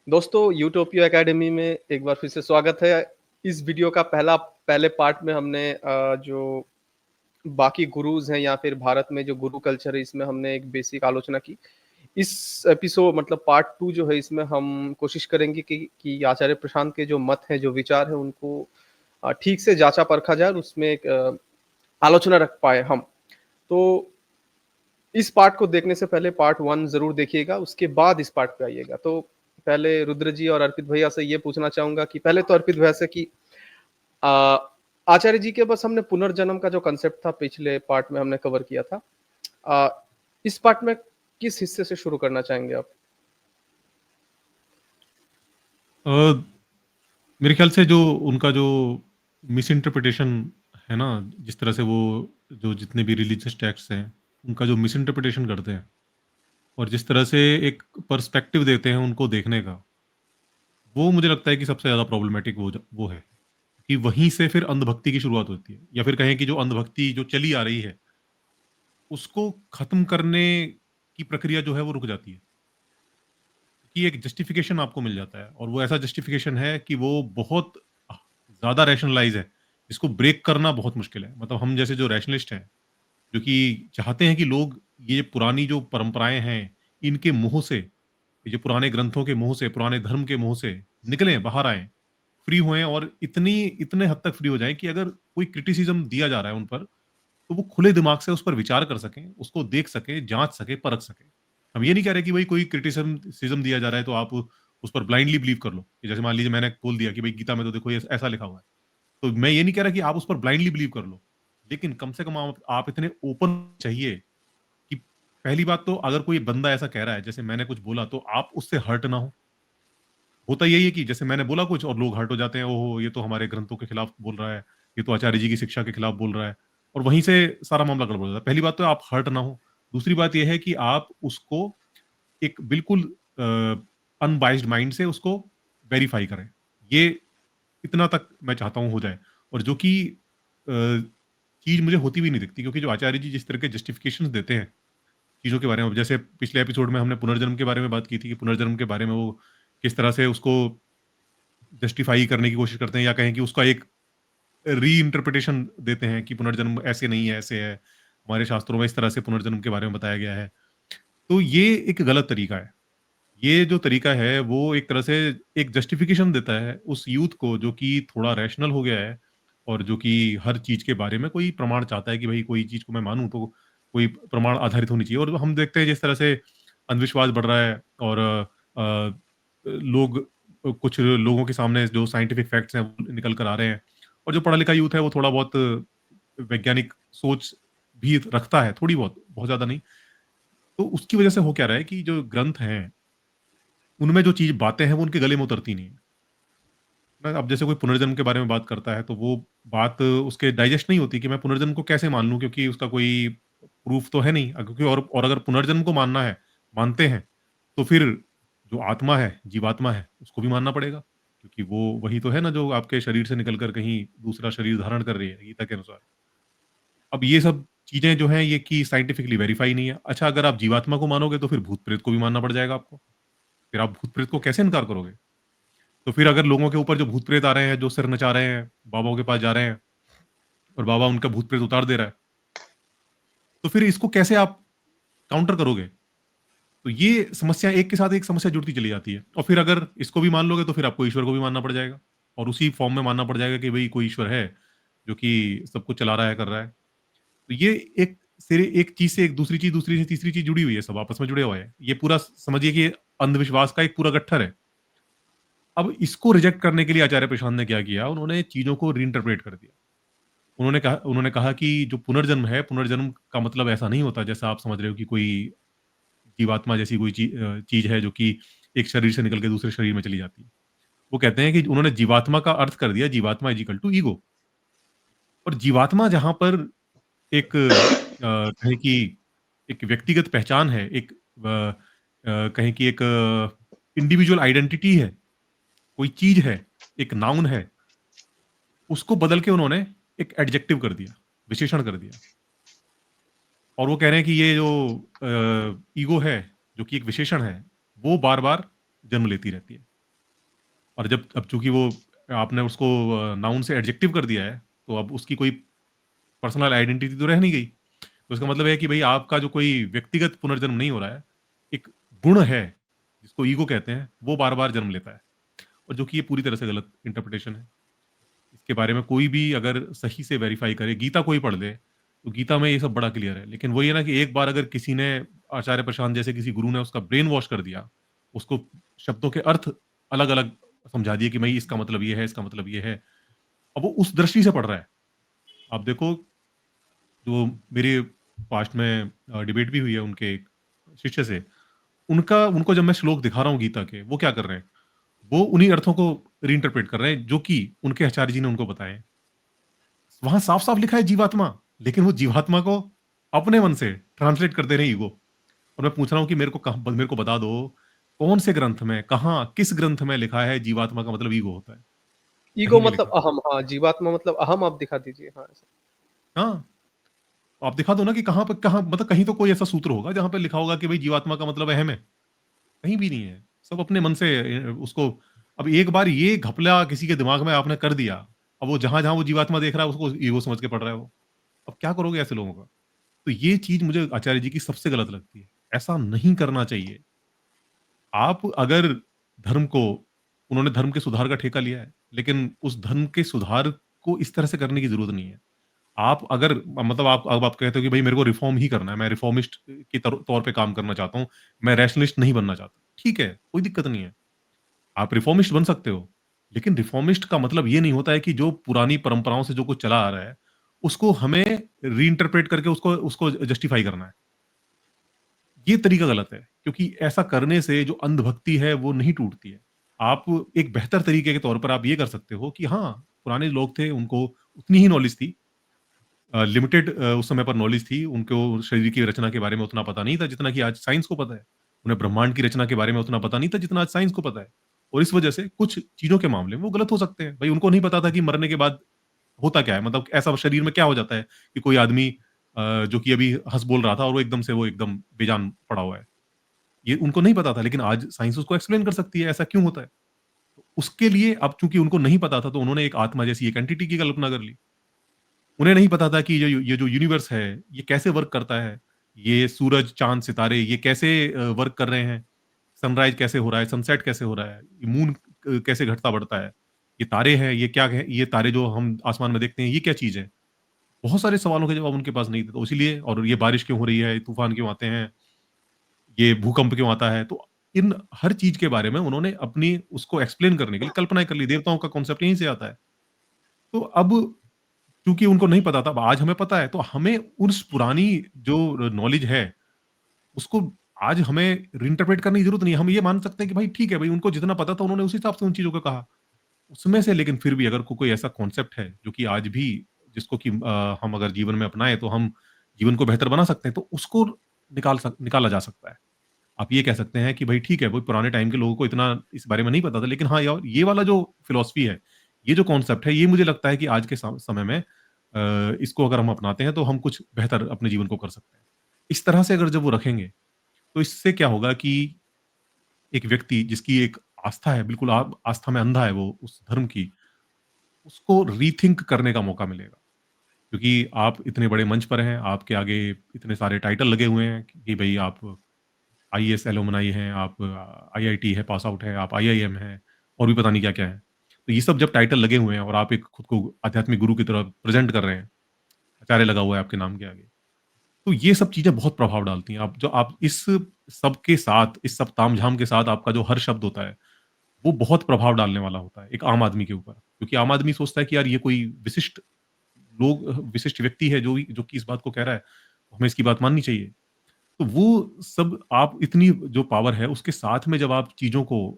दोस्तों utopia academy में एक बार फिर से स्वागत है। इस वीडियो का पहले पार्ट में हमने जो बाकी गुरुज़ हैं या फिर भारत में जो गुरु कल्चर है इसमें हमने एक बेसिक आलोचना की। इस एपिसोड मतलब पार्ट 2 जो है इसमें हम कोशिश करेंगे कि आचार्य प्रशांत के जो मत हैं, जो विचार हैं उनको ठीक से जाँचा-परखा जाए और उसमें एक आलोचना रख पाएँ हम। तो इस पार्ट को देखने से पहले पार्ट 1 ज़रूर देखिएगा, उसके बाद इस पार्ट पे आइएगा। तो पहले रुद्र जी और अर्पित भैया से ये पूछना चाहूँगा कि पहले तो अर्पित भैया से कि अ, आचार्य जी के बस हमने पुनर्जन्म का जो कांसेप्ट था पिछले पार्ट में हमने कवर किया था। इस पार्ट में किस हिस्से से शुरू करना चाहेंगे आप? अ, मेरे ख्याल से जो उनका जो मिस इंटरप्रिटेशन है ना, जिस तरह से वो जो जितने भी रिलीजियस टेक्स्ट हैं, उनका जो मिस इंटरप्रिटेशन करते हैं और जिस तरह से एक पर्सपेक्टिव देते हैं उनको देखने का, वो मुझे लगता है कि सबसे ज़्यादा प्रॉब्लमैटिक वो है कि वहीं से फिर अंधभक्ति की शुरुआत होती है या फिर कहें कि जो अंधभक्ति जो चली आ रही है, उसको खत्म करने की प्रक्रिया जो है वो रुक जाती है। कि एक जस्टिफिकेशन आपको मिल जाता है और वो ऐसा जस्टिफिकेशन है कि वो बहुत ज़्यादा रैशनलाइज़ है, जिसको ब्रेक करना बहुत मुश्किल है। मतलब हम जैसे जो रैशनलिस्ट हैं, जो कि चाहते हैं कि लोग ये पुरानी जो परंपराएँ हैं, इनके मोह से, ये जो पुराने ग्रंथों के मोह से, पुराने धर्म के मोह से निकलें, बाहर आएँ, फ्री हुए और इतने हद तक फ्री हो जाएँ कि अगर कोई क्रिटिसिज़्म दिया जा रहा है उन पर, तो वो खुले दिमाग से उस पर विचार कर सकें, उसको देख सकें, जाँच सकें, परख सकें। हम ये नहीं कह रहे कि भई कोई क्रिटिसिज़्म दिया जा रहा है तो आप उस पर ब्लाइंडली बिलीव कर लो। कि जैसे मान लीजिए मैंने बोल दिया कि भई गीता में तो देखो ये ऐसा लिखा हुआ है। तो मैं ये नहीं कह रहा कि आप उस पर ब्लाइंडली बिलीव कर लो। लेकिन कम से कम आप इतने ओपन चाहिए कि पहली बात तो अगर कोई बंदा ऐसा कह रहा है, जैसे मैंने कुछ बोला तो आप उससे हर्ट ना हो। होता यही है कि जैसे मैंने बोला कुछ और लोग हर्ट हो जाते हैं, ओहो! ये तो हमारे ग्रंथों के खिलाफ बोल रहा है, ये तो आचार्य जी की शिक्षा के खिलाफ बोल रहा है और वहीं से सारा मामला गड़बड़ हो जाता है। पहली बात तो आप हर्ट ना हो। दूसरी बात ये है कि आप उसको एक बिल्कुल अनबायस्ड माइंड से उसको वेरीफाई करें। ये इतना तक मैं चाहता हूँ हो जाए और जो कि अ, चीज़ मुझे होती भी नहीं दिखती क्योंकि जो आचार्य जी जिस तरह के जस्टिफिकेशंस देते हैं, चीज़ों के बारे में, जैसे पिछले एपिसोड में हमने पुनर्जन्म के बारे में बात की थी कि पुनर्जन्म के बारे में वो किस तरह से उसको जस्टिफाई करने की कोशिश करते हैं या कहें कि उसका एक री-इंटरप्रिटेशन देते हैं कि पुनर्जन्म ऐसे नहीं है, ऐसे है। हमारे शास्त्रों में इस तरह से पुनर्जन्म के बारे में बताया गया है। तो ये एक गलत तरीका है। ये जो तरीका है वो एक तरह से एक जस्टिफिकेशन देता है उस यूथ को जो कि थोड़ा रैशनल हो गया है और जो कि हर चीज़ के बारे में कोई प्रमाण चाहता है कि भई कोई चीज़ को मैं मानूँ तो कोई प्रमाण आधारित होनी चाहिए और हम देखते हैं जिस तरह से अंधविश्वास बढ़ रहा है और लोग कुछ लोगों के सामने जो साइंटिफिक फैक्ट्स हैं वो निकल कर आ रहे हैं और जो पढ़ा लिखा यूथ है वो थोड़ा बहुत वैज्ञानिक सोच भी रखता है, थोड़ी बहुत, बहुत ज़्यादा नहीं। तो उसकी वजह से हो क्या रहा है कि जो ग्रंथ हैं उनमें जो चीज़ बातें हैं वो उनके गले में उतरती नहीं है। ना अब जैसे कोई पुनर्जन्म के बारे में बात करता है तो वो बात उसके डाइजेस्ट नहीं होती कि मैं पुनर्जन्म को कैसे मान लूँ क्योंकि उसका कोई प्रूफ तो है नहीं। क्योंकि और अगर पुनर्जन्म को मानना है, मानते हैं, तो फिर जो आत्मा है, जीवात्मा है, उसको भी मानना पड़ेगा। क्योंकि वो वही तो है ना जो आपके शरीर से निकल कर कहीं दूसरा शरीर धारण कर रही है, गीता के अनुसार। अब ये सब चीज़ें जो हैं ये कि साइंटिफिकली वेरीफाई नहीं है। अच्छा अगर आप जीवात्मा को मानोगे तो फिर भूत-प्रेत को भी मानना पड़ जाएगा आपको। फिर आप भूत-प्रेत को कैसे इनकार करोगे? तो फिर अगर लोगों के ऊपर जो भूत-प्रेत आ रहे हैं, जो सिर नचा रहे हैं, बाबाओं के पास जा रहे हैं और बाबा उनका भूत-प्रेत उतार दे रहा है, तो फिर इसको कैसे आप काउंटर करोगे? तो ये समस्या एक के साथ एक समस्या जुड़ती चली जाती है और फिर अगर इसको भी मान लोगे तो फिर आपको ईश्वर को भी मानना पड़ जाएगा और उसी फॉर्म में मानना पड़ जाएगा कि भई कोई ईश्वर है, जो कि सब कुछ चला रहा है, कर रहा है। तो ये एक चीज़ से एक दूसरी चीज़, दूसरी से तीसरी चीज़ जुड़ी हुई है, सब आपस में जुड़े हुए हैं। ये पूरा समझिए कि अंधविश्वास का एक पूरा गट्ठर है। अब इसको रिजेक्ट करने के लिए आचार्य प्रशांत ने क्या किया, उन्होंने चीज़ों को रीइंटरप्रेट कर दिया। उन्होंने कहा कि जो पुनर्जन्म है, पुनर्जन्म का मतलब ऐसा नहीं होता जैसा आप समझ रहे हो कि कोई जीवात्मा जैसी कोई चीज़ है जो कि एक शरीर से निकल के दूसरे शरीर में चली जाती है। वो कहते हैं कि उन्होंने जीवात्मा का अर्थ कर दिया जीवात्मा इज़ इक्वल टू ईगो और जीवात्मा जहाँ पर एक कहें कि एक व्यक्तिगत पहचान है, एक कहें कि एक इंडिविजुअल आइडेंटिटी है, कोई चीज़ है, एक नाउन है, उसको बदल के उन्होंने एक एडजेक्टिव कर दिया, विशेषण कर दिया। और वो कह रहे हैं कि ये जो ईगो है, जो कि एक विशेषण है, वो बार-बार जन्म लेती रहती है। और जब अब चूँकि वो आपने उसको नाउन से एडजेक्टिव कर दिया है, तो अब उसकी कोई पर्सनल आइडेंटिटी तो रह नहीं गई। तो इसका मतलब है कि भई आपका जो कोई व्यक्तिगत पुनर्जन्म नहीं हो रहा है, एक गुण है, जिसको ईगो कहते हैं, वो बार-बार जन्म लेता है और जो कि ये पूरी तरह से गलत इंटरप्रिटेशन है। इसके बारे में कोई भी अगर सही से वेरीफ़ाई करे, गीता कोई पढ़ ले, तो गीता में ये सब बड़ा क्लियर है। लेकिन वही है ना कि एक बार अगर किसी ने आचार्य प्रशांत जैसे किसी गुरु ने उसका ब्रेन वॉश कर दिया, उसको शब्दों के अर्थ अलग-अलग समझा दिए कि भई इसका मतलब ये है, इसका मतलब ये है। अब वो उस दृष्टि से पढ़ रहा है। आप देखो जो मेरे पास्ट में डिबेट भी हुई है उनके एक शिष्य से, उनका उनको जब मैं श्लोक दिखा रहा हूँ गीता के, वो क्या कर रहे हैं? वो उन्हीं अर्थों को रीइंटरप्रेट कर रहे हैं, जो कि उनके आचार्य जी ने उनको बताए हैं। वहाँ साफ-साफ लिखा है जीवात्मा, लेकिन वो जीवात्मा को अपने मन से ट्रांसलेट कर दे रहे हैं ईगो। और मैं पूछ रहा हूँ कि मेरे को बता दो, कौन से ग्रंथ में, कहाँ, किस ग्रंथ में लिखा है जीवात्मा का मतलब ईगो होता है? ईगो कहीं नहीं मतलब लिखा। अहम, हाँ, जीवात्मा मतलब अहम आप दिखा दीजिए। हाँ, ऐसा। हाँ, आप दिखा दो ना कि कहाँ पे कहाँ मतलब कहीं तो कोई ऐसा सूत्र होगा जहाँ पे लिखा होगा कि भई जीवात्मा का मतलब अहम है। कहीं भी नहीं है। सब अपने मन से उसको अब एक बार ये घपला किसी के दिमाग में आपने कर दिया, अब वो जहाँ-जहाँ वो जीवात्मा देख रहा है उसको ईगो समझ के पढ़ रहा है वो। अब क्या करोगे ऐसे लोगों का? तो ये चीज़ मुझे आचार्य जी की सबसे गलत लगती है। ऐसा नहीं करना चाहिए। आप अगर धर्म को उन्होंने धर्म के सुधार का ठेका लिया है, लेकिन उस धर्म के सुधार को इस तरह से करने की ज़रूरत नहीं है। आप अगर मतलब आप अब आप कहते हो कि भई मेरे को रिफ़ॉर्म ही करना है, मैं रिफ़ॉर्मिस्ट के तौर पे काम करना चाहता हूँ, मैं रैशनलिस्ट नहीं बनना चाहता। ठीक है, कोई दिक्कत नहीं है। आप रिफ़ॉर्मिस्ट बन सकते हो, लेकिन रिफ़ॉर्मिस्ट का मतलब ये नहीं होता है कि जो पुरानी परंपराओं से जो कुछ चला आ रहा है, उसको हमें रीइंटरप्रेट करके उसको उसको जस्टिफ़ाई करना है। ये तरीका गलत है, क्योंकि ऐसा करने से जो अंधभक्ति है वो नहीं टूटती है। आप एक बेहतर तरीके के तौर पर आप ये कर सकते हो कि हाँ, पुराने लोग थे उनको उतनी ही नॉलेज थी लिमिटेड उस समय पर नॉलेज थी, उनको शरीर की रचना के बारे में उतना पता नहीं था जितना कि आज साइंस को पता है। उन्हें ब्रह्मांड की रचना के बारे में उतना पता नहीं था जितना आज साइंस को पता है। और इस वजह से कुछ चीज़ों के मामले में वो गलत हो सकते हैं। भई उनको नहीं पता था कि मरने के बाद होता क्या है? मतलब ऐसा शरीर में क्या हो जाता है कि कोई आदमी जो कि अभी हँस बोल रहा था और वो एकदम बेजान पड़ा हुआ है। ये उनको नहीं पता था, लेकिन आज साइंस उसको एक्सप्लेन कर सकती है, ऐसा क्यों होता है? तो उसके लिए अब चूँकि उनको नहीं पता था, तो उन्होंने एक आत्मा जैसी एक एंटिटी की कल्पना कर ली। उन्हें नहीं पता था कि ये जो यूनिवर्स है, ये कैसे वर्क करता है। ये सूरज, चाँद, सितारे ये कैसे वर्क कर रहे हैं। सनराइज़ कैसे हो रहा है, सनसेट कैसे हो रहा है, ये मून कैसे घटता-बढ़ता है। ये तारे हैं, ये क्या है, ये तारे जो हम आसमान में देखते हैं, ये क्या चीज़ है? बहुत सारे सवालों के जवाब उनके पास नहीं थे, तो इसीलिए और ये बारिश क्यों हो रही है, तूफ़ान क्यों आते हैं, ये भूकंप क्यों आता है? तो इन हर चीज़ के बारे में उन्होंने अपनी उसको एक्सप्लेन करने के लिए कल्पनाएँ कर ली। देवताओं का कॉन्सेप्ट यहीं से आता है। तो अब चूँकि उनको नहीं पता था, अब आज हमें पता है, तो हमें उस पुरानी जो नॉलेज है, उसको आज हमें रिइंटरप्रेट करने की ज़रूरत नहीं है। हम ये मान सकते हैं कि भाई ठीक है, भई उनको जितना पता था उन्होंने उस हिसाब से उन चीज़ों को कहा। उसमें से लेकिन फिर भी अगर कोई ऐसा कॉन्सेप्ट है, जो कि आज भी जिसको कि हम अगर जीवन में अपनाएँ तो हम जीवन को बेहतर बना सकते हैं, तो उसको निकाला जा सकता है। आप ये कह सकते हैं कि भई ठीक है, वो पुराने टाइम के लोगों को इतना इस बारे में नहीं पता था, लेकिन हाँ, ये वाला जो फिलॉसफी है, ये जो कॉन्सेप्ट है, ये मुझे लगता है कि आज के समय में इसको अगर हम अपनाते हैं, तो हम कुछ बेहतर अपने जीवन को कर सकते हैं। इस तरह से अगर जब वो रखेंगे, तो इससे क्या होगा कि एक व्यक्ति जिसकी एक आस्था है, बिल्कुल आस्था में अंधा है वो उस धर्म की, उसको रीथिंक करने का मौका मिलेगा। क्योंकि आप इतने बड़े मंच पर हैं, आपके आगे इतने सारे टाइटल लगे हुए हैं कि भई आप आईएएस एलुमनाई हैं, आप आईआईटी है, पास आउट हैं, आप आईआईएम हैं और भी पता नहीं क्या-क्या है। तो ये सब जब टाइटल लगे हुए हैं और आप एक खुद को आध्यात्मिक गुरु की तरह प्रेज़ेंट कर रहे हैं, आचार्य लगा हुआ है आपके नाम के आगे। तो ये सब चीज़ें बहुत प्रभाव डालती हैं। आप इस सब के साथ, इस सब तामझाम के साथ आपका जो हर शब्द होता है, वो बहुत प्रभाव डालने वाला होता है, एक आम आदमी के ऊपर। क्योंकि आम आदमी सोचता है कि यार ये कोई विशिष्ट व्यक्ति है जो कि इस बात को कह रहा है, हमें इसकी बात माननी चाहिए। तो वो सब आप इतनी जो पावर है उसके साथ में जब आप चीज़ों को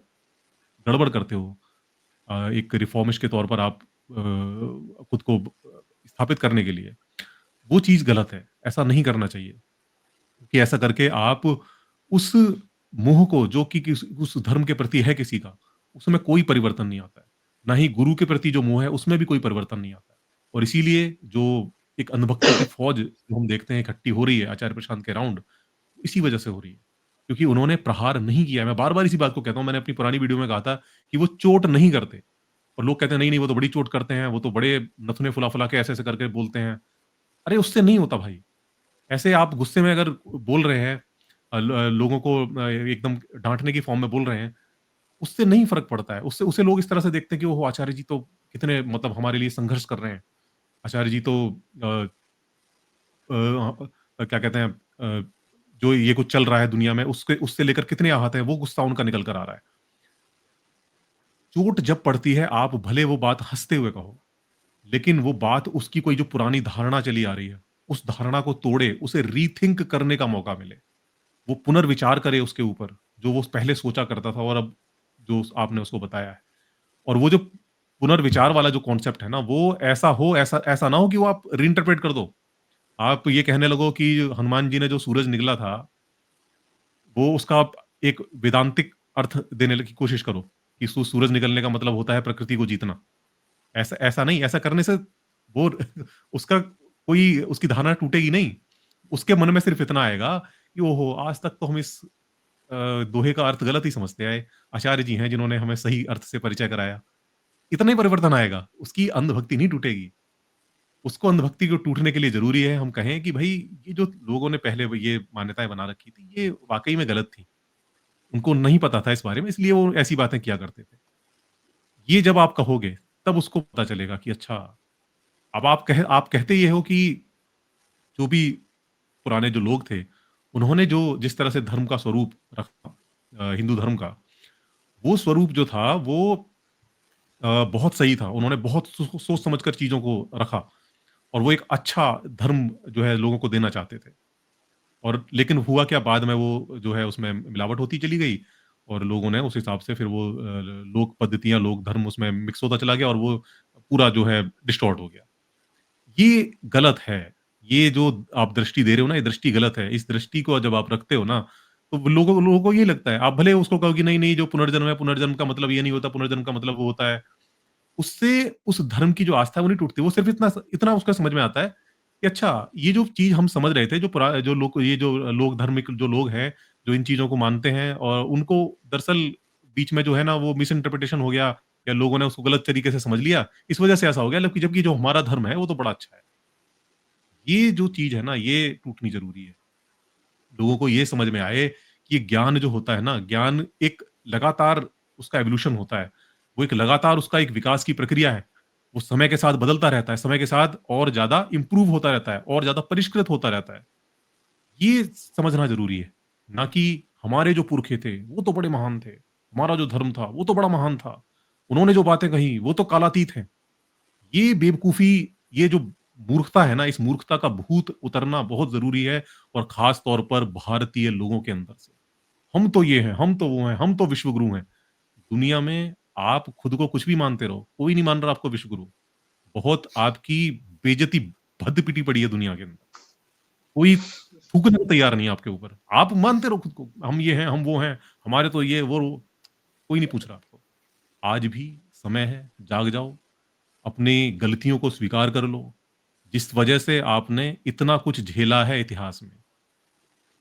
गड़बड़ करते हो एक रिफॉर्मिस्ट के तौर पर आप खुद को स्थापित करने के लिए, वो चीज़ गलत है। ऐसा नहीं करना चाहिए कि ऐसा करके आप उस मोह को जो कि उस धर्म के प्रति है किसी का, उसमें कोई परिवर्तन नहीं आता है। ना ही गुरु के प्रति जो मोह है उसमें भी कोई परिवर्तन नहीं आता है। और इसीलिए जो एक अंधभक्तों की फ़ौज जो हम देखते हैं इकट्ठी हो रही है आचार्य प्रशांत के अराउंड, इसी वजह से हो रही है। क्योंकि उन्होंने प्रहार नहीं किया। मैं बार-बार इसी बात को कहता हूँ, मैंने अपनी पुरानी वीडियो में कहा था कि वो चोट नहीं करते। और लोग कहते हैं नहीं, नहीं वो तो बड़ी चोट करते हैं, वो तो बड़े नथुने फुला-फुला के ऐसे-ऐसे करके बोलते हैं। अरे उससे नहीं होता भाई। ऐसे आप गुस्से में अगर बोल रहे हैं लोगों को एकदम डाँटने की फॉर्म में बोल रहे हैं, उससे नहीं फ़र्क पड़ता है। उससे उसे लोग इस तरह से देखते हैं कि ओहो! आचार्य जी तो कितने मतलब हमारे लिए संघर्ष कर रहे हैं। आचार्य जी तो क्या कहते हैं जो ये कुछ चल रहा है दुनिया में उसके उससे लेकर कितने आहत हैं, वो गुस्सा उनका निकल कर आ रहा है। चोट जब पड़ती है, आप भले वो बात हँसते हुए कहो, लेकिन वो बात उसकी कोई जो पुरानी धारणा चली आ रही है, उस धारणा को तोड़े, उसे रीथिंक करने का मौका मिले। वो पुनर्विचार करे उसके ऊपर, जो वो पहले सोचा करता था और अब जो आपने उसको बताया है। और वो जो पुनर्विचार वाला जो कॉन्सेप्ट है ना, वो ऐसा हो, ऐसा ऐसा ना हो कि वो आप रीइंटरप्रेट कर दो। आप ये कहने लगो कि हनुमान जी ने जो सूरज निगला था, वो उसका आप एक वेदांतिक अर्थ देने की कोशिश करो, कि सूरज निकलने का मतलब होता है प्रकृति को जीतना। ऐसा ऐसा नहीं, ऐसा करने से वो उसका कोई उसकी धारणा टूटेगी नहीं। उसके मन में सिर्फ़ इतना आएगा कि ओहो! आज तक तो हम इस दोहे का अर्थ गलत ही समझते आए। आचार्य जी हैं जिन्होंने हमें सही अर्थ से परिचय कराया। इतना ही परिवर्तन आएगा, उसकी अंधभक्ति नहीं टूटेगी। उसको अंधभक्ति को टूटने के लिए ज़रूरी है हम कहें कि भई ये जो लोगों ने पहले ये मान्यताएँ बना रखी थी, ये वाक़ई में गलत थी। उनको नहीं पता था इस बारे में इसलिए वो ऐसी बातें किया करते थे। ये जब आप कहोगे, तब उसको पता चलेगा कि अच्छा, अब आप कहते ये हो कि जो भी पुराने जो लोग थे, उन्होंने जो जिस तरह से धर्म का स्वरूप रखा हिंदू धर्म का, वो स्वरूप जो था वो बहुत सही था। उन्होंने बहुत सोच समझ कर चीज़ों को रखा और वो एक अच्छा धर्म जो है लोगों को देना चाहते थे। और लेकिन हुआ क्या बाद में वो जो है उसमें मिलावट होती चली गई और लोगों ने उस हिसाब से फिर वो लोक पद्धतियाँ, लोक धर्म उसमें मिक्स होता चला गया और वो पूरा जो है डिस्टॉर्ट हो गया। ये गलत है। ये जो आप दृष्टि दे रहे हो ना, ये दृष्टि गलत है। इस दृष्टि को जब आप रखते हो ना, तो लोगों लोगों को ये लगता है, आप भले उसको कहो कि नहीं, नहीं जो पुनर्जन्म है, पुनर्जन्म का मतलब ये नहीं होता, पुनर्जन्म का मतलब वो होता है। उससे उस धर्म की जो आस्था है वो नहीं टूटती। वो सिर्फ़ इतना इतना उसका समझ में आता है कि अच्छा, ये जो चीज़ हम समझ रहे थे, जो लोग ये जो लोग धार्मिक जो लोग हैं, जो इन चीज़ों को मानते हैं और उनको दरअसल बीच में जो है ना वो मिस इंटरप्रिटेशन हो गया या लोगों ने उसको गलत तरीके से समझ लिया, इस वज़ह से ऐसा हो गया। जबकि जो हमारा धर्म है, वो तो बड़ा अच्छा है। ये जो चीज़ है ना, ये टूटनी ज़रूरी है। लोगों को ये समझ में आए कि ये ज्ञान जो होता है ना, ज्ञान एक लगातार उसका एवोल्यूशन होता है। वो एक लगातार उसका एक विकास की प्रक्रिया है। वो समय के साथ बदलता रहता है, समय के साथ और ज़्यादा इम्प्रूव होता रहता है और ज़्यादा परिष्कृत होता रहता है। ये समझना ज़रूरी है, ना कि हमारे जो पुरखे थे, वो तो बड़े महान थे। हमारा जो धर्म था, वो तो बड़ा महान था। उन्होंने जो बातें कही, वो तो कालातीत हैं। ये बेवकूफ़ी, ये जो मूर्खता है ना, इस मूर्खता का भूत उतरना बहुत ज़रूरी है और ख़ास तौर पर भारतीय लोगों के अंदर से। हम तो ये हैं, हम तो वो हैं, हम तो विश्वगुरु हैं। दुनिया में आप खुद को कुछ भी मानते रहो, कोई नहीं मान रहा आपको विश्वगुरु। बहुत आपकी बेइज़्ज़ती भद्द-पिटी पड़ी है दुनिया के अंदर। कोई थूकने को तैयार नहीं है आपके ऊपर। आप मानते रहो खुद को, हम ये हैं, हम वो हैं, हमारे तो ये वो कोई नहीं पूछ रहा आपको। आज भी समय है, जाग जाओ। अपनी गलतियों को स्वीकार कर लो। जिस वजह से आपने इतना कुछ झेला है इतिहास में,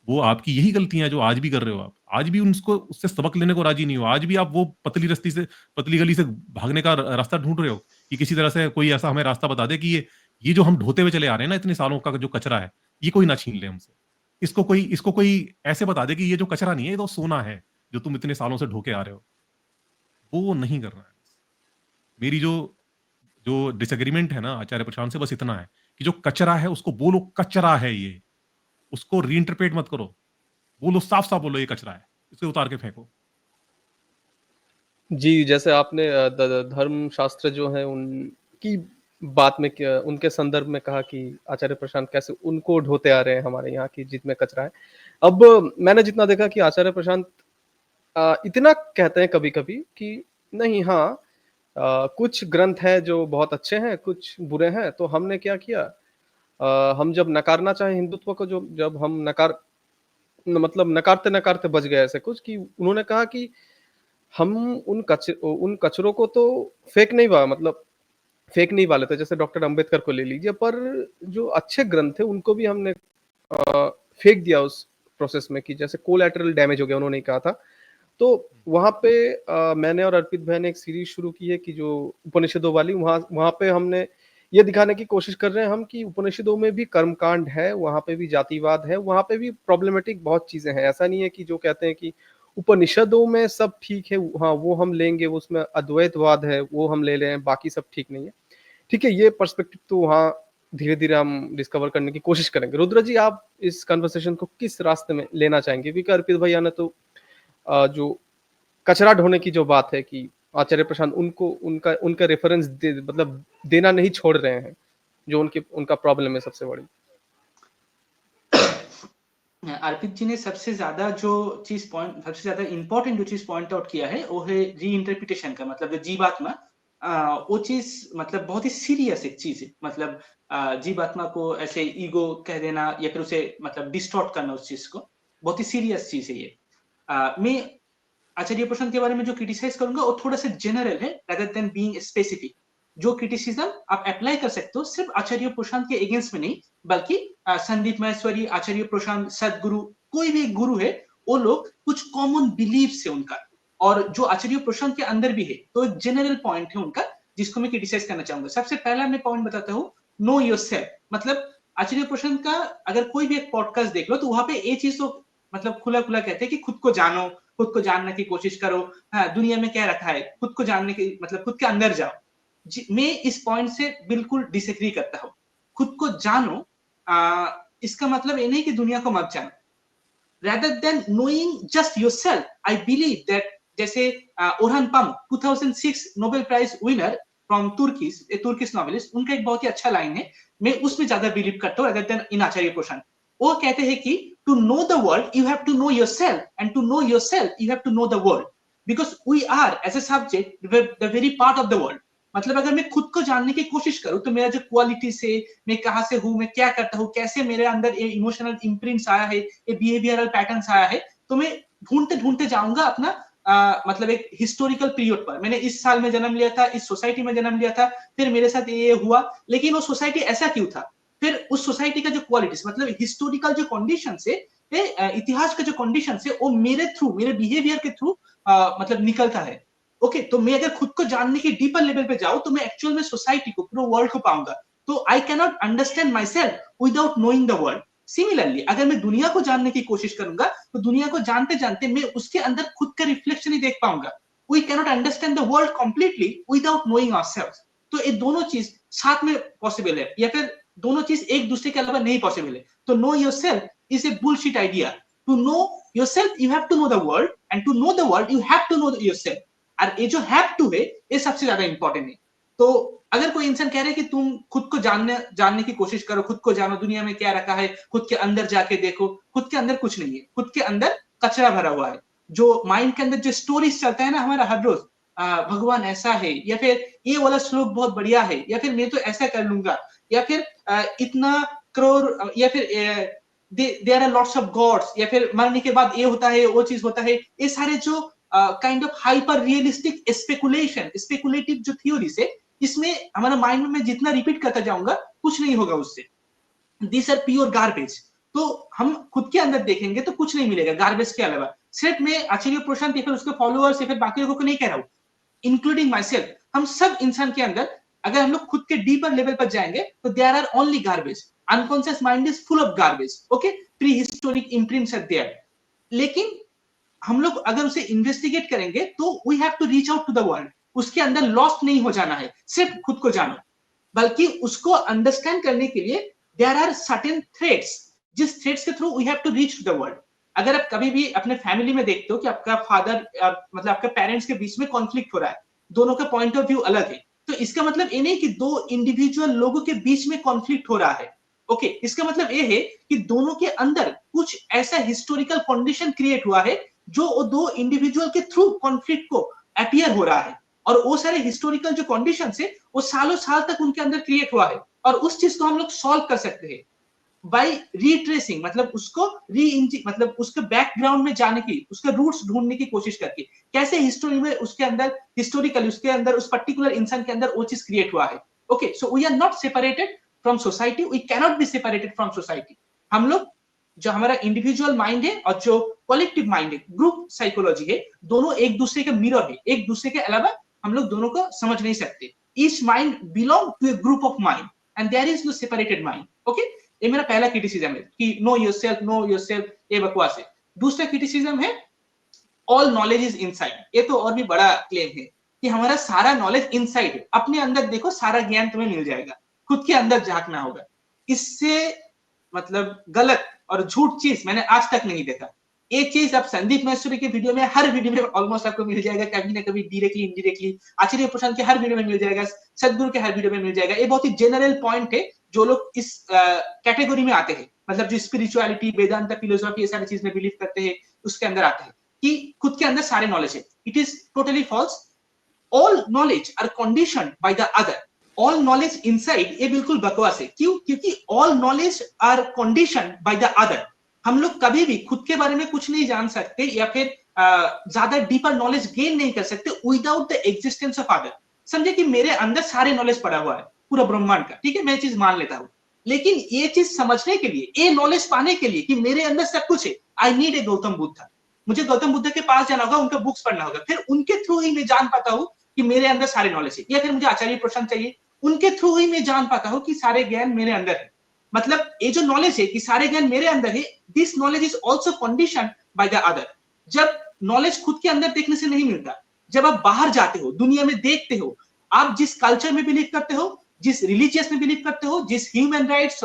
वो आपकी यही गलतियाँ हैं जो आज भी कर रहे हो आप। आज भी उनको उससे सबक लेने को राज़ी नहीं हो। आज भी आप वो पतली गली से भागने का रास्ता ढूँढ रहे हो कि किसी तरह से कोई ऐसा हमें रास्ता बता दे कि ये जो हम ढोते हुए चले आ रहे हैं ना इतने सालों का जो कचरा है, ये कोई ना छीन ले हमसे। इसको कोई ऐसे बता दे कि ये जो कचरा नहीं है, ये तो सोना है, जो तुम इतने सालों से ढो के आ रहे हो। वो नहीं करना है। मेरी जो जो डिसएग्रीमेंट है ना आचार्य प्रशांत से बस इतना है कि जो कचरा है उसको बोलो कचरा है ये। उसको रीइंटरप्रेट मत करो। बोलो साफ-साफ बोलो ये कचरा है। इसे उतार के फेंको। जी, जैसे आपने द द धर्मशास्त्र जो हैं उनकी बात में क्या उनके संदर्भ में कहा कि आचार्य प्रशांत कैसे उनको ढोते आ रहे हैं हमारे यहाँ की जिसमें कचरा है। अब मैंने जितना देखा कि आचार्य प्रशांत इतना कहते हैं कभी-कभी कि नहीं हाँ कुछ ग्रंथ हैं जो बहुत अच्छे हैं, कुछ बुरे हैं, तो हमने क्या किया हम जब नकारना चाहे हिंदुत्व को जो जब हम मतलब नकारते-नकारते बच गए ऐसे कुछ कि उन्होंने कहा कि हम उन कचरों को तो फेंक नहीं वाले थे, जैसे डॉक्टर अंबेडकर को ले लीजिए, पर जो अच्छे ग्रंथ थे उनको भी हमने फेंक दिया प्रोसेस में कि जैसे कोलैटरल डैमेज हो गया उन्होंने कहा था। तो वहाँ पे मैंने और अर्पित भाई ने एक सीरीज़ शुरू की है कि जो उपनिषदों वाली, वहाँ वहाँ पे हमने ये दिखाने की कोशिश कर रहे हैं हम कि उपनिषदों में भी कर्मकांड है, वहाँ पे भी जातिवाद है, वहाँ पे भी प्रॉब्लमेटिक बहुत चीज़ें हैं। ऐसा नहीं है कि जो कहते हैं कि उपनिषदों में सब ठीक है, हाँ, वो हम लेंगे, वो उसमें अद्वैतवाद है, वो हम ले लें, बाकी सब ठीक नहीं है। ठीक है, ये पर्सपेक्टिव तो वहाँ धीरे-धीरे हम डिस्कवर करने की कोशिश करेंगे। रुद्र जी, आप इस कन्वर्सेशन को किस रास्ते में लेना चाहेंगे? क्योंकि अर्पित भैया ने तो जो कचरा ढोने की जो बात है कि आचार्य प्रशांत उनको उनका उनका रेफरेंस मतलब देना नहीं छोड़ रहे हैं, जो उनका प्रॉब्लम है सबसे बड़ी। अर्पित जी ने सबसे ज्यादा इंपॉर्टेंट जो चीज पॉइंट आउट किया है वो है री इंटरप्रिटेशन का, मतलब जो जीवात्मा, वो चीज मतलब बहुत ही सीरियस एक चीज है। मतलब जीवात्मा को ऐसे ईगो कह देना या फिर उसे मतलब डिस्टॉर्ट करना, उस चीज को बहुत ही सीरियस चीज है ये। मैं आचार्य प्रशांत के बारे में जो क्रिटिसाइज करूंगा वो थोड़ा सा जनरल है rather than being स्पेसिफिक। जो क्रिटिसिज्म आप अप्लाई कर सकते हो सिर्फ आचार्य प्रशांत के अगेंस्ट में नहीं, बल्कि संदीप महेश्वरी, आचार्य प्रशांत, सदगुरु, कोई भी गुरु है, वो लोग कुछ कॉमन बिलीव्स है उनका, और जो आचार्य प्रशांत के अंदर भी है। तो एक जनरल पॉइंट है उनका जिसको मैं क्रिटिसाइज करना चाहूंगा। सबसे पहला मैं पॉइंट बताता हूँ, नो योरसेल्फ। मतलब आचार्य प्रशांत का अगर कोई भी एक पॉडकास्ट देख लो तो वहां पे ये चीज तो मतलब खुला खुला कहते हैं कि खुद को जानो, खुद को जानने की कोशिश करो, हाँ, दुनिया में क्या रखा है, खुद को जानने की मतलब खुद के अंदर जाओ। मैं इस पॉइंट से बिल्कुल डिसएग्री करता हूँ। खुद को जानो, इसका मतलब ये नहीं कि दुनिया को मत जानो। rather than knowing just yourself, I believe that जैसे Orhan Pamuk 2006 Nobel prize winner from Turkish novelist, उनका एक बहुत ही अच्छा लाइन है, मैं उसमें ज्यादा बिलीव करता हूँ rather than इन आचार्य प्रशांत। वो कहते हैं कि to know the world you have to know yourself, and to know yourself you have to know the world, because we are as a subject the very part of the world. मतलब अगर मैं खुद को जानने की कोशिश करूं तो मेरा जो क्वालिटी से, मैं कहाँ से हूँ, मैं क्या करता हूँ, कैसे मेरे अंदर ये इमोशनल इम्प्रिंट्स आया है, ये बिहेवियरल पैटर्न्स आया है, तो मैं ढूंढते ढूंढते जाऊंगा अपना मतलब एक हिस्टोरिकल पीरियड पर। मैंने इस साल में जन्म लिया था, इस सोसाइटी में जन्म लिया था, फिर मेरे साथ ये हुआ, लेकिन वो सोसाइटी ऐसा क्यों था, फिर उस सोसाइटी का जो क्वालिटीज मतलब हिस्टोरिकल जो कंडीशन से, इतिहास का जो कंडीशन से, वो मेरे थ्रू, मेरे बिहेवियर के थ्रू मतलब निकलता है। ओके, तो मैं अगर खुद को जानने की डीपर लेवल पे जाऊं तो मैं एक्चुअल में सोसाइटी को, पूरे वर्ल्ड को पाऊंगा। तो I can not understand my self without knowing the world. Similarly अगर मैं दुनिया को जानने की कोशिश करूंगा तो दुनिया को जानते जानते मैं उसके अंदर खुद का रिफ्लेक्शन ही देख पाऊंगा। We can not understand the world completely without knowing ourselves. तो ये दोनों चीज साथ में पॉसिबल है, या फिर दोनों चीज एक दूसरे के अलावा नहीं पॉसिबल है। तो know yourself is a bullshit idea. To know yourself you have to know the world, and to know the world you have to know yourself. और ये जो हैव टू है ये सबसे ज्यादा इंपॉर्टेंट है। तो अगर कोई इंसान कह रहे कि तुम खुद को जानने की कोशिश करो, खुद को जानो, दुनिया में क्या रखा है, खुद के अंदर जाके देखो, खुद के अंदर कुछ नहीं है, खुद के अंदर कचरा भरा हुआ है। जो माइंड के अंदर जो स्टोरीज चलता है ना हमारा हर रोज, भगवान ऐसा है, या फिर ये वाला श्लोक बहुत बढ़िया है, या फिर मैं तो ऐसा कर लूंगा, या फिर इतना करोड़, या फिर there are lots of gods, या फिर मरने के बाद ये होता है, वो चीज होता है, ये सारे जो kind of hyper realistic speculative जो थ्योरी से, इसमें हमारा माइंड में मैं जितना रिपीट करता जाऊंगा कुछ नहीं होगा उससे। This are pure garbage. तो हम खुद के अंदर देखेंगे तो कुछ नहीं मिलेगा गार्बेज के अलावा। सिर्फ मैं आचार्य प्रशांत या फिर उसके फॉलोअर्स या फिर बाकी लोगों को नहीं कह रहा हूँ, इंक्लूडिंग माई सेल्फ, हम सब इंसान के अंदर अगर हम लोग खुद के डीपर लेवल पर जाएंगे तो there are only garbage. Unconscious mind is full of garbage. Okay, prehistoric imprints are there. लेकिन हम लोग अगर उसे इन्वेस्टिगेट करेंगे तो we have to reach out to the world. उसके अंदर लॉस्ट नहीं हो जाना है सिर्फ खुद को जानो, बल्कि उसको अंडरस्टैंड करने के लिए देयर आर सर्टेन थ्रेड्स, जिस थ्रेड्स के through we have to reach to the world. अगर आप कभी भी अपने फैमिली में देखते हो कि आपका फादर मतलब आपके पेरेंट्स के बीच में कॉन्फ्लिक्ट हो रहा है, दोनों का पॉइंट ऑफ व्यू अलग है, तो इसका मतलब ये नहीं कि दो इंडिविजुअल लोगों के बीच में कॉन्फ्लिक्ट हो रहा है। ओके, इसका मतलब ये है कि दोनों के अंदर कुछ ऐसा हिस्टोरिकल कंडीशन क्रिएट हुआ है जो वो दो इंडिविजुअल के थ्रू कॉन्फ्लिक्ट को अपीयर हो रहा है, और वो सारे हिस्टोरिकल जो कंडीशन है वो सालों साल तक उनके अंदर क्रिएट हुआ है, और उस चीज को हम लोग सॉल्व कर सकते हैं बाय रीट्रेसिंग, मतलब उसको मतलब उसके बैकग्राउंड में जाने की, उसके रूट्स ढूंढने की कोशिश करके, कैसे हिस्टोरी में उसके अंदर हिस्टोरिकली उसके अंदर उस पर्टिकुलर इंसान के अंदर वो चीज क्रिएट हुआ है। Okay, so we are not separated from society, we can not be separated from society. हम लोग जो हमारा इंडिविजुअल माइंड है और जो कलेक्टिव माइंड है, ग्रुप साइकोलॉजी है, दोनों एक दूसरे के मिरर है। एक दूसरे के अलावा हम लोग दोनों को समझ नहीं सकते। Each mind belong to a group of mind and there is no separated mind. Okay, ये मेरा पहला क्रिटिसिज्म है कि नो योरसेल्फ, ये बकवास है। दूसरा क्रिटिसिज्म है ऑल नॉलेज इज इनसाइड। ये तो और भी बड़ा क्लेम है कि हमारा सारा नॉलेज इनसाइड है। अपने अंदर देखो, सारा ज्ञान तुम्हें मिल जाएगा, खुद के अंदर झांकना होगा। इससे मतलब गलत और झूठ चीज मैंने आज तक नहीं देखा। ये चीज अब संदीप महेश्वरी के वीडियो में, हर वीडियो में ऑलमोस्ट आपको मिल जाएगा, कभी ना कभी डायरेक्टली इनडायरेक्टली। आचार्य प्रशांत के हर वीडियो में मिल जाएगा, सदगुरु के हर वीडियो में मिल जाएगा। ये बहुत ही जनरल पॉइंट है जो लोग इस कैटेगरी में आते हैं, मतलब जो स्पिरिचुअलिटी, वेदांत, फिलोसॉफी, ये सारी चीज में बिलीव करते हैं, उसके अंदर आते हैं कि खुद के अंदर सारे नॉलेज है। It is totally false. All knowledge are conditioned by the other. All knowledge inside, ये बिल्कुल बकवास है। क्यों? क्योंकि all knowledge are conditioned by the other. हम लोग कभी भी खुद के बारे में कुछ नहीं जान सकते या फिर ज्यादा डीपर नॉलेज गेन नहीं कर सकते without the existence of other. समझे कि मेरे अंदर सारे नॉलेज पड़ा हुआ है पूरा ब्रह्मांड का, ठीक है, मैं चीज मान लेता हूँ। लेकिन ये चीज समझने के लिए, ये नॉलेज पाने के लिए कि मेरे अंदर सब कुछ है, I need a Gautam Buddha. मुझे गौतम बुद्ध के पास जाना होगा, उनका बुक्स पढ़ना होगा, फिर उनके थ्रू ही मैं जान पाता हूँ कि मेरे अंदर सारे नॉलेज है। या फिर मुझे आचार्य प्रशांत चाहिए, उनके थ्रू ही मैं जान पाता हूँ कि सारे ज्ञान मेरे अंदर है। मतलब ये जो नॉलेज है कि सारे ज्ञान मेरे अंदर है, this knowledge is also condition by the other. जब नॉलेज खुद के अंदर देखने से नहीं मिलता, जब आप बाहर जाते हो, दुनिया में देखते हो, आप जिस कल्चर में बिलीव करते हो, जिस रिलीजियस में बिलीव करते हो, जिस ह्यूमन राइट्स,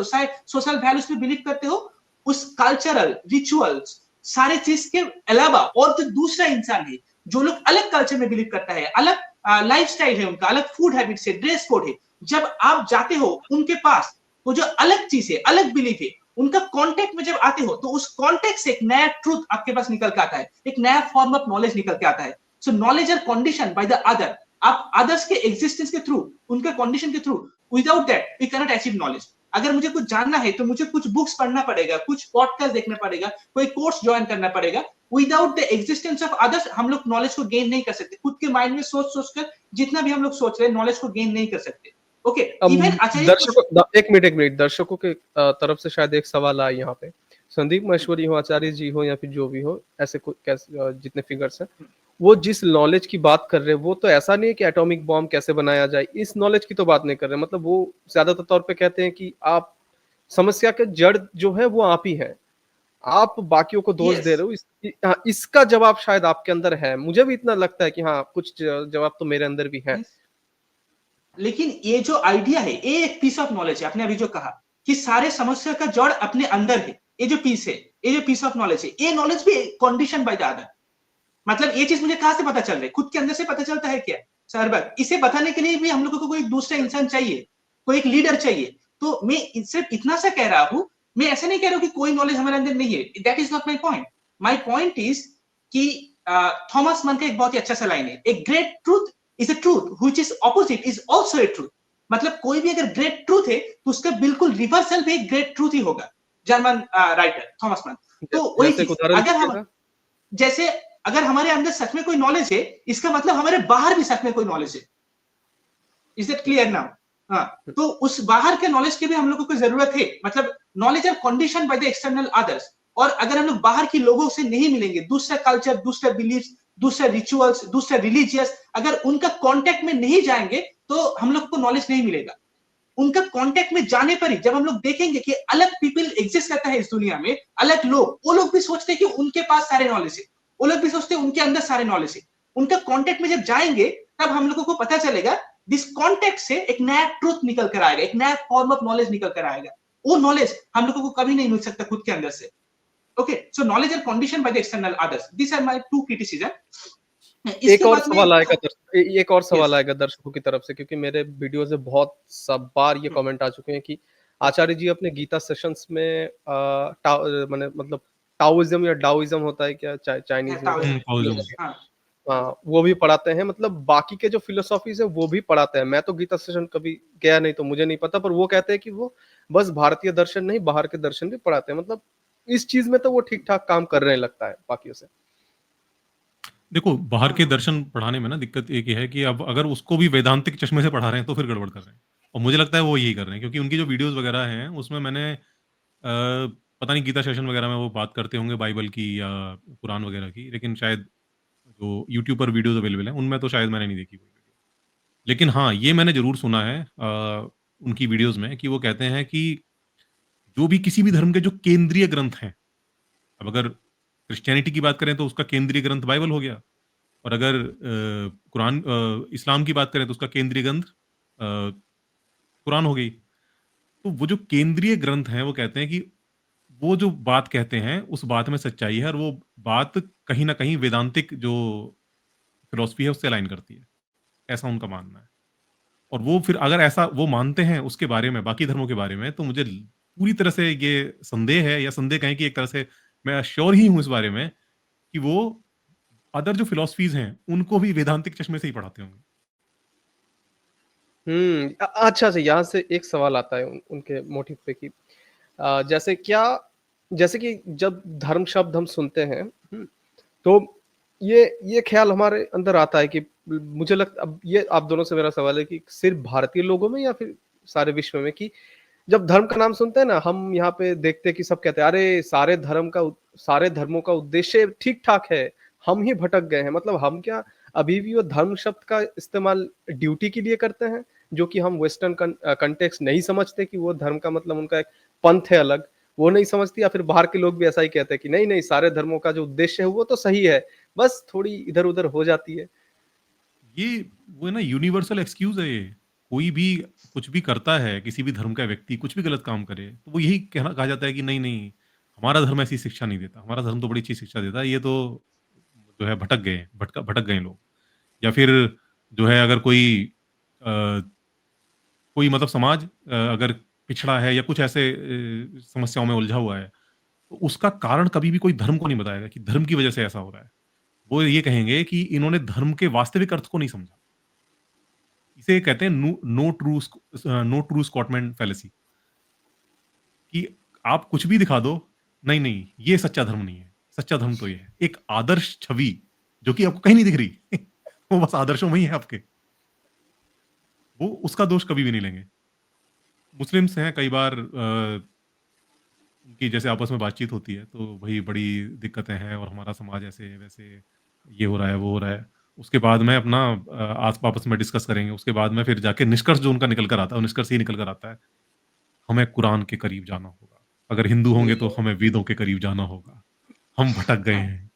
सोशल वैल्यूज में बिलीव करते हो, उस कल्चरल रिचुअल्स सारे चीज के अलावा और जो दूसरा इंसान है, जो लोग अलग कल्चर में बिलीव करता है, अलग लाइफस्टाइल है उनका, अलग फूड हैबिट्स है, ड्रेस कोड है, जब आप जाते हो उनके पास, तो जो अलग चीज है, अलग बिलीफ है, उनका कांटेक्ट में जब आते हो, तो उस कांटेक्ट से एक नया ट्रूथ आपके पास निकल के आता है, एक नया फॉर्म ऑफ नॉलेज निकल के आता है। So knowledge are condition by the other. आप अदर्स के एग्जिस्टेंस के थ्रू, उनके कंडीशन के through, without that we can not achieve knowledge. अगर मुझे कुछ जानना है तो मुझे कुछ बुक्स पढ़ना पड़ेगा, कुछ पॉडकास्ट देखना पड़ेगा, कोई कोर्स ज्वाइन करना पड़ेगा। Without the existence of others हम लोग नॉलेज को गेन नहीं कर सकते। खुद के माइंड में सोच सोच कर जितना भी हम लोग सोच रहे हैं, नॉलेज को गेन नहीं कर सकते। ओके, इवन आचार्य दर्शकों, एक मिनट, दर्शकों के तरफ से शायद एक सवाल आया यहाँ पे। संदीप महेश्वरी हो, आचार्य जी हो, या फिर जो भी हो, ऐसे जितने फिगर्स हैं, वो जिस नॉलेज की बात कर रहे हैं, वो तो ऐसा नहीं है कि एटॉमिक बॉम्ब कैसे बनाया जाए, इस नॉलेज की तो बात नहीं कर रहे। मतलब वो ज्यादातर तौर पे कहते हैं कि आप समस्या के जड़ जो है वो आप ही हैं, आप बाकियों को दोष दे रहे हो। इसका जवाब शायद आपके अंदर है। मुझे भी इतना लगता है कि हाँ, कुछ जवाब तो मेरे अंदर भी है। लेकिन ये जो आइडिया है, ये एक पीस ऑफ नॉलेज है। आपने अभी जो कहा कि सारे समस्या का जड़ अपने अंदर है, ये जो पीस है, ये जो पीस ऑफ नॉलेज है, ये नॉलेज भी कंडीशन बाय द अदर। मतलब ये चीज मुझे कहां से पता चल रही है? खुद के अंदर से पता चलता है क्या? सरबत इसे बताने के लिए भी हम लोगों को कोई दूसरा इंसान चाहिए, कोई एक लीडर चाहिए। तो मैं सिर्फ इतना सा कह रहा हूं, मैं ऐसा नहीं कह रहा हूं कि कोई नॉलेज हमारे अंदर नहीं है। That is not my point. My point is कि थॉमस मन का एक बहुत ही अच्छा सा लाइन है, a great truth is a truth which is opposite is also a truth. मतलब कोई भी अगर ग्रेट ट्रूथ है तो उसका बिल्कुल रिवर्सल भी ग्रेट ट्रूथ ही होगा। जर्मन राइटर थॉमस मन। तो वही चीज, अगर हम जैसे अगर हमारे अंदर सच में कोई नॉलेज है, इसका मतलब हमारे बाहर भी सच में कोई नॉलेज है। Is it clear now? हाँ, तो उस बाहर के नॉलेज की भी हम लोगों को जरूरत है। मतलब knowledge are condition by the external others. और अगर हम लोग बाहर के लोगों से नहीं मिलेंगे, दूसरा कल्चर, दूसरा बिलीफ, दूसरा रिचुअल्स, दूसरा रिलीजियस, अगर उनका कांटेक्ट में नहीं जाएंगे तो हम लोग को नॉलेज नहीं मिलेगा। उनका कांटेक्ट में जाने पर ही जब हम लोग देखेंगे कि अलग पीपल एग्जिस्ट करता है इस दुनिया में, अलग लोग, वो लोग भी सोचते हैं कि उनके पास सारे नॉलेज है, वो लोग भी सोचते हैं उनके अंदर सारे नॉलेज है। उनका कांटेक्ट में जब जाएंगे तब हम लोगों को पता चलेगा, दिस कांटेक्ट से एक नया ट्रूथ निकल कर आएगा, एक नया फॉर्म ऑफ नॉलेज निकल कर आएगा। वो नॉलेज हम लोगों को कभी नहीं मिल सकता खुद के अंदर से। Okay, so knowledge are condition by the external others. This are my two criticism. एक और सवाल आएगा दर्शकों की तरफ से, क्योंकि मेरे वीडियो से बहुत सब बार ये कमेंट आ चुके हैं कि आचार्य जी अपने गीता सेशंस में मतलब टाओइज्म या डाओइज्म होता है क्या, चाइनीज में, हाँ, वो भी पढ़ाते हैं। मतलब बाकी के जो फिलोसॉफीज है वो भी पढ़ाते हैं। मैं तो गीता सेशन कभी गया नहीं तो मुझे नहीं पता, पर वो कहते हैं कि वो बस भारतीय दर्शन नहीं, बाहर के दर्शन भी पढ़ाते हैं। मतलब इस चीज में तो वो ठीक ठाक काम कर रहे लगता है बाकियों से। देखो, बाहर के दर्शन पढ़ाने में ना दिक्कत एक ही है कि अब अगर उसको भी वैदांतिक चश्मे से पढ़ा रहे हैं तो फिर गड़बड़ कर रहे हैं। और मुझे लगता है वो यही कर रहे हैं, क्योंकि उनकी जो वीडियोस वगैरह हैं उसमें मैंने पता नहीं गीता सेशन वगैरह में वो बात करते होंगे बाइबल की या कुरान वगैरह की, लेकिन शायद जो यूट्यूब पर वीडियोज़ अवेलेबल हैं, उनमें तो शायद मैंने नहीं देखी कोई वीडियो। लेकिन हाँ, ये मैंने ज़रूर सुना है उनकी वीडियोज़ में कि वो कहते हैं कि जो भी किसी भी धर्म के जो केंद्रीय ग्रंथ हैं, अब अगर क्रिश्चियनिटी की बात करें तो उसका केंद्रीय ग्रंथ बाइबल हो गया, और अगर इस्लाम की बात करें तो उसका केंद्रीय ग्रंथ कुरान हो गई। तो वो जो केंद्रीय ग्रंथ हैं, वो कहते हैं कि वो जो बात कहते हैं, उस बात में सच्चाई है, और वो बात कहीं न कहीं वेदांतिक जो फिलॉसफी है उससे अलाइन करती है। ऐसा उनका मानना है। और वो फिर अगर ऐसा वो मानते हैं उसके बारे में, बाकी धर्मों के बारे में, तो मुझे पूरी तरह से ये संदेह है, या संदेह कहें कि एक तरह से मैं श्योर ही हूँ इस बारे में कि वो अदर जो फिलॉसफीज़ हैं, उनको भी वेदांतिक चश्मे से ही पढ़ाते होंगे। अच्छा से यहाँ से एक सवाल आता है उनके मोटिव पे कि जैसे कि जब धर्म शब्द हम सुनते हैं, तो ये ख्याल हमारे अंदर आता है कि मुझे लगता अब ये आप दोनों से मेरा सवाल है कि सिर्फ भारतीय लोगों में या फिर सारे विश्व में, कि जब धर्म का नाम सुनते हैं ना, हम यहाँ पे देखते हैं कि सब कहते हैं अरे सारे धर्मों का उद्देश्य ठीक ठाक है, हम ही भटक गए हैं। मतलब हम क्या अभी भी वो धर्म शब्द का इस्तेमाल ड्यूटी के लिए करते हैं, जो कि हम वेस्टर्न कंटेक्स्ट नहीं समझते कि वो धर्म का मतलब उनका एक पंथ है अलग, वो नहीं समझती, या फिर बाहर के लोग भी ऐसा ही कहते हैं कि नहीं नहीं सारे धर्मों का जो उद्देश्य है वो तो सही है, बस थोड़ी इधर उधर हो जाती है। ये वो है ना, यूनिवर्सल एक्सक्यूज़ है ये। कोई भी कुछ भी करता है, किसी भी धर्म का व्यक्ति कुछ भी गलत काम करे, तो वो यही कहा जाता है कि नहीं, नहीं, हमारा धर्म ऐसी शिक्षा नहीं देता, हमारा धर्म तो बड़ी अच्छी शिक्षा देता है, ये तो जो है भटक गए लोग। या फिर जो है अगर अ, कोई मतलब समाज अगर पिछड़ा है या कुछ ऐसे समस्याओं में उलझा हुआ है, तो उसका कारण कभी भी कोई धर्म को नहीं बताएगा कि धर्म की वजह से ऐसा हो रहा है। वो ये कहेंगे कि इन्होंने धर्म के वास्तविक अर्थ को नहीं समझा। इसे कहते हैं नो ट्रू स्कॉटमैन फैलेसी, कि आप कुछ भी दिखा दो, नहीं, नहीं, ये सच्चा धर्म नहीं है। सच्चा धर्म तो ये है। एक आदर्श छवि जो कि आपको कहीं नहीं दिख रही वो बस आदर्शों में ही है आपके। वो उसका दोष कभी भी नहीं लेंगे। मुस्लिम्स हैं कई बार उनकी जैसे आपस में बातचीत होती है तो वही बड़ी दिक्कतें हैं और हमारा समाज ऐसे वैसे ये हो रहा है वो हो रहा है। उसके बाद में अपना आपस में डिस्कस करेंगे। उसके बाद में फिर जाके निष्कर्ष जो उनका निकल कर आता है, वो निष्कर्ष ये निकल कर आता है, हमें कुरान के करीब जाना होगा। अगर हिंदू होंगे तो हमें वेदों के करीब जाना होगा। हम भटक गए हैं।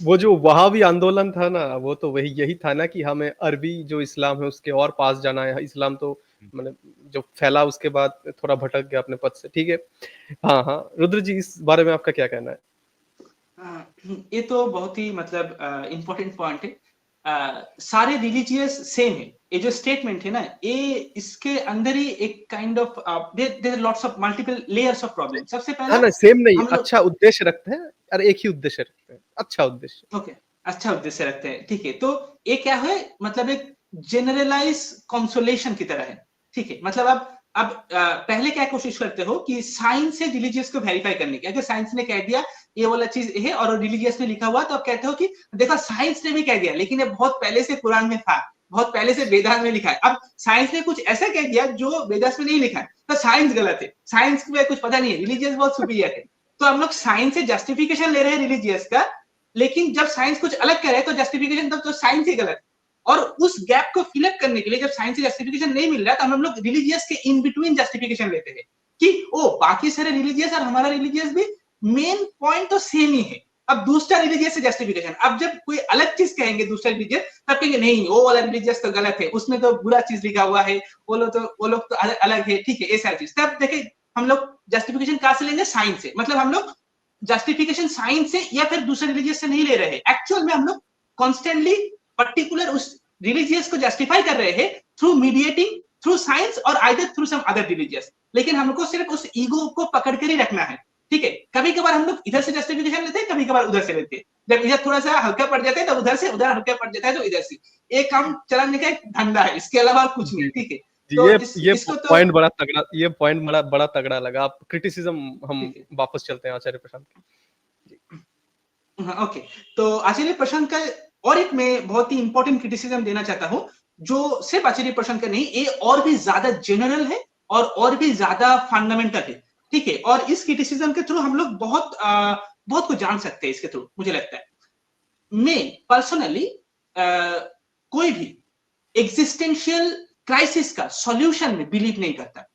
वो जो वहाबी आंदोलन था ना, वो तो वही यही था ना कि हमें अरबी जो इस्लाम है उसके और पास जाना है। इस्लाम तो मतलब जो फैला उसके बाद थोड़ा भटक गया अपने पथ से। ठीक है। हाँ, हाँ। रुद्र जी, इस बारे में आपका क्या कहना है? ये तो बहुत ही मतलब इम्पोर्टेंट पॉइंट है। सारे रिलीजियस सेम है। ये जो स्टेटमेंट है ना, ये इसके अंदर ही एक kind of their lots of multiple layers of problem. सबसे हाँ पहला ना, सेम नहीं, हम लोग अच्छा उद्देश्य रखते हैं और एक ही उद्देश्य रखते हैं, अच्छा उद्देश्य। ओके, अच्छा उद्देश्य रखते हैं, ठीक है। तो ये क्या है, मतलब एक जनरलाइज कंसोलेशन की तरह है, ठीक है। मतलब अब पहले क्या कोशिश करते हो कि साइंस से रिलीजियस को वेरीफाई करने की। अगर साइंस ने कह दिया ये वाला चीज है और रिलीजियस में लिखा हुआ, तो आप कहते हो कि देखो साइंस ने भी कह दिया, लेकिन ये बहुत पहले से कुरान में था, बहुत पहले से वेदास में लिखा है। अब साइंस ने कुछ ऐसा कह दिया जो वेदास में नहीं लिखा है, तो साइंस गलत है, साइंस में कुछ पता नहीं है, रिलीजियस बहुत सुपीरियर है। तो हम लोग साइंस से जस्टिफिकेशन ले रहे हैं रिलीजियस का, लेकिन जब साइंस कुछ अलग कह रहे हैं तो जस्टिफिकेशन तब तो साइंस ही गलत। और उस गैप को फिलअप करने के लिए जब साइंस से जस्टिफिकेशन नहीं मिल रहा, तो हम लोग रिलीजियस के इन बिटवीन जस्टिफिकेशन लेते हैं कि ओ बाकी सारे रिलीजियस और हमारा रिलीजियस भी मेन पॉइंट तो सेम ही है। अब दूसरा रिलीजियस से जस्टिफिकेशन, अब जब कोई अलग चीज कहेंगे दूसरा रिलीजियस, तब कहेंगे नहीं वो वाला रिलीजियस तो गलत है, उसमें तो बुरा चीज लिखा हुआ है, वो लोग तो अलग है, ठीक है, ये सारी चीज। तब देखे हम लोग जस्टिफिकेशन कहां से लेंगे, साइंस से। मतलब हम लोग जस्टिफिकेशन साइंस से या फिर दूसरे रिलीजियस से नहीं ले रहे। एक्चुअल में हम लोग कॉन्स्टेंटली पर्टिकुलर उस रिलीजियस को जस्टिफाई कर रहे हैं थ्रू मीडिएटिंग थ्रू साइंस और either through some other religious. लेकिन हमको सिर्फ उस ईगो को पकड़ कर ही रखना है, ठीक है। कभी कभार हम लोग इधर से जस्टिफिकेशन लेते हैं, कभी कभार उधर से लेते हैं। जब इधर थोड़ा सा हल्का पड़ जाता है तो उधर से, उधर हल्का पड़ जाता है तो इधर से। एक काम चलाने का एक धंधा है, इसके अलावा कुछ नहीं, ठीक है। तो ये इसको तो पॉइंट बड़ा तगड़ा, ये पॉइंट बड़ा तगड़ा लगा। आप क्रिटिसिज्म, हम वापस चलते हैं आचार्य प्रशांत की। हाँ, ओके। तो आचार्य प्रशांत का और एक मैं बहुत ही इंपॉर्टेंट क्रिटिसिज्म देना चाहता हूँ, जो सिर्फ आचार्य प्रशांत का नहीं, ये और भी ज्यादा जनरल है और भी ज्यादा फंडामेंटल है। ठीक है, और इस क्रिटिसिज्म के थ्रू हम लोग बहुत कुछ जान सकते हैं इसके थ्रू, मुझे लगता है। मैं पर्सनली कोई भी एग्जिस्टेंशियल क्राइसिस का सॉल्यूशन में बिलीव नहीं करता।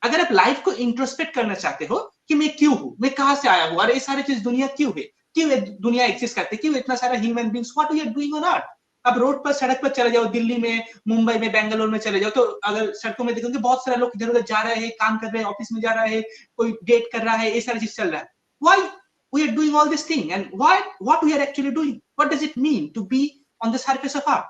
अगर आप लाइफ को इंट्रोस्पेक्ट करना चाहते हो कि मैं क्यों हूं, मैं कहां से आया हूं, और ये सारी चीज दुनिया क्यों है, क्यों ये दुनिया एग्जिस्ट करती है, क्यों इतना सारा human beings, what we are doing on earth. अब रोड पर, सड़क पर चले जाओ, दिल्ली में, मुंबई में, बेंगलोर में चले जाओ, तो अगर सड़कों में देखोगे बहुत सारे लोग इधर उधर जा रहे हैं, काम कर रहे हैं, ऑफिस में जा रहा है, कोई डेट कर रहा है, ये सारी चीज चल रहा है। Why we are doing all this thing, and what we are actually doing, what does it mean to be on the surface of earth?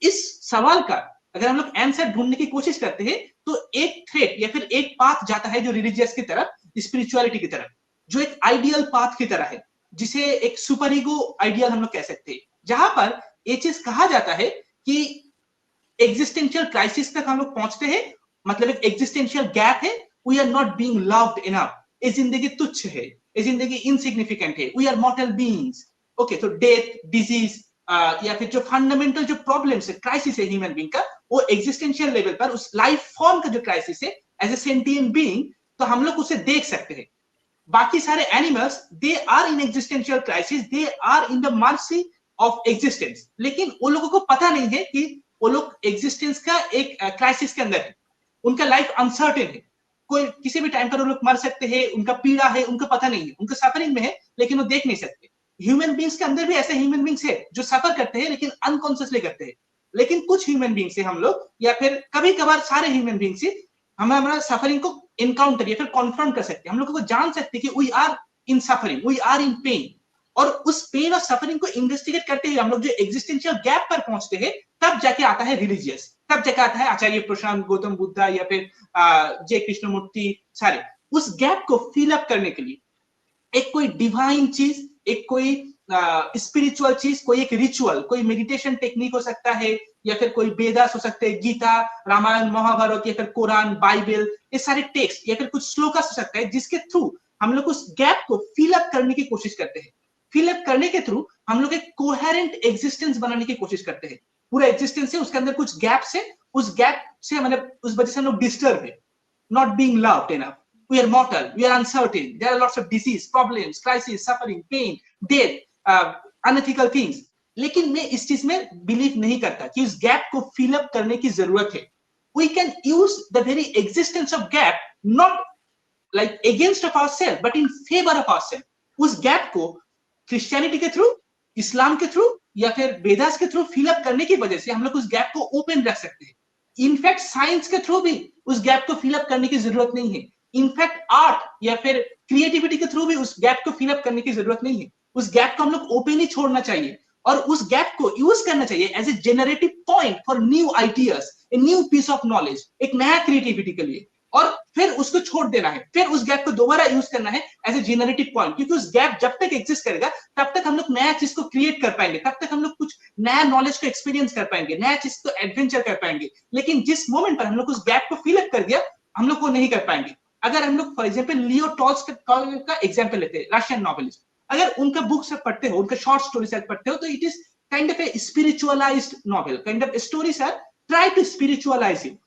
इस सवाल का अगर हम लोग आंसर ढूंढने की कोशिश करते हैं, तो एक थ्रेड या फिर एक पाथ जाता है जो रिलीजियस की तरफ, स्पिरिचुअलिटी की तरफ, जो एक आइडियल पाथ की तरह है, जिसे एक सुपर ईगो आइडियल हम लोग कह सकते हैं, जहां पर ये चीज कहा जाता है कि एग्जिस्टेंशियल क्राइसिस तक हम लोग पहुंचते हैं, मतलब एक एग्जिस्टेंशियल गैप है, we are not being loved enough, ये जिंदगी तुच्छ है, ये जिंदगी इनसिग्निफिकेंट है, we are mortal beings. Okay, तो डेथ, डिजीज या फिर जो फंडामेंटल जो प्रॉब्लम्स है, क्राइसिस है ह्यूमन बीइंग का, वो एग्जिस्टेंशियल लेवल पर उस लाइफ फॉर्म का जो क्राइसिस है एज ए सेंटिएंट बीइंग, तो हम लोग उसे देख सकते हैं। बाकी सारे animals, they are in existential crisis, they are in the mercy of existence, लेकिन वो लोगों को पता नहीं है कि वो लोग एग्जिस्टेंस का एक क्राइसिस के अंदर है, उनका लाइफ अनसर्टेन है, कोई किसी भी टाइम पर वो लोग मर सकते हैं, उनका पीड़ा है, उनको पता नहीं है, उनका सफरिंग में है, लेकिन वो देख नहीं सकते। ह्यूमन बींग्स के अंदर भी ऐसे ह्यूमन बींग्स है जो सफर करते हैं, लेकिन अनकॉन्शियसली करते हैं। लेकिन कुछ ह्यूमन बींग्स है हम लोग, या फिर कभी कभार सारे ह्यूमन बींग्स ही हम हमारा सफरिंग को इनकाउंटर या फिर कॉन्फ्रंट कर सकते हैं, हम लोगों को जान सकते हैं कि we are in suffering, we are in pain, और उस पेन और सफरिंग को इन्वेस्टिगेट करते हुए हम लोग जो एग्जिस्टेंशियल गैप पर पहुंचते हैं, तब जाके आता है रिलीजियस, तब जाके आता है आचार्य प्रशांत, गौतम बुद्धा या फिर जय कृष्णमूर्ति, सारे उस गैप को फिल अप करने के लिए एक कोई डिवाइन चीज, एक कोई स्पिरिचुअल चीज, कोई एक रिचुअल, कोई मेडिटेशन टेक्निक हो सकता है, या फिर कोई वेदास हो सकते हैं, गीता, रामायण, महाभारत, या फिर कुरान, बाइबल, ये सारे टेक्स्ट, या फिर कुछ श्लोकास हो सकता है, जिसके थ्रू हम लोग उस गैप को फिल अप करने की कोशिश करते हैं। फिल अप करने के थ्रू हम लोग एक कोहेरेंट एग्जिस्टेंस बनाने की कोशिश करते हैं। पूरा एग्जिस्टेंस है, उसके अंदर कुछ गैप से, उस गैप से मतलब उस वजह से हम लोग डिस्टर्ब है, not being loved enough. We are mortal, we are uncertain, there are lots of disease, problems, crisis, suffering, pain, death, unethical things. लेकिन मैं इस चीज में बिलीव नहीं करता कि उस गैप को फिल अप करने की जरूरत है। We can use the very existence of gap not like against of ourselves but in favor of ourselves. उस गैप को क्रिश्चियनिटी के थ्रू, इस्लाम के थ्रू, या फिर वेदास के थ्रू फिल अप करने की वजह से हम लोग उस गैप को ओपन रख सकते हैं। इनफैक्ट साइंस के थ्रू भी उस गैप को फिल अप करने की जरूरत नहीं है। इनफैक्ट आर्ट या फिर क्रिएटिविटी के थ्रू भी उस गैप को फिल अप करने की जरूरत नहीं है। उस गैप को हम लोग ओपन ही छोड़ना चाहिए, और उस गैप को यूज करना चाहिए as a generative point for new ideas, a new piece of knowledge, एक नया क्रिएटिविटी के लिए, और फिर उसको छोड़ देना है, फिर उस गैप को दोबारा यूज करना है एज ए जेनरेटिव पॉइंट, क्योंकि उस गैप जब तक एग्जिस्ट करेगा तब तक हम लोग नया चीज को क्रिएट कर पाएंगे, तब तक हम लोग कुछ नया नॉलेज को एक्सपीरियंस कर पाएंगे, नया चीज को एडवेंचर कर पाएंगे। लेकिन जिस मोमेंट पर हम लोग उस गैप को फिल अप कर दिया, हम लोग वो नहीं कर पाएंगे। अगर हम लोग फॉर एग्जाम्पल लियो टॉल्स्टॉय का एग्जाम्पल लेते हैं, रशियन नॉवेलिस्ट, अगर उनका बुक सब पढ़ते हो, उनका शॉर्ट स्टोरी सब पढ़ते हो, तो it is kind of a spiritualized novel, kind of stories are try to spiritualize it.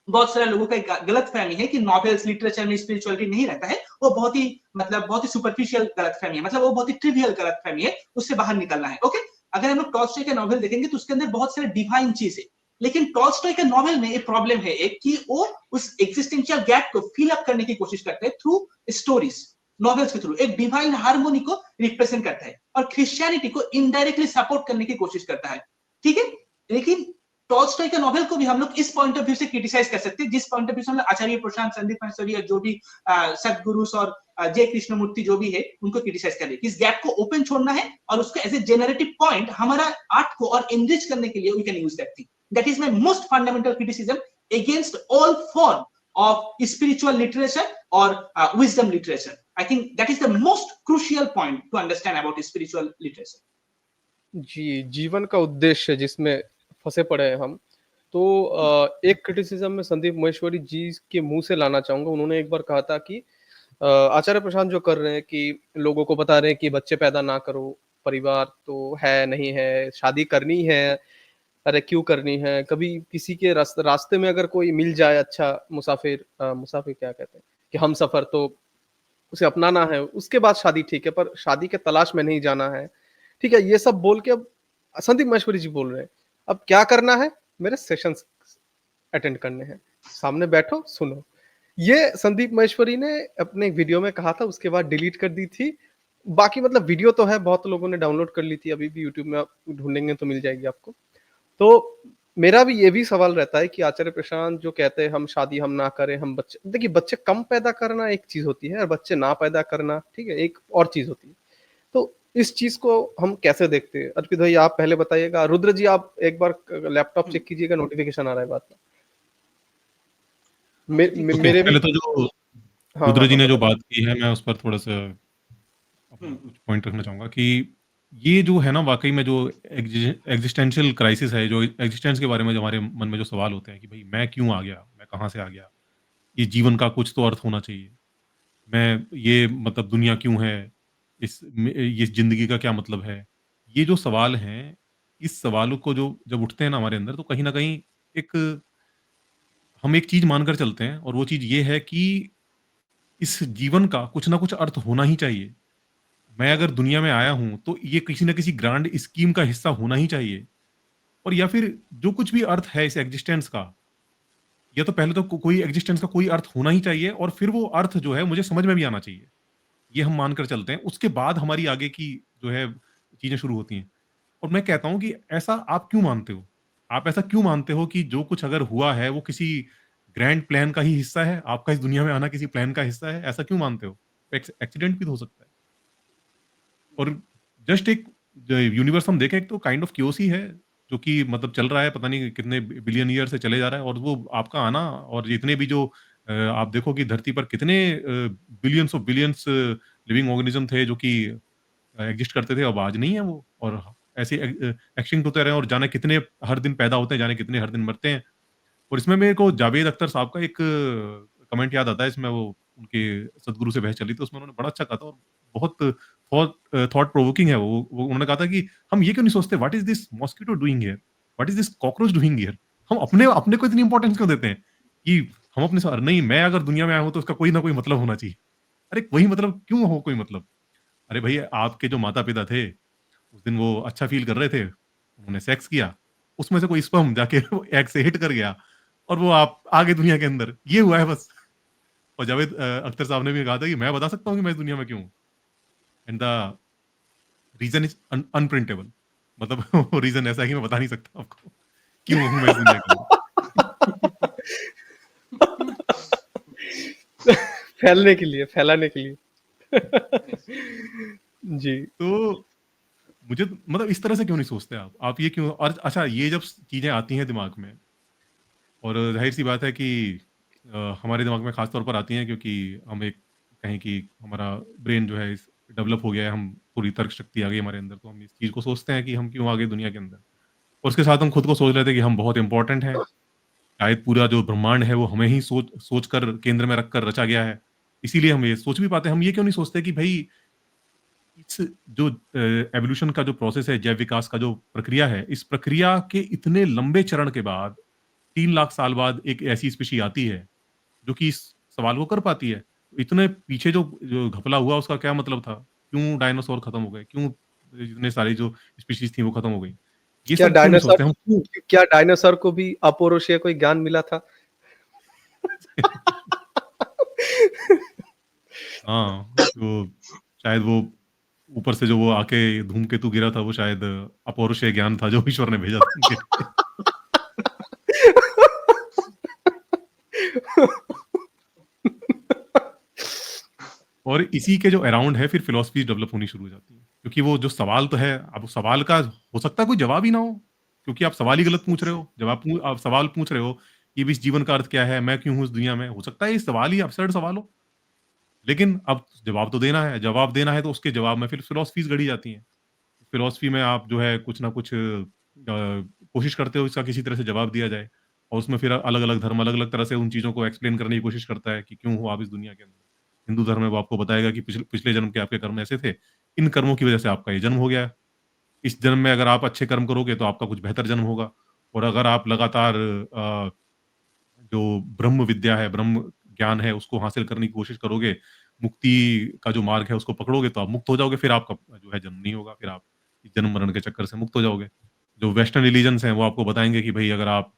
बहुत सारे लोगों का एक गलत फहमी है कि नॉवेल्स, लिटरेचर में स्पिरिचुअलिटी नहीं रहता है, वो बहुत ही सुपरफिशियल गलत फहमी है, मतलब वो बहुत ही ट्रिवियल गलत फहमी है, उससे बाहर निकलना है। ओके, अगर हम लोग टॉल्स्टॉय का नॉवेल देखेंगे तो उसके अंदर बहुत सारे डिवाइन चीज है, लेकिन टॉल्स्टॉय के नॉवेल में एक प्रॉब्लम है एक, कि वो उस एग्जिस्टेंशियल गैप को फिल अप करने की कोशिश करते हैं थ्रू स्टोरीज, नॉवेल्स के थ्रू एक डिवाइन हार्मोनी को रिप्रेजेंट करता है, और क्रिश्चियनिटी को इनडायरेक्टली सपोर्ट करने की कोशिश करता है। ठीक है, लेकिन टॉल्स्टॉय का नॉवेल को भी हम लोग इस पॉइंट ऑफ व्यू से क्रिटिसाइज कर सकते हैं, जिस पॉइंट ऑफ व्यू से हम लोग आचार्य प्रशांत, संदीप माहेश्वरी और जो भी सदगुरुस और जय कृष्णमूर्ति जो भी है उनको क्रिटिसाइज कर रहे हैं। इस गैप को ओपन छोड़ना है और उसको एज ए जेनरेटिव पॉइंट हमारा आर्ट को और एनरिच करने के लिए we can use that thing. That is my most fundamental criticism against all form of spiritual literature और wisdom literature. I think that is the most crucial point to understand about spiritual literature. जी, जीवन का उद्देश्य जिसमें फंसे पड़े हैं हम, तो एक क्रिटिसिज्म में संदीप माहेश्वरी जी के मुंह से लाना चाहूंगा। उन्होंने एक बार कहा था कि आचार्य प्रशांत जो कर रहे हैं कि लोगों को बता रहे हैं कि बच्चे पैदा ना करो, परिवार तो है नहीं है, शादी करनी है, अरे क्यों करनी है, कभी किसी के रास्ते में अगर कोई मिल जाए अच्छा मुसाफिर, मुसाफिर क्या कहते हैं, कि हमसफ़र तो उसे अपनाना है, उसके बाद शादी ठीक है, पर शादी के तलाश में नहीं जाना है। ठीक है, ये सब बोल के अब संदीप माहेश्वरी जी बोल रहे हैं, अब क्या करना है? मेरे सेशंस अटेंड करने हैं, सामने बैठो, सुनो। ये संदीप माहेश्वरी ने अपने एक वीडियो में कहा था, उसके बाद डिलीट कर दी थी। बाकी मतलब वीडियो तो है, बहुत लोगों ने डाउनलोड कर ली थी, अभी भी यूट्यूब में आप ढूँढेंगे तो मिल जाएगी आपको। तो मेरा भी ये भी सवाल रहता है कि आचार्य प्रशांत जो कहते हैं हम शादी हम ना करें, हम बच्चे देखिए बच्चे कम पैदा करना एक चीज़ होती है और बच्चे ना पैदा करना, ठीक है, एक और चीज़ होती है। तो इस चीज़ को हम कैसे देखते हैं? अर्पित भाई आप पहले बताइएगा, रुद्र जी आप एक बार लैपटॉप चेक कीजिएगा, नोटिफ़िकेशन आ रहा है बाद में। मे जी, मे ओके, मेरे भी पहले तो जो हाँ, हाँ, रुद्र जी हाँ, ने जो बताइए। बात की है, मैं उस पर थोड़ा-सा अपना हुँ, कुछ पॉइंट रखना चाहूँगा कि ये जो है ना वाक़ई में जो एक्जिस्टेंशियल क्राइसिस है, जो एक्जिस्टेंस के बारे में जो हमारे मन में जो सवाल होते हैं कि भई मैं क्यों आ गया? मैं कहाँ से आ गया? ये जीवन का कुछ तो अर्थ होना चाहिए। मैं ये मतलब दुनिया क्यों है? ये ज़िंदगी का क्या मतलब है? ये जो सवाल हैं, इस सवालों को जो जब उठते हैं ना हमारे अंदर तो कहीं न कहीं एक हम एक चीज़ मानकर चलते हैं और वो चीज़ ये है कि इस जीवन का कुछ ना कुछ अर्थ होना ही चाहिए। मैं अगर दुनिया में आया हूँ, तो ये किसी न किसी ग्रैंड स्कीम का हिस्सा होना ही चाहिए और या फिर जो कुछ भी अर्थ है इस एक्जिस्टेंस का, या तो पहले तो कोई एक्जिस्टेंस का कोई अर्थ होना ही चाहिए और फिर वो अर्थ जो है मुझे समझ में भी आना चाहिए। ये हम मानकर चलते हैं। उसके बाद हमारी आगे की जो है चीज़ें शुरू होती हैं। और मैं कहता हूँ कि ऐसा आप क्यों मानते हो? आप ऐसा क्यों मानते हो कि जो कुछ अगर हुआ है वो किसी ग्रैंड प्लान का ही हिस्सा है? आपका इस दुनिया में आना किसी प्लान का हिस्सा है? ऐसा क्यों मानते हो? एक्सीडेंट भी तो हो सकता है। और जस्ट एक यूनिवर्स हम देखें एक तो काइंड ऑफ क्यूओस ही है, जो कि मतलब चल रहा है पता नहीं कितने बिलियन ईयर से चले जा रहा है और वो आपका आना और जितने भी जो आप देखो कि धरती पर कितने billions of billions living organism थे जो कि एग्जिस्ट करते थे, अब आज नहीं है वो और ऐसे एक्सटिंक्ट होते रहे और जाने कितने हर दिन पैदा होते हैं, जाने कितने हर दिन मरते हैं। और इसमें मेरे को जावेद अख्तर साहब का एक कमेंट याद आता है, इसमें वो उनके सदगुरु से बहस चली तो उसमें उन्होंने बड़ा अच्छा कहा था और बहुत थॉट प्रोवोकिंग है वो उन्होंने कहा था कि हम ये क्यों नहीं सोचते what is this mosquito doing here? What is this cockroach doing here? हम अपने अपने को इतनी इंपॉर्टेंस क्यों देते हैं कि हम अपने स नहीं मैं अगर दुनिया में आया हूँ तो उसका कोई ना कोई मतलब होना चाहिए। अरे वही मतलब क्यों हो कोई मतलब? अरे भई आपके जो माता-पिता थे, उस दिन वो अच्छा फ़ील कर रहे थे, उन्होंने सेक्स किया, उसमें से कोई स्पर्म जाके वो एग से हिट कर गया और वो आप आ गए दुनिया के अंदर, ये हुआ है बस। और जावेद अख्तर साहब ने भी कहा था कि मैं बता सकता हूँ कि मैं इस दुनिया में क्यों हूँ एंड द रीज़न इज़ अनप्रिंटेबल मतलब वो रीज़न ऐसा है कि मैं बता नहीं सकता आपको, क्यों हूँ मैं इस दुनिया के अंदर। फैलने के लिए, फैलाने के लिए। यस। जी। तो मुझे तो मतलब इस तरह से क्यों नहीं सोचते आप? आप ये क्यों और अच्छा ये जब चीज़ें आती हैं दिमाग में और ज़ाहिर-सी बात है कि हमारे दिमाग में ख़ास तौर पर आती हैं क्योंकि हम एक कहें कि हमारा ब्रेन जो है इस डेवलप हो गया है, हम पूरी तर्क शक्ति आ गई हमारे अंदर, तो हम इस चीज़ को सोचते हैं कि हम क्यों आ गए दुनिया के अंदर। और उसके साथ हम खुद को सोच रहे थे कि हम बहुत इम्पोर्टेंट हैं, शायद पूरा जो ब्रह्मांड है वो हमें ही सोच कर केंद्र में रखकर रचा गया है। इसीलिए हम ये सोच भी पाते हैं। हम ये क्यों नहीं सोचते कि भई इस जो एवोल्यूशन का जो प्रोसेस है, जैव विकास का जो प्रक्रिया है, इस प्रक्रिया के इतने लंबे चरण के बाद 3 लाख साल बाद एक ऐसी स्पीशी आती है, जो कि इस सवाल को कर पाती है। इतने पीछे जो जो घपला हुआ उसका क्या मतलब था? क्यों डायनासोर खत्म हो गए? क्यों इतने सारी जो स्पीशीज़ थी वो खत्म हो गई? ये क्या सब क्यों नहीं सोचते हम? क्या डायनासोर को भी अपौरुषीय कोई ज्ञान मिला था? हाँ, तो शायद वो ऊपर से जो वो आके धूमकेतु गिरा था वो शायद अपौरुषीय ज्ञान था जो ईश्वर ने भेजा था उनके लिए। और इसी के जो अराउंड है फिर फिलॉसफीज़ डेवलप होनी शुरू हो जाती है। क्योंकि वो जो सवाल तो है, अब सवाल का हो सकता है कोई जवाब ही ना हो, क्योंकि आप सवाल ही गलत पूछ रहे हो। आप सवाल पूछ रहे हो कि इस जीवन का अर्थ क्या है? मैं क्यों हूँ इस दुनिया में? हो सकता है ये सवाल ही अब्सर्ड सवाल हो, लेकिन अब जवाब तो देना है। जवाब देना है तो उसके जवाब में फिर फिलॉसफीज़ गढ़ी जाती हैं। फिलॉसफी में आप जो है कुछ ना कुछ कोशिश करते हो इसका किसी तरह से जवाब दिया जाए और उसमें फिर अलग-अलग धर्म अलग-अलग तरह से उन चीज़ों को एक्सप्लेन करने की कोशिश करता है कि क्यों हो आप इस दुनिया के अंदर। हिंदू धर्म है वो आपको बताएगा कि पिछले पिछले जन्म के आपके कर्म ऐसे थे, इन कर्मों की वजह से आपका ये जन्म हो गया है। इस जन्म में अगर आप अच्छे कर्म करोगे तो आपका कुछ बेहतर जन्म होगा और अगर आप लगातार जो ब्रह्म विद्या है, ब्रह्म ज्ञान है उसको हासिल करने की कोशिश करोगे, मुक्ति का जो मार्ग है उसको पकड़ोगे तो आप मुक्त हो जाओगे, फिर आपका जो है जन्म नहीं होगा, फिर आप इस जन्म-मरण के चक्कर से मुक्त हो जाओगे। जो वेस्टर्न रिलिजन्स हैं वो आपको बताएँगे कि भई अगर आप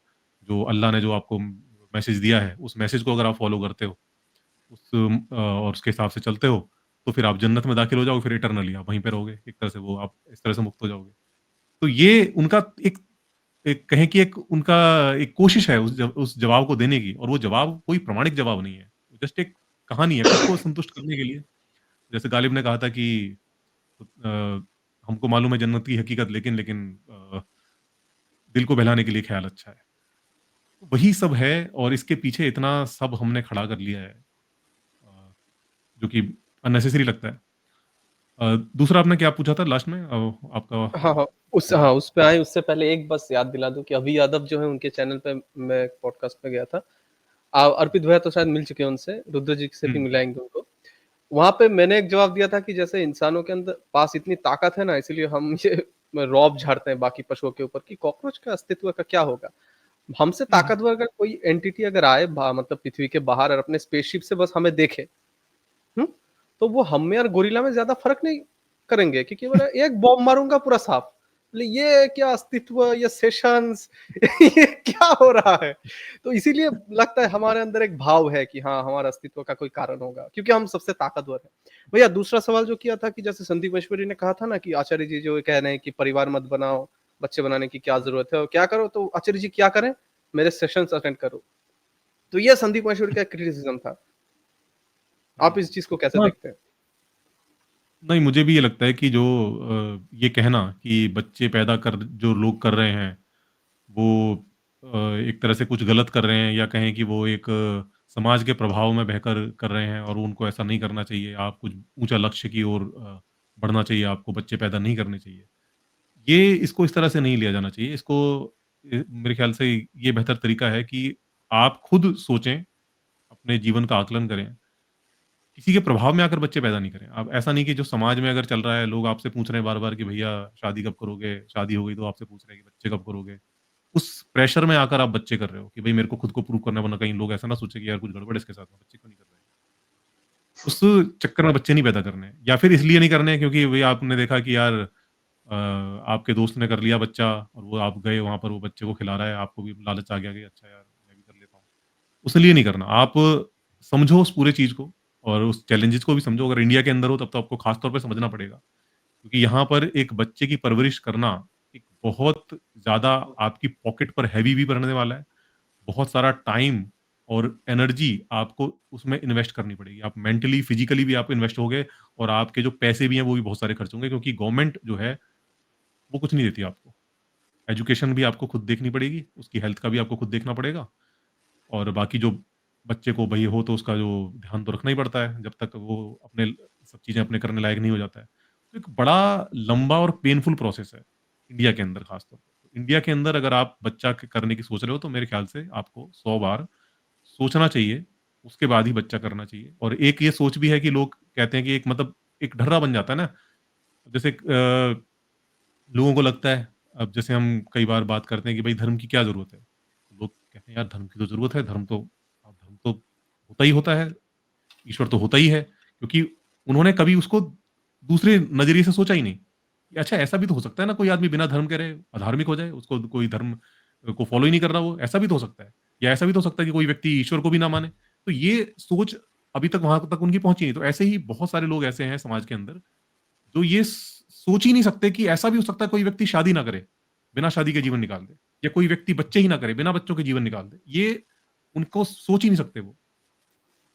जो अल्लाह ने जो आपको मैसेज दिया है, उस मैसेज को अगर आप फ़ॉलो करते हो, और उसके हिसाब से चलते हो, तो फिर आप जन्नत में दाखिल हो जाओगे, फिर इटर्नली आप वहीं पे रहोगे। एक तरह से वो आप इस तरह से मुक्त हो जाओगे। तो ये उनका एक एक कहें कि एक उनका एक कोशिश है उस जवाब को देने की, और वो जवाब कोई प्रामाणिक जवाब नहीं है। जस्ट एक कहानी है खुद को संतुष्ट करने के लिए। जैसे गालिब ने कहा था कि हमको मालूम है जन्नत की हकीकत, लेकिन दिल को बहलाने के लिए ख़्याल अच्छा है। तो वही सब है, और इसके पीछे इतना सब हमने खड़ा कर लिया है, जो कि अननेसेसरी लगता है। दूसरा आपने क्या पूछा था लास्ट में? आपका हाँ, हाँ। हाँ, उस पे आएँ उससे पहले एक बस याद दिला दूँ कि अभी यादव जो है उनके चैनल पे मैं एक पॉडकास्ट पे गया था। अर्पित भैया तो शायद मिल चुके हैं उनसे, रुद्र जी से भी हुँ, मिलाएँगे उनको। वहाँ पे मैंने एक जवाब दिया था कि जैसे इंसानों के अंदर पास इतनी ताकत है ना, इसीलिए हम ये रौब झाड़ते हैं बाकी पशुओं के ऊपर कि कॉकरोच का अस्तित्व का क्या होगा? हमसे हुँ, हुँ। ताकतवर अगर कोई एंटिटी अगर आए मतलब पृथ्वी के बाहर और अपने स्पेसशिप से बस हमें देखे, हुँ? तो वो हम में और गोरिल्ला में ज़्यादा फ़र्क नहीं करेंगे, क्योंकि बोला एक बॉम्ब मारूँगा पूरा साफ। बोले ये क्या अस्तित्व, ये सेशंस ये क्या हो रहा है? तो इसीलिए लगता है हमारे अंदर एक भाव है कि हाँ, हमारे अस्तित्व का कोई कारण होगा, क्योंकि हम सबसे ताकतवर हैं। भैया दूसरा सवाल जो किया था कि जैसे संदीप महेश्वरी ने कहा था ना कि आचार्य जी जो ये कह रहे हैं कि परिवार मत बनाओ, बच्चे बनाने की क्या ज़रूरत है और क्या करो? तो आचार्य जी क्या करें? मेरे सेशंस अटेंड करो। तो ये संदीप महेश्वरी का एक क्रिटिसिज़्म था। आप हुँ। इस चीज़ को कैसे हाँ, देखते हैं? नहीं, मुझे भी ये लगता है कि जो ये कहना कि बच्चे पैदा कर जो लोग कर रहे हैं, वो एक तरह से कुछ गलत कर रहे हैं, या कहें कि वो एक समाज के प्रभाव में बहकर कर रहे हैं और उनको ऐसा नहीं करना चाहिए। आप कुछ ऊँचा लक्ष्य की ओर बढ़ना चाहिए आपको, बच्चे पैदा नहीं करने चाहिए। ये इसको इस तरह से नहीं लिया जाना चाहिए। इसको मेरे ख़्याल से ये बेहतर तरीका है कि आप खुद सोचें, अपने जीवन का आकलन करें। किसी के प्रभाव में आकर बच्चे पैदा नहीं करें। अब ऐसा नहीं कि जो समाज में अगर चल रहा है, लोग आपसे पूछ रहे हैं बार-बार कि भैया शादी कब करोगे? शादी हो गई तो आपसे पूछ रहे हैं कि बच्चे कब करोगे? उस प्रेशर में आकर आप बच्चे कर रहे हो कि भई मेरे को खुद को प्रूव करना है, वरना कहीं लोग ऐसा ना सोचे कि यार कुछ गड़बड़ है इसके साथ में, बच्चे क्यों नहीं कर रहे हैं? उस चक्कर में बच्चे नहीं पैदा करने हैं, या फिर इसलिए नहीं करने हैं क्योंकि भई आपने देखा कि यार आपके दोस्त ने कर लिया बच्चा, और वो आप गए वहाँ पर, वो बच्चे को खिला रहा है, आपको भी लालच आ गया कि अच्छा यार मैं भी कर लेता हूँ। उसलिए नहीं करना। आप समझो उस पूरे चीज़ को, और उस चैलेंजेज़ को भी समझो। अगर इंडिया के अंदर हो तब तो आपको ख़ास तौर पे समझना पड़ेगा। क्योंकि यहाँ पर एक बच्चे की परवरिश करना एक बहुत ज़्यादा आपकी पॉकेट पर हेवी भी पड़ने वाला है। बहुत सारा टाइम और एनर्जी आपको उसमें इन्वेस्ट करनी पड़ेगी। आप मेंटली, फिज़िकली भी आप इन्वेस्ट होगे, और आपके जो पैसे भी हैं वो भी बहुत सारे खर्च होंगे, क्योंकि गवर्नमेंट जो है वो कुछ नहीं देती आपको। एजुकेशन भी आपको खुद देखनी पड़ेगी, उसकी हेल्थ का भी आपको खुद देखना पड़ेगा, और बाकी जो बच्चे को भई हो तो उसका जो ध्यान तो रखना ही पड़ता है, जब तक वो अपने सब चीज़ें अपने करने लायक नहीं हो जाता है। तो एक बड़ा लंबा और पेनफुल प्रोसेस है, इंडिया के अंदर ख़ास तौर पे। इंडिया के अंदर अगर आप बच्चा क करने की सोच रहे हो तो मेरे ख़्याल से आपको 100 बार सोचना चाहिए, उसके बाद ही बच्चा करना चाहिए। और एक ये सोच भी है कि लोग कहते हैं कि एक मतलब एक ढर्रा बन जाता है ना, जैसे लोगों को लगता है, अब जैसे हम कई बार बात करते हैं कि भई धर्म की क्या ज़रूरत है? लोग कहते हैं यार धर्म की तो ज़रूरत है, धर्म तो होता ही होता है, ईश्वर तो होता ही है, क्योंकि उन्होंने कभी उसको दूसरे नज़रिए से सोचा ही नहीं। कि अच्छा ऐसा भी तो हो सकता है ना, कोई आदमी बिना धर्म के रहे, अधार्मिक हो जाए, उसको कोई धर्म को फ़ॉलो ही नहीं कर रहा वो, ऐसा भी तो हो सकता है। या ऐसा भी तो हो सकता है कि कोई व्यक्ति ईश्वर को भी ना माने। तो ये सोच अभी तक वहाँ तक उनकी पहुँची नहीं। तो ऐसे ही बहुत सारे लोग ऐसे हैं समाज के अंदर, जो ये सोच ही नहीं सकते कि ऐसा भी हो सकता है कोई व्यक्ति शादी ना करे, बिना शादी के जीवन निकाल दे, या कोई व्यक्ति बच्चे ही ना करे, बिना बच्चों के जीवन निकाल दे। ये उनको सोच ही नहीं सकते वो।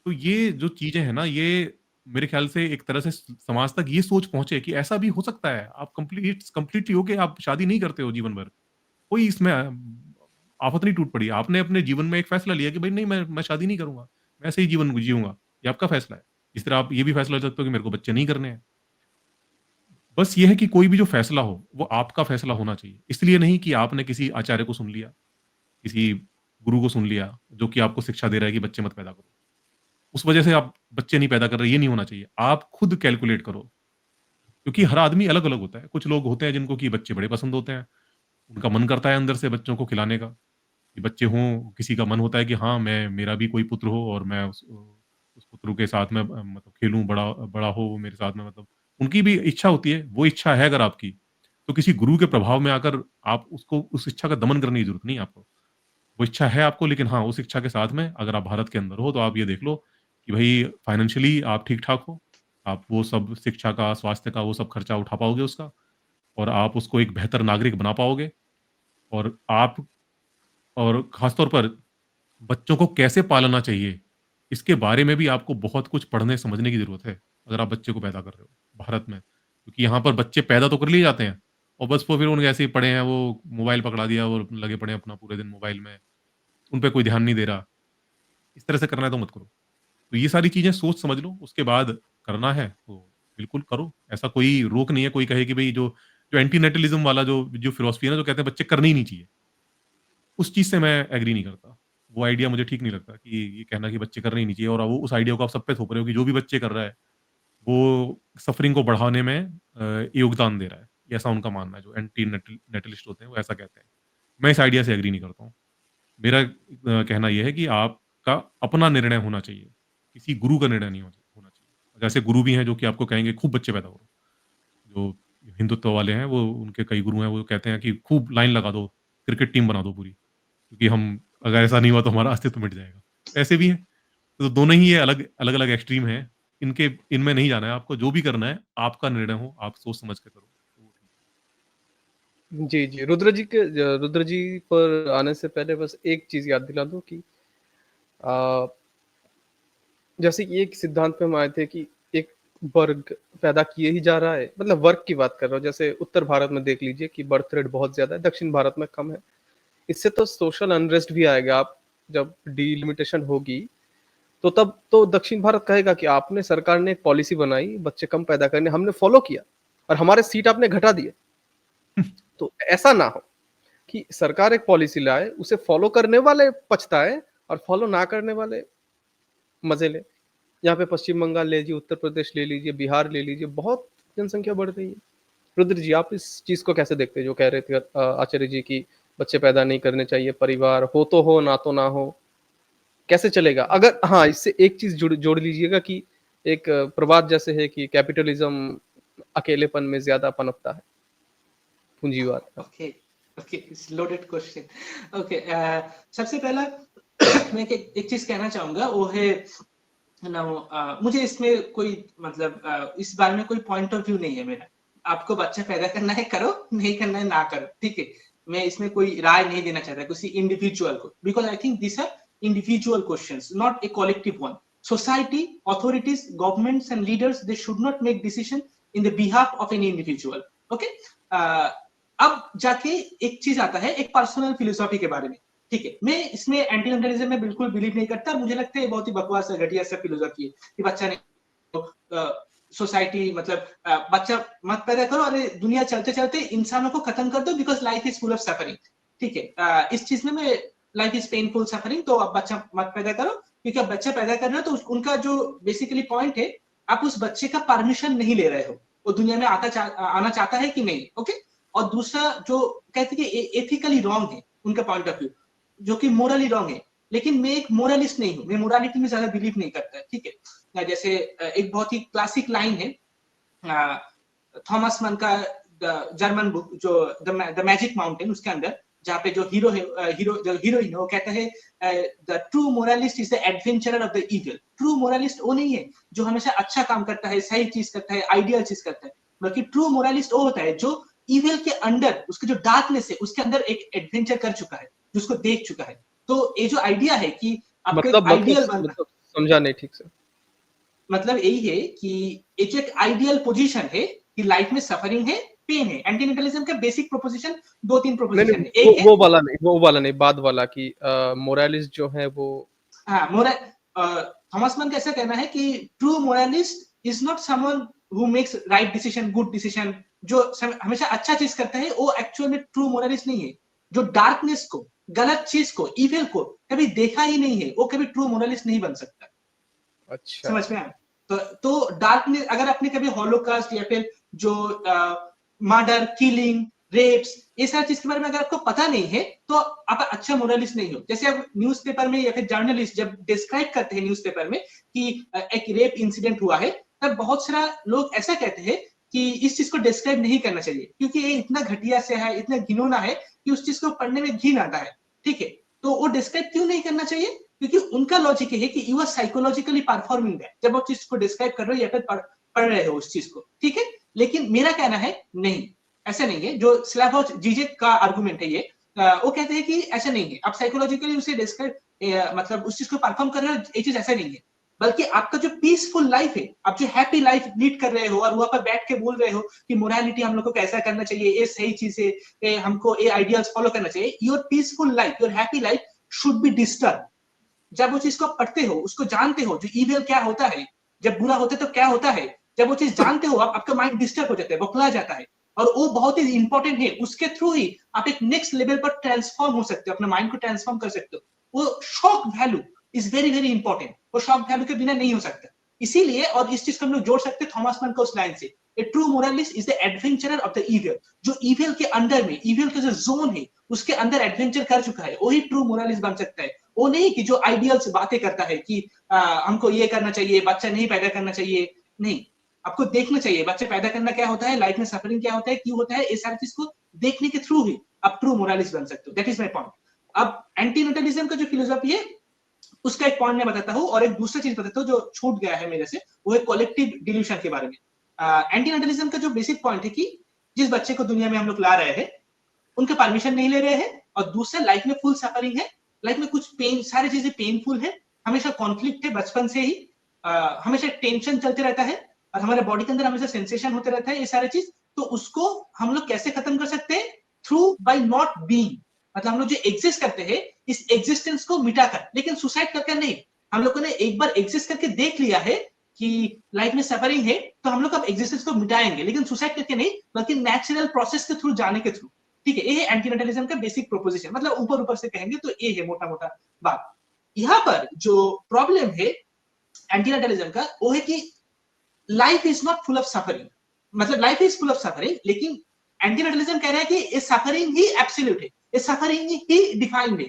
तो ये जो चीज़ें हैं ना, ये मेरे ख़्याल से एक तरह से समाज तक ये सोच पहुँचे कि ऐसा भी हो सकता है। आप कंप्लीटली हो के आप शादी नहीं करते हो जीवन भर। कोई इसमें आफ़त नहीं टूट पड़ी। आपने अपने जीवन में एक फ़ैसला लिया कि भई नहीं, मैं शादी नहीं करूँगा, मैं ऐसे ही जीवन जीऊँगा। ये आपका फ़ैसला है। इस तरह आप ये भी फ़ैसला ले सकते हो कि मेरे को बच्चे नहीं करने हैं। बस ये है कि कोई भी जो फ़ैसला हो, वो आपका फ़ैसला होना चाहिए। इसलिए नहीं कि आपने किसी आचार्य को सुन लिया, किसी गुरु को सुन लिया, जो कि आपको शिक्षा दे रहा है कि बच्चे मत पैदा करो। उस वजह से आप बच्चे नहीं पैदा कर रहे, ये नहीं होना चाहिए। आप खुद कैलकुलेट करो, क्योंकि हर आदमी अलग-अलग होता है। कुछ लोग होते हैं जिनको कि बच्चे बड़े पसंद होते हैं, उनका मन करता है अंदर से बच्चों को खिलाने का। कि बच्चे हों, किसी का मन होता है कि हाँ, मेरा भी कोई पुत्र हो और मैं उस पुत्र के साथ में मतलब खेलूँ, बड़ा बड़ा हो वो मेरे साथ में, मतलब उनकी भी इच्छा होती है। वो इच्छा है अगर आपकी, तो किसी गुरु के प्रभाव में आकर आप उसको उस इच्छा का दमन करने की ज़रूरत नहीं है आपको। वो इच्छा है आपको, लेकिन हाँ, उस इच्छा के साथ में अगर आप भारत के अंदर हो, तो आप ये देख लो कि भई फाइनेंशियली आप ठीक-ठाक हो, आप वो सब शिक्षा का, स्वास्थ्य का वो सब खर्चा उठा पाओगे उसका, और आप उसको एक बेहतर नागरिक बना पाओगे, और आप और ख़ास तौर पर बच्चों को कैसे पालना चाहिए, इसके बारे में भी आपको बहुत कुछ पढ़ने समझने की ज़रूरत है, अगर आप बच्चे को पैदा कर रहे हो, भारत में। क्योंकि यहाँ पर बच्चे पैदा तो कर लिए जाते हैं, और बस वो फिर उनके ऐसे ही पड़े हैं, वो मोबाइल पकड़ा दिया और लगे पड़े हैं अपना पूरे दिन मोबाइल में, उन पे कोई ध्यान नहीं दे रहा। इस तरह से करना है तो मत करो। तो ये सारी चीज़ें सोच समझ लो, उसके बाद करना है तो बिल्कुल करो। ऐसा कोई रोक नहीं है, कोई कहे कि भई जो जो एंटी-नेटलिज़्म वाला जो जो फिलॉसफी है ना, जो कहते हैं बच्चे करने ही नहीं चाहिए, उस चीज़ से मैं एग्री नहीं करता। वो आइडिया मुझे ठीक नहीं लगता कि ये कहना कि बच्चे करने ही नहीं चाहिए, और वो उस आइडिया को आप सब पे थोप रहे हो कि जो भी बच्चे कर रहा है, वो सफ़रिंग को बढ़ाने में योगदान दे रहा है। ऐसा उनका मानना है, जो नेटलिस्ट होते हैं, वो ऐसा कहते हैं। मैं इस आइडिया से एग्री नहीं करता हूँ। मेरा कहना ये है कि आपका अपना निर्णय होना चाहिए, किसी गुरु का निर्णय नहीं होना चाहिए। जैसे गुरु भी हैं जो कि आपको कहेंगे खूब बच्चे पैदा करो। जो हिंदुत्व वाले हैं, वो उनके कई गुरु हैं, वो कहते हैं कि खूब लाइन लगा दो, क्रिकेट टीम बना दो पूरी, क्योंकि हम अगर ऐसा नहीं हुआ तो हमारा अस्तित्व मिट जाएगा। ऐसे भी हैं। तो दोनों ही ये अलग-अलग एक्सट्रीम हैं। इनमें नहीं जाना है आपको, जो भी करना है, आपका निर्णय हो, आप सोच समझ के करो। तो वो ठीक जी, जी। रुद्र जी पर आने से पहले बस एक चीज़ याद दिला दूँ कि अ, जैसे कि एक सिद्धांत पे हम आए थे कि एक वर्ग पैदा किए ही जा रहा है, मतलब वर्ग की बात कर रहा हूँ, जैसे उत्तर भारत में देख लीजिए कि बर्थ रेट बहुत ज़्यादा है, दक्षिण भारत में कम है। इससे तो सोशल अनरेस्ट भी आएगा, आप जब डिलिमिटेशन होगी, तो तब तो दक्षिण भारत कहेगा कि आपने सरकार ने एक पॉलिसी बनाई, बच्चे कम पैदा करने, हमने फॉलो किया और हमारे सीट आपने घटा दिए। है। तो ऐसा ना हो कि सरकार एक पॉलिसी लाए, उसे फॉलो करने वाले पछताएँ और फॉलो ना करने वाले मज़े लें। यहाँ पे पश्चिम बंगाल ले लीजिए, उत्तर प्रदेश ले लीजिए, बिहार ले लीजिए, बहुत जनसंख्या बढ़ रही है। रुद्र जी, आप इस चीज़ को कैसे देखते हैं, जो कह रहे थे आचार्य जी कि बच्चे पैदा नहीं करने चाहिए, परिवार हो तो हो, ना तो ना हो, कैसे चलेगा? अगर हाँ, इससे एक चीज़ जोड़ जोड़ लीजिएगा कि एक प्रवाद जैसे है कि कैपिटलिज़्म अकेलेपन में ज़्यादा पनपता है, पूंजीवाद का। Okay, okay, it's loaded question. Okay, सबसे पहला मैं एक चीज़ कहना चाहूँगा, वो है ना, मुझे इसमें कोई मतलब इस बारे में कोई पॉइंट ऑफ व्यू नहीं है मेरा। आपको बच्चा पैदा करना है करो, नहीं करना है ना करो, ठीक है? मैं इसमें कोई राय नहीं देना चाहता किसी इंडिविजुअल को, because I think these are individual questions, not a collective one. Society, authorities, governments and leaders, they should not make decision in the behalf of any individual. Okay? अब जाके एक चीज़ आता है एक पर्सनल फिलॉसफी के बारे में। ठीक है, मैं इसमें एंटी नेटलिज्म में बिल्कुल बिलीव नहीं करता। मुझे लगता है ये बहुत ही बकवास है, घटिया सा फिलॉसफी है कि बच्चा नहीं सोसाइटी मतलब बच्चा मत पैदा करो, अरे दुनिया चलते चलते इंसानों को खत्म कर दो, because life is full of suffering. ठीक है, इस चीज में मैं लाइफ इज पेनफुल सफरिंग, तो अब बच्चा मत पैदा करो, क्योंकि अब बच्चा पैदा कर रहे हो तो उनका जो बेसिकली पॉइंट है, आप उस बच्चे का परमिशन नहीं ले रहे हो, वो दुनिया में आना चाहता है कि नहीं। ओके, और दूसरा जो कहते हैं कि एथिकली रॉन्ग है उनका पॉइंट ऑफ व्यू, जो कि मोरली रॉन्ग है। लेकिन मैं एक मोरलिस्ट नहीं हूँ, मैं मोरालिटी में ज्यादा बिलीव नहीं करता। ठीक है, जैसे एक बहुत ही क्लासिक लाइन है थॉमस मन का जर्मन बुक जो द मैजिक माउंटेन, उसके अंदर जहाँ पे जो हीरो है, जो हीरोइन है, वो कहता है the true moralist is the adventurer of the evil. True moralist वो नहीं है जो हमेशा अच्छा काम करता है, सही चीज करता है, आइडियल चीज करता है, बल्कि ट्रू मोरलिस्ट वो होता है जो इविल के अंदर, उसके जो डार्कनेस है, उसके अंदर एक एडवेंचर कर चुका है, जिसको देख चुका है। तो ये जो आइडिया है कि आपको एक आइडियल बनना, मतलब समझा नहीं ठीक से। मतलब यही है कि ये जो एक आइडियल पोजीशन है कि लाइफ में सफरिंग है, पेन है। एंटीनेटलिज्म का बेसिक प्रोपोजिशन 2-3 नहीं, प्रोपोजिशन नहीं, है। एक है वो वाला नहीं, बाद वाला कि मोरालिस्ट जो है वो हाँ, थॉमस मन का ऐसा कहना है कि true moralist is not someone who makes right decision, good decision, जो हमेशा अच्छा चीज करता है, वो एक्चुअल में ट्रू मोरलिस्ट नहीं है। जो डार्कनेस को, गलत चीज को, इविल को कभी देखा ही नहीं है, वो कभी ट्रू मोरलिस्ट नहीं बन सकता। अच्छा। समझ में आया? तो डार्कनेस, अगर आपने कभी हॉलोकास्ट या फिर जो मर्डर, किलिंग, रेप्स, ये सारी चीज के बारे में अगर आपको पता नहीं है तो आप अच्छा मोरलिस्ट नहीं हो। जैसे आप न्यूज़पेपर में या फिर जर्नलिस्ट जब डिस्क्राइब करते हैं न्यूज़पेपर में कि एक रेप इंसिडेंट हुआ है, तब बहुत सारा लोग ऐसा कहते हैं कि इस चीज को डिस्क्राइब नहीं करना चाहिए क्योंकि ये इतना घटिया से है, इतना घिनौना है कि उस चीज को पढ़ने में घिन आता है। ठीक है, तो वो डिस्क्राइब क्यों नहीं करना चाहिए? क्योंकि उनका लॉजिक है कि you are psychologically performing that, जब वो चीज को डिस्क्राइब कर रहे हो या फिर पढ़ रहे हो उस चीज को। ठीक है, लेकिन मेरा कहना है नहीं, ऐसा नहीं है। जो स्लैवहोज जीजेक का आर्गुमेंट है ये, वो कहते हैं कि ऐसा नहीं है, आप साइकोलॉजिकली उसे डिस्क्राइब मतलब उस चीज को परफॉर्म कर रहे हो, ये चीज ऐसा नहीं है। बल्कि आपका जो पीसफुल लाइफ है, आप जो हैप्पी लाइफ लीड कर रहे हो और वहां पर बैठ के बोल रहे हो कि मोरालिटी हम लोग को कैसा करना चाहिए, ये सही चीज है, हमको ये आइडियाल्स फॉलो करना चाहिए, your peaceful life, your happy life should be disturb. जब वो चीज को पढ़ते हो, उसको जानते हो, जो ईविल क्या होता है, जब बुरा होता है तो क्या होता है, जब वो चीज जानते हो आपका माइंड डिस्टर्ब हो जाता है, बौखला जाता है। और वो बहुत ही इंपॉर्टेंट है, उसके थ्रू ही आप एक नेक्स्ट लेवल पर ट्रांसफॉर्म हो सकते हो, अपने माइंड को ट्रांसफॉर्म कर सकते हो। वो shock value is very very important, वो शॉक वैल्यू के बिना नहीं हो सकता। इसीलिए, और इस चीज को हम लोग जोड़ सकते हैं थॉमस मैन को उस लाइन से, a true moralist is the adventurer of the evil. जो इविल के अंदर में, इविल का जो जोन है उसके अंदर एडवेंचर कर चुका है, वही ट्रू मोरलिस्ट बन सकता है। वो नहीं कि जो आइडियल्स बातें करता है कि हमको ये करना चाहिए, बच्चा नहीं पैदा करना चाहिए। नहीं, आपको देखना चाहिए बच्चे पैदा करना क्या होता है, लाइफ में सफरिंग क्या होता है, क्यों होता है, ये सारी चीज को देखने के थ्रू ही आप ट्रू मोरलिस्ट बन सकते हो। That is my point. अब एंटीनेटलिज्म का जो फिलोसफी है उसका एक पॉइंट मैं बताता हूँ, और एक दूसरा चीज बताता हूँ जो छूट गया है मेरे से, वो है कलेक्टिव डिल्यूशन के बारे में। एंटीनेटलिज्म का जो बेसिक पॉइंट है कि जिस बच्चे को दुनिया में हम लोग ला रहे हैं, उनके परमिशन नहीं ले रहे हैं, और दूसरा लाइफ में फुल सफरिंग है, लाइफ में कुछ पेन, सारी चीजें पेनफुल है, हमेशा कॉन्फ्लिक्ट है बचपन से ही, हमेशा टेंशन चलते रहता है, और हमारे बॉडी के अंदर हमेशा सेंसेशन होते रहता है, ये सारी चीज। तो उसको हम लोग कैसे खत्म कर सकते हैं? Through by not being. मतलब हम लोग जो एग्जिस्ट करते हैं, इस एग्जिस्टेंस को मिटाकर, लेकिन सुसाइड करके नहीं। हम लोगों ने एक बार एग्जिस्ट करके देख लिया है कि लाइफ में सफरिंग है, तो हम लोग अब एग्जिस्टेंस को मिटाएंगे, लेकिन सुसाइड करके नहीं, बल्कि नेचुरल प्रोसेस के थ्रू, जाने के थ्रू। ठीक है, ये है एंटीनेटलिज्म का बेसिक प्रोपोजिशन। मतलब ऊपर ऊपर से कहेंगे तो ये है मोटा मोटा बात। यहाँ पर जो प्रॉब्लम है एंटीनेटलिज्म का, वो है कि life is not full of suffering. मतलब life is full of suffering, लेकिन एंटीनेटलिज्म कह रहा है कि ये सफरिंग ही एब्सोल्यूट है, ये सफरिंग ही डिफाइंड है।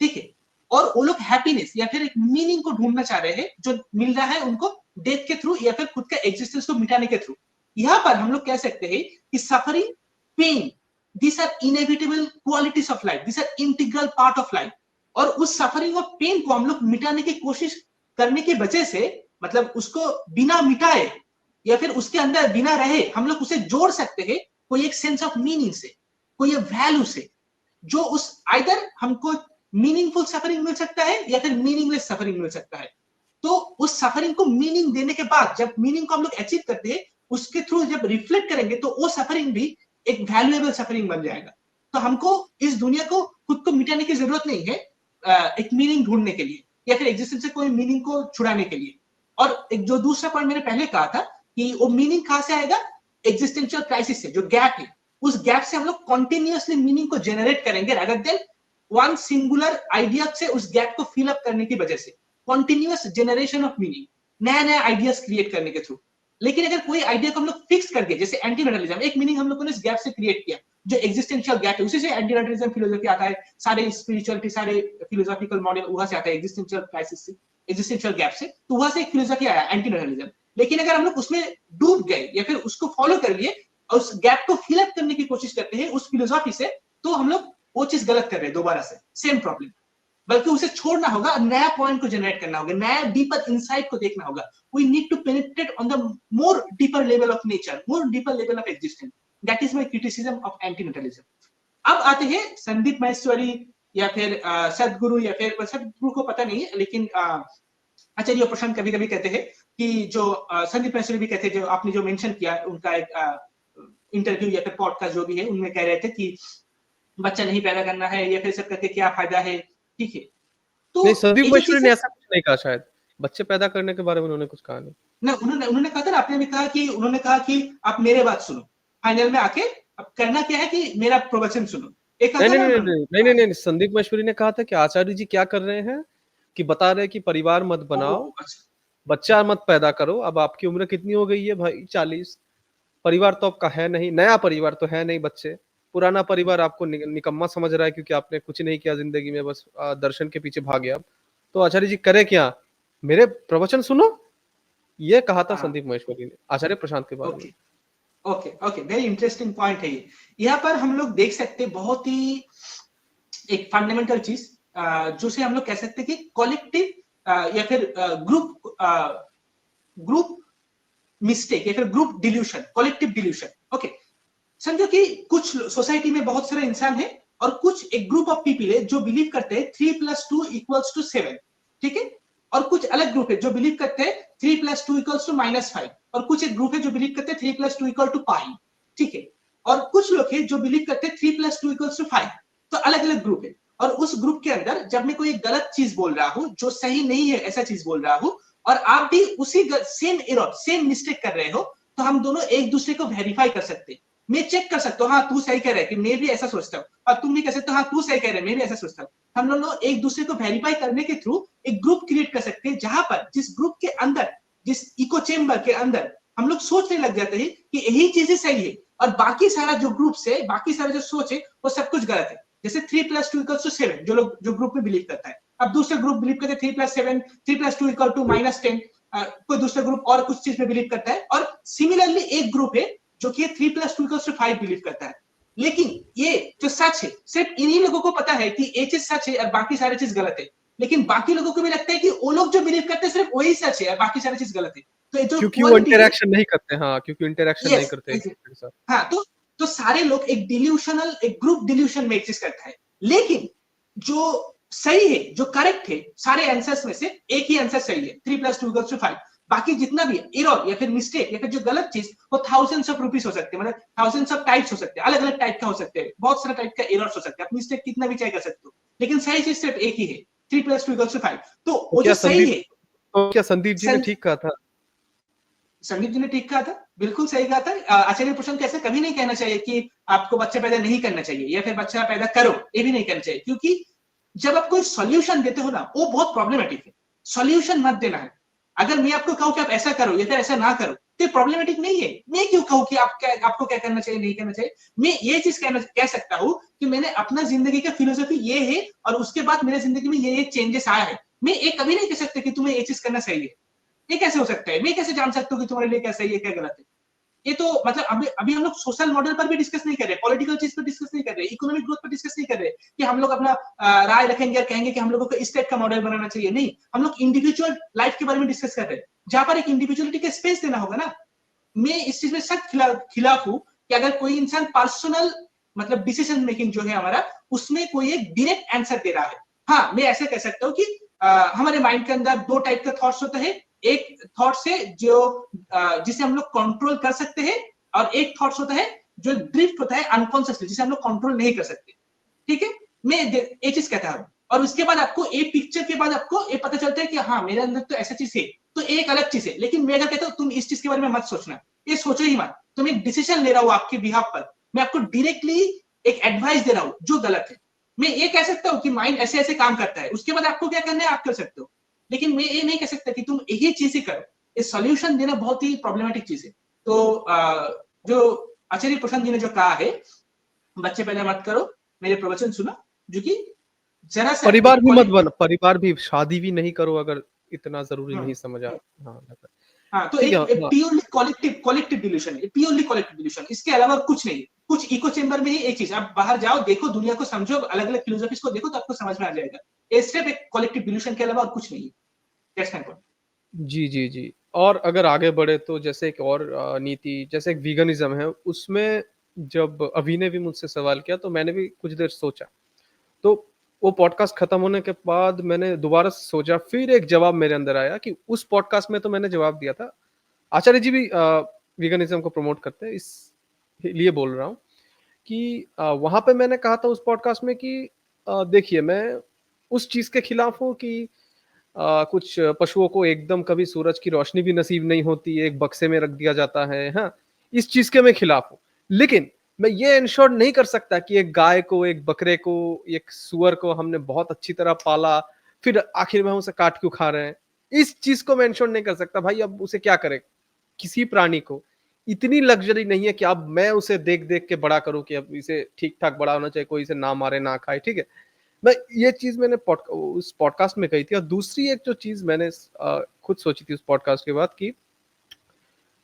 ठीक है, और वो लोग हैप्पीनेस या फिर एक मीनिंग को ढूंढना चाह रहे हैं, जो मिल रहा है उनको डेथ के थ्रू या फिर खुद का एग्जिस्टेंस को मिटाने के थ्रू। यहाँ पर हम लोग कह सकते हैं कि suffering, pain, these are inevitable qualities of life, these are integral part of life। और उस सफरिंग और पेन को हम लोग मिटाने की कोशिश करने की वजह से, मतलब उसको बिना मिटाए या फिर उसके अंदर बिना रहे, हम लोग उसे जोड़ सकते हैं कोई एक सेंस ऑफ मीनिंग से, कोई एक वैल्यू से, जो उस आइदर हमको मीनिंगफुल सफरिंग मिल सकता है या फिर मीनिंगलेस सफरिंग मिल सकता है। तो उस सफरिंग को मीनिंग देने के बाद, जब मीनिंग को हम लोग अचीव करते हैं, उसके थ्रू जब रिफ्लेक्ट करेंगे, तो वो सफरिंग भी एक वैल्यूएबल सफरिंग बन जाएगा। तो हमको इस दुनिया को खुद को मिटाने की जरूरत नहीं है, एक मीनिंग ढूंढने के लिए या फिर एग्जिस्टेंस से कोई मीनिंग को छुड़ाने के लिए। और एक जो दूसरा पॉइंट मैंने पहले कहा था कि वो मीनिंग कहां से आएगा? एग्जिस्टेंशियल क्राइसिस से, जो गैप है, उस गैप से हम लोग कॉन्टिन्यूअसली मीनिंग को जनरेट करेंगे, rather than one singular idea से उस गैप को फिल अप करने की वजह से। कॉन्टिन्यूअस जनरेशन ऑफ मीनिंग, नया नया आइडियाज क्रिएट करने के थ्रू। लेकिन अगर कोई आइडिया को हम लोग फिक्स कर दिए, जैसे एंटीनेटलिज्म, एक मीनिंग हम लोगों ने इस गैप से क्रिएट किया, जो एग्जिस्टेंशियल गैप है, उसी से एंटीनेटलिज्म फिलोसफी आता है, सारे स्पिरिचुअलिटी, सारे फिलोसॉफिकल मॉडल वहां से आता है, एग्जिस्टेंशियल क्राइसिस से, एग्जिस्टेंशियल गैप से। तो वहां से एक फिलोसफी आया एंटीनेटलिज्म। लेकिन अगर हम लोग उसमें डूब गए या फिर उसको फॉलो कर लिए और उस गैप को फिल अप करने की कोशिश करते हैं उस फिलोसॉफी से, तो हम लोग वो चीज गलत कर रहे हैं, दोबारा से सेम प्रॉब्लम। बल्कि उसे छोड़ना होगा, नया पॉइंट को जनरेट करना होगा, नया डीपर इनसाइट को देखना होगा। We need to penetrate on the more deeper level of nature, more deeper level of existence. That is my criticism of antinatalism. अब आते हैं संदीप माहेश्वरी या फिर सदगुरु, या फिर सदगुरु को पता नहीं है, लेकिन आचार्य प्रशांत कभी कभी कहते हैं कि जो संदीप माहेश्वरी भी कहते हैं, जो आपने जो मेंशन किया, उनका एक इंटरव्यू या फिर पॉडकास्ट जो भी है, उनमें कह रहे थे कि बच्चा नहीं पैदा करना है या फिर सब करके क्या फायदा है। ठीक है, तो नहीं, संदीप माहेश्वरी ने ऐसा कुछ नहीं कहा, शायद बच्चे पैदा करने के बारे में उन्होंने कुछ कहा नहीं। ना, उन्होंने कहा था ना, आपने भी कहा कि उन्होंने कहा कि आप मेरे बात सुनो, फाइनल में आके अब करना क्या है कि मेरा प्रवचन सुनो। नहीं, संदीप माहेश्वरी ने कहा था कि आचार्य जी क्या कर रहे हैं कि बता रहे हैं कि परिवार मत बनाओ, बच्चा मत पैदा करो। अब आपकी उम्र कितनी हो गई है भाई? 40। परिवार तो आपका है नहीं, नया परिवार तो है नहीं, बच्चे पुराना परिवार आपको निकम्मा समझ रहा है क्योंकि आपने कुछ नहीं किया जिंदगी में, बस दर्शन के पीछे भागे आप, तो आचार्य जी करे क्या, मेरे प्रवचन सुनो, ये कहा था हाँ संदीप महेश्वरी ने आचार्य प्रशांत के बारे में। Okay okay okay, very interesting point है ये। यहाँ पर हम लोग देख सकते हैं बहुत ही एक फंडामेंटल चीज जो से हम लोग कह सकते हैं कि कॉलेक्टिव या फिर ग्रुप मिस्टेक या फिर group delusion, collective delusion. Okay, समझो कि कुछ सोसाइटी में बहुत सारे इंसान है और कुछ एक ग्रुप ऑफ पीपल है जो बिलीव करते हैं 3+2=7, ठीक है, और कुछ अलग ग्रुप है जो बिलीव करते हैं 3+2=-5, और कुछ एक ग्रुप है जो बिलीव करते हैं 3+2=π, ठीक है, और कुछ लोग हैं जो बिलीव करते हैं 3+2=5। तो अलग अलग ग्रुप है, और उस ग्रुप के अंदर जब मैं कोई गलत चीज बोल रहा हूं जो सही नहीं है ऐसा चीज बोल रहा हूं, और आप भी उसी सेम एरर सेम मिस्टेक कर रहे हो, तो हम दोनों एक दूसरे को वेरीफाई कर सकते हैं। मैं चेक कर सकता हूँ, हाँ तू सही कह रहा है कि मैं भी ऐसा सोचता हूँ, और तुम भी कह सकते हो हाँ तू सही कह रहे है मैं भी ऐसा सोचता हूँ। हम दोनों एक दूसरे को वेरीफाई करने के थ्रू एक ग्रुप क्रिएट कर सकते हैं, जहां पर जिस ग्रुप के अंदर, जिस इको चेम्बर के अंदर हम लोग सोचने लग जाते हैं कि यही चीजें सही है, और बाकी सारा जो ग्रुप से बाकी सारा जो सोच है वो सब कुछ गलत है। जैसे 3+2=7 जो लोग जो ग्रुप में बिलीव करता है, अब दूसरा ग्रुप बिलीव करते हैं 3+7 3+2=-10, कोई दूसरा ग्रुप और कुछ चीज में बिलीव करता है, और सिमिलरली एक ग्रुप है जो कि 3+2=5 बिलीव करता है। लेकिन ये जो सच है सिर्फ इन्हीं लोगों को पता है कि ये चीज सच है और बाकी सारी चीज गलत है, लेकिन बाकी लोगों को भी लगता है कि वो लोग जो बिलीव करते हैं सिर्फ वही सच है और बाकी सारी चीज गलत है। तो ये जो क्योंकि वो इंटरेक्शन नहीं करते, हाँ क्योंकि इंटरेक्शन नहीं करते एक दूसरे के साथ। हाँ, तो सारे लोग एक डिल्यूशनल, एक ग्रुप डिल्यूशन में एग्जिस्ट करता है। लेकिन जो सही है, जो करेक्ट है, सारे आंसर्स में से एक ही आंसर सही है, 3+2=5। बाकी जितना भी एरर या फिर मिस्टेक या फिर जो गलत चीज, वो थाउजेंड्स ऑफ रुपीस हो सकते हैं, मतलब थाउजेंड्स ऑफ टाइप्स हो सकते हैं, अलग अलग टाइप का हो सकते हैं, बहुत सारे टाइप का एरर्स हो सकते हैं, आप मिस्टेक कितना भी चाहे कर सकते हो, लेकिन सही चीज सिर्फ एक ही है, 3+2=5। तो वो जो सही है, तो क्या संदीप जी ने ठीक कहा था? संदीप जी ने ठीक कहा था, बिल्कुल सही कहा था। आचार्य प्रशांत कैसे कभी नहीं कहना चाहिए कि आपको बच्चा पैदा नहीं करना चाहिए या फिर बच्चा पैदा करो, ये भी नहीं करना चाहिए, क्योंकि जब आप कोई सॉल्यूशन देते हो ना, वो बहुत प्रॉब्लमेटिक है। सॉल्यूशन मत देना है। अगर मैं आपको कहूं कि आप ऐसा करो या फिर ऐसा ना करो, तो प्रॉब्लमेटिक नहीं है। मैं क्यों कहूं कि आपको क्या करना चाहिए नहीं करना चाहिए? मैं ये चीज कह सकता हूं कि मैंने अपना जिंदगी का फिलोसफी ये है, और उसके बाद मेरे जिंदगी में ये चेंजेस आया है। मैं ये कभी नहीं कह सकता कि तुम्हें ये चीज करना सही है। ये कैसे हो सकता है? मैं कैसे जान सकता हूँ कि तुम्हारे लिए क्या सही है क्या गलत है? ये तो मतलब अभी हम लोग सोशल मॉडल पर भी डिस्कस नहीं कर रहे, पॉलिटिकल चीज पर डिस्कस नहीं कर रहे, इकोनॉमिक ग्रोथ पर डिस्कस नहीं कर रहे कि हम लोग अपना राय रखेंगे और कहेंगे कि हम लोगों को इस टाइप का मॉडल बनाना चाहिए। नहीं, हम लोग इंडिविजुअल लाइफ के बारे में डिस्कस कर रहे हैं, जहां पर एक इंडिविजुअलिटी का स्पेस देना होगा ना। मैं इस चीज में सख्त खिलाफ हूं कि अगर कोई इंसान पर्सनल मतलब डिसीजन मेकिंग जो है हमारा, उसमें कोई एक डायरेक्ट आंसर दे रहा है। हाँ, मैं ऐसे कह सकता हूँ कि हमारे माइंड के अंदर दो टाइप का थॉट्स होता है। एक थॉट्स है जो जिसे हम लोग कंट्रोल कर सकते हैं, और एक थॉट्स होता है जो ड्रिफ्ट होता है अनकॉन्शियसली, जिसे हम लोग कंट्रोल नहीं कर सकते। ठीक है, मैं ये चीज कहता हूँ, और उसके बाद आपको एक पिक्चर के बाद आपको ये पता चलता है कि हाँ मेरे अंदर तो ऐसा चीज है, तो एक अलग चीज है। लेकिन मैं अगर कहता हूँ तुम इस चीज के बारे में मत सोचना, ये सोचो ही मत, तो मैं डिसीजन ले रहा हूँ आपके बिहाफ पर, मैं आपको डायरेक्टली एक एडवाइस दे रहा हूँ जो गलत है। मैं ये कह सकता हूँ कि माइंड ऐसे ऐसे काम करता है, उसके बाद आपको क्या करना है आप कर सकते हो, लेकिन मैं ये नहीं कह सकता कि तुम यही चीज ही करो। ये सॉल्यूशन देना बहुत ही प्रॉब्लमेटिक चीज है। तो जो आचार्य प्रशांत जी ने जो कहा है, बच्चे पहले मत करो, मेरे प्रवचन सुनो, जो कि जरा सा परिवार भी मत बन, परिवार भी, शादी भी नहीं करो अगर इतना जरूरी नहीं समझा। हाँ, तो एक प्योरली कलेक्टिव डिल्यूशन है, प्योरली कलेक्टिव डिल्यूशन, इसके अलावा कुछ नहीं। कुछ इको चेंबर में ही एक चीज, आप बाहर जाओ, देखो दुनिया को समझो, अलग अलग फिलोसफीज को देखो, तो आपको समझ में आ जाएगा। ये सिर्फ एक कलेक्टिव डिल्यूशन के अलावा और कुछ नहीं है। That's my point. जी जी जी। और अगर आगे बढ़े तो जैसे एक और नीति, जैसे एक वीगनिज्म है, उसमें जब अभी ने भी मुझसे सवाल किया तो मैंने भी कुछ देर सोचा, तो वो पॉडकास्ट खत्म होने के बाद मैंने दोबारा सोचा, फिर एक जवाब मेरे अंदर आया कि उस पॉडकास्ट में तो मैंने जवाब दिया था, आचार्य जी भी वीगनिज्म को प्रमोट करते हैं, इस लिए बोल रहा हूँ कि वहां पे मैंने कहा था उस पॉडकास्ट में कि देखिए मैं उस चीज के खिलाफ हूँ कि कुछ पशुओं को एकदम कभी सूरज की रोशनी भी नसीब नहीं होती, एक बक्से में रख दिया जाता है, हाँ इस चीज के मैं खिलाफ हूँ। लेकिन मैं ये इंश्योर नहीं कर सकता कि एक गाय को, एक बकरे को, एक सुअर को हमने बहुत अच्छी तरह पाला, फिर आखिर में हम उसे काट क्यों खा रहे हैं, इस चीज को मैं इंश्योर नहीं कर सकता भाई, अब उसे क्या करे किसी प्राणी को। इतनी लग्ज़री नहीं है कि अब मैं उसे देख-देख के बड़ा करूँ कि अब इसे ठीक-ठाक बड़ा होना चाहिए, कोई इसे ना मारे, ना खाए, ठीक है? मैं ये चीज़ मैंने उस पॉडकास्ट में कही थी और दूसरी एक जो चीज़ मैंने खुद सोची थी उस पॉडकास्ट के बाद कि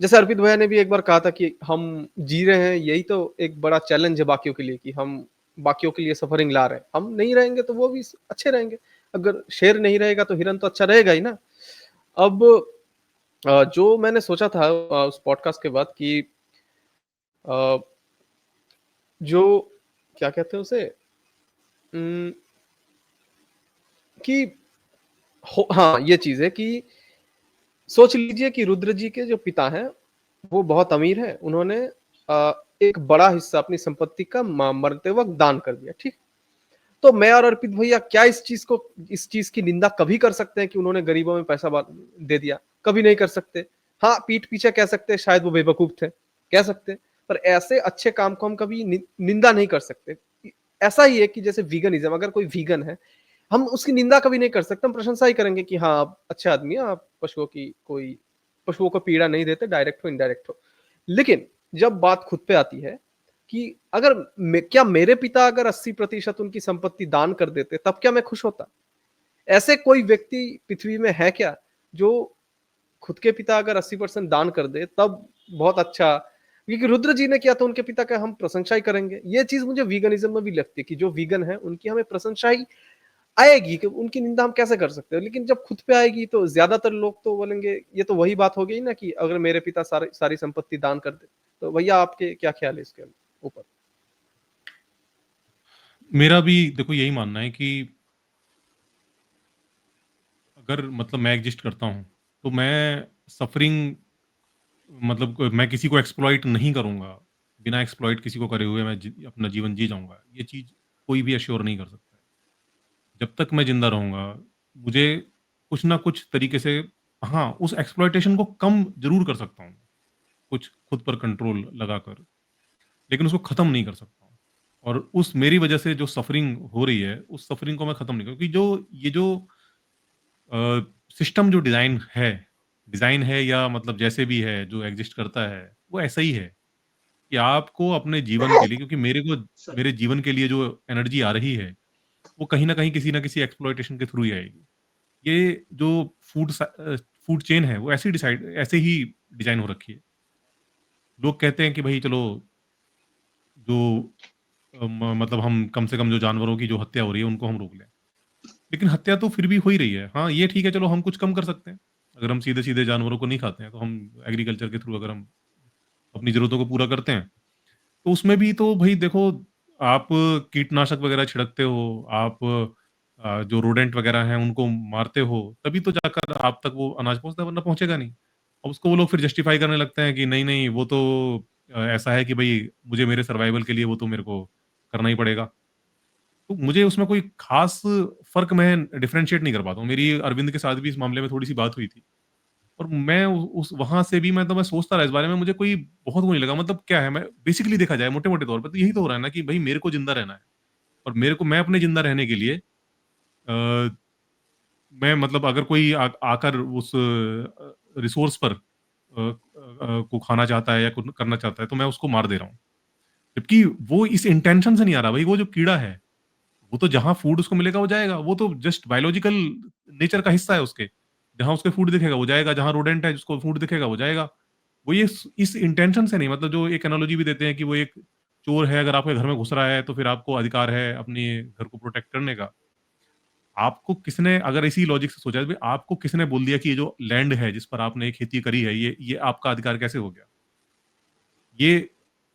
जैसे अर्पित भैया ने भी एक बार कहा था कि हम जी रहे हैं, यही तो एक बड़ा चैलेंज है बाकियों के लिए कि हम बाकियों के लिए सफ़रिंग ला रहे हैं। हम नहीं रहेंगे तो वो भी अच्छे रहेंगे। अगर शेर नहीं रहेगा तो हिरन तो अच्छा रहेगा ही ना। अब जो मैंने सोचा था उस पॉडकास्ट के बाद कि अ, जो क्या कहते हैं उसे उम, कि हाँ, ये चीज़ है कि सोच लीजिए कि रुद्र जी के जो पिता हैं, वो बहुत अमीर हैं। उन्होंने एक बड़ा हिस्सा अपनी संपत्ति का मरते वक़्त दान कर दिया, ठीक? तो मैं और अर्पित भैया क्या इस चीज़ की निंदा कभी कर सकते हैं कि उन्होंने गरीबों में पैसा दे दिया? कभी नहीं कर सकते। हाँ, पीठ पीछे कह सकते हैं शायद वो बेवकूफ़ थे, कह सकते हैं। पर ऐसे अच्छे काम को हम कभी निंदा नहीं कर सकते। ऐसा ही है कि जैसे वीगनिज़्म अगर कोई वीगन है, हम उसकी निंदा कभी नहीं कर सकते, हम प्रशंसा ही करेंगे कि हाँ, आप अच्छे आदमी हैं, आप पशुओं को पीड़ा नहीं देते, डायरेक्ट हो, इनडायरेक्ट हो। लेकिन जब बात खुद पे आती है कि अगर क्या मेरे पिता अगर 80% उनकी संपत्ति दान कर देते, तब क्या मैं खुश होता? ऐसे कोई व्यक्ति पृथ्वी में है क्या, जो खुद के पिता अगर 80% दान कर दे, तब बहुत अच्छा क्योंकि रुद्र जी ने किया तो उनके पिता का हम प्रशंसा ही करेंगे। ये चीज़ मुझे वीगनिज़्म में भी लगती है कि जो वीगन है, उनकी हमें प्रशंसा ही आएगी कि उनकी निंदा हम कैसे कर सकते हैं? लेकिन जब खुद पे आएगी तो ज़्यादातर लोग तो बोलेंगे ये तो वही बात हो गई ना कि अगर मेरे पिता सारी संपत्ति दान कर दें। तो भैया आपके क्या ख्याल है इसके ऊपर? मेरा भी देखो यही मानना है कि अगर मतलब मैं एग्ज़िस्ट करता हूँ, तो मैं सफ़रिंग मतलब मैं किसी को एक्सप्लॉइट नहीं करूँगा। बिना एक्सप्लॉइट किसी को करे हुए मैं अपना जीवन जी जाऊँगा। ये चीज़ कोई भी एश्योर नहीं कर सकता है। जब तक मैं ज़िंदा रहूँगा, मुझे कुछ ना कुछ तरीके से हाँ, उस एक्सप्लॉइटेशन को कम ज़रूर कर सकता हूँ, कुछ खुद पर कंट्रोल लगाकर, लेकिन उसको ख़त्म नहीं कर सकता हूँ। और उस मेरी वज़ह से जो सफ़रिंग हो रही है, उस सफ़रिंग को मैं ख़त्म नहीं क्योंकि जो अ, सिस्टम जो डिज़ाइन है या मतलब जैसे भी है, जो एक्ज़िस्ट करता है, वो ऐसा ही है कि आपको अपने जीवन के लिए क्योंकि सॉरी। मेरे जीवन के लिए जो एनर्जी आ रही है, वो कहीं न कहीं किसी न किसी एक्सप्लॉइटेशन के थ्रू ही आएगी। ये जो फूड चेन है, वो ऐसे ही डिज़ाइन हो रखी है। लोग कहते हैं कि भई चलो जो मतलब हम कम से कम जो जानवरों की जो हत्या हो रही है, उनको हम रोक लें। लेकिन हत्या तो फिर भी हो ही रही है। हाँ, ये ठीक है चलो हम कुछ कम कर सकते हैं। अगर हम सीधे-सीधे जानवरों को नहीं खाते हैं, तो हम एग्रीकल्चर के थ्रू अगर हम अपनी ज़रूरतों को पूरा करते हैं, तो उसमें भी तो भई देखो आप कीटनाशक वगैरह छिड़कते हो, आप जो रोडेंट वगैरह हैं उनको मारते हो, तभी तो जाकर आप तक वो अनाज पहुँचता है वरना पहुँचेगा नहीं। अब उसको वो लोग फिर जस्टिफाई करने लगते हैं कि नहीं-नहीं वो तो ऐसा है कि भई मुझे मेरे सर्वाइवल के लिए वो तो मेरे को करना ही पड़ेगा। तो मुझे उसमें कोई ख़ास फ़र्क मैं डिफरेंशिएट नहीं कर पाता हूँ। मेरी अरविंद के साथ भी इस मामले में थोड़ी-सी बात हुई थी और मैं उस वहाँ से भी मैं सोचता रहा इस बारे में मुझे कोई बहुत वो नहीं लगा मतलब क्या है मैं बेसिकली देखा जाए मोटे-मोटे तौर पे तो यही तो हो रहा है ना कि भई मेरे को ज़िंदा रहना है और मेरे को मैं अपने ज़िंदा रहने के लिए मैं मतलब अगर कोई आकर उस रिसोर्स पर को खाना चाहता है या कुछ करना चाहता है तो मैं उसको मार दे रहा हूँ। जबकि वो इस इंटेंशन से नहीं आ रहा भाई वो जो कीड़ा है वो तो जहाँ फूड उसको मिलेगा वो जाएगा। वो तो जस्ट बायोलॉजिकल नेचर का हिस्सा है उसके। जहाँ उसके फूड दिखेगा वो जाएगा, जहाँ रोडेंट है जिसको फूड दिखेगा वो जाएगा। वो ये इस इंटेंशन से नहीं मतलब जो एक एनालॉजी भी देते हैं कि वो एक चोर है अगर आपके घर में घुस रहा है तो फिर आपको अधिकार है अपने घर को प्रोटेक्ट करने का। आपको किसने अगर इसी लॉजिक से सोचा जाए आपको किसने बोल दिया कि ये जो लैंड है जिस पर आपने खेती करी है ये आपका अधिकार कैसे हो गया? ये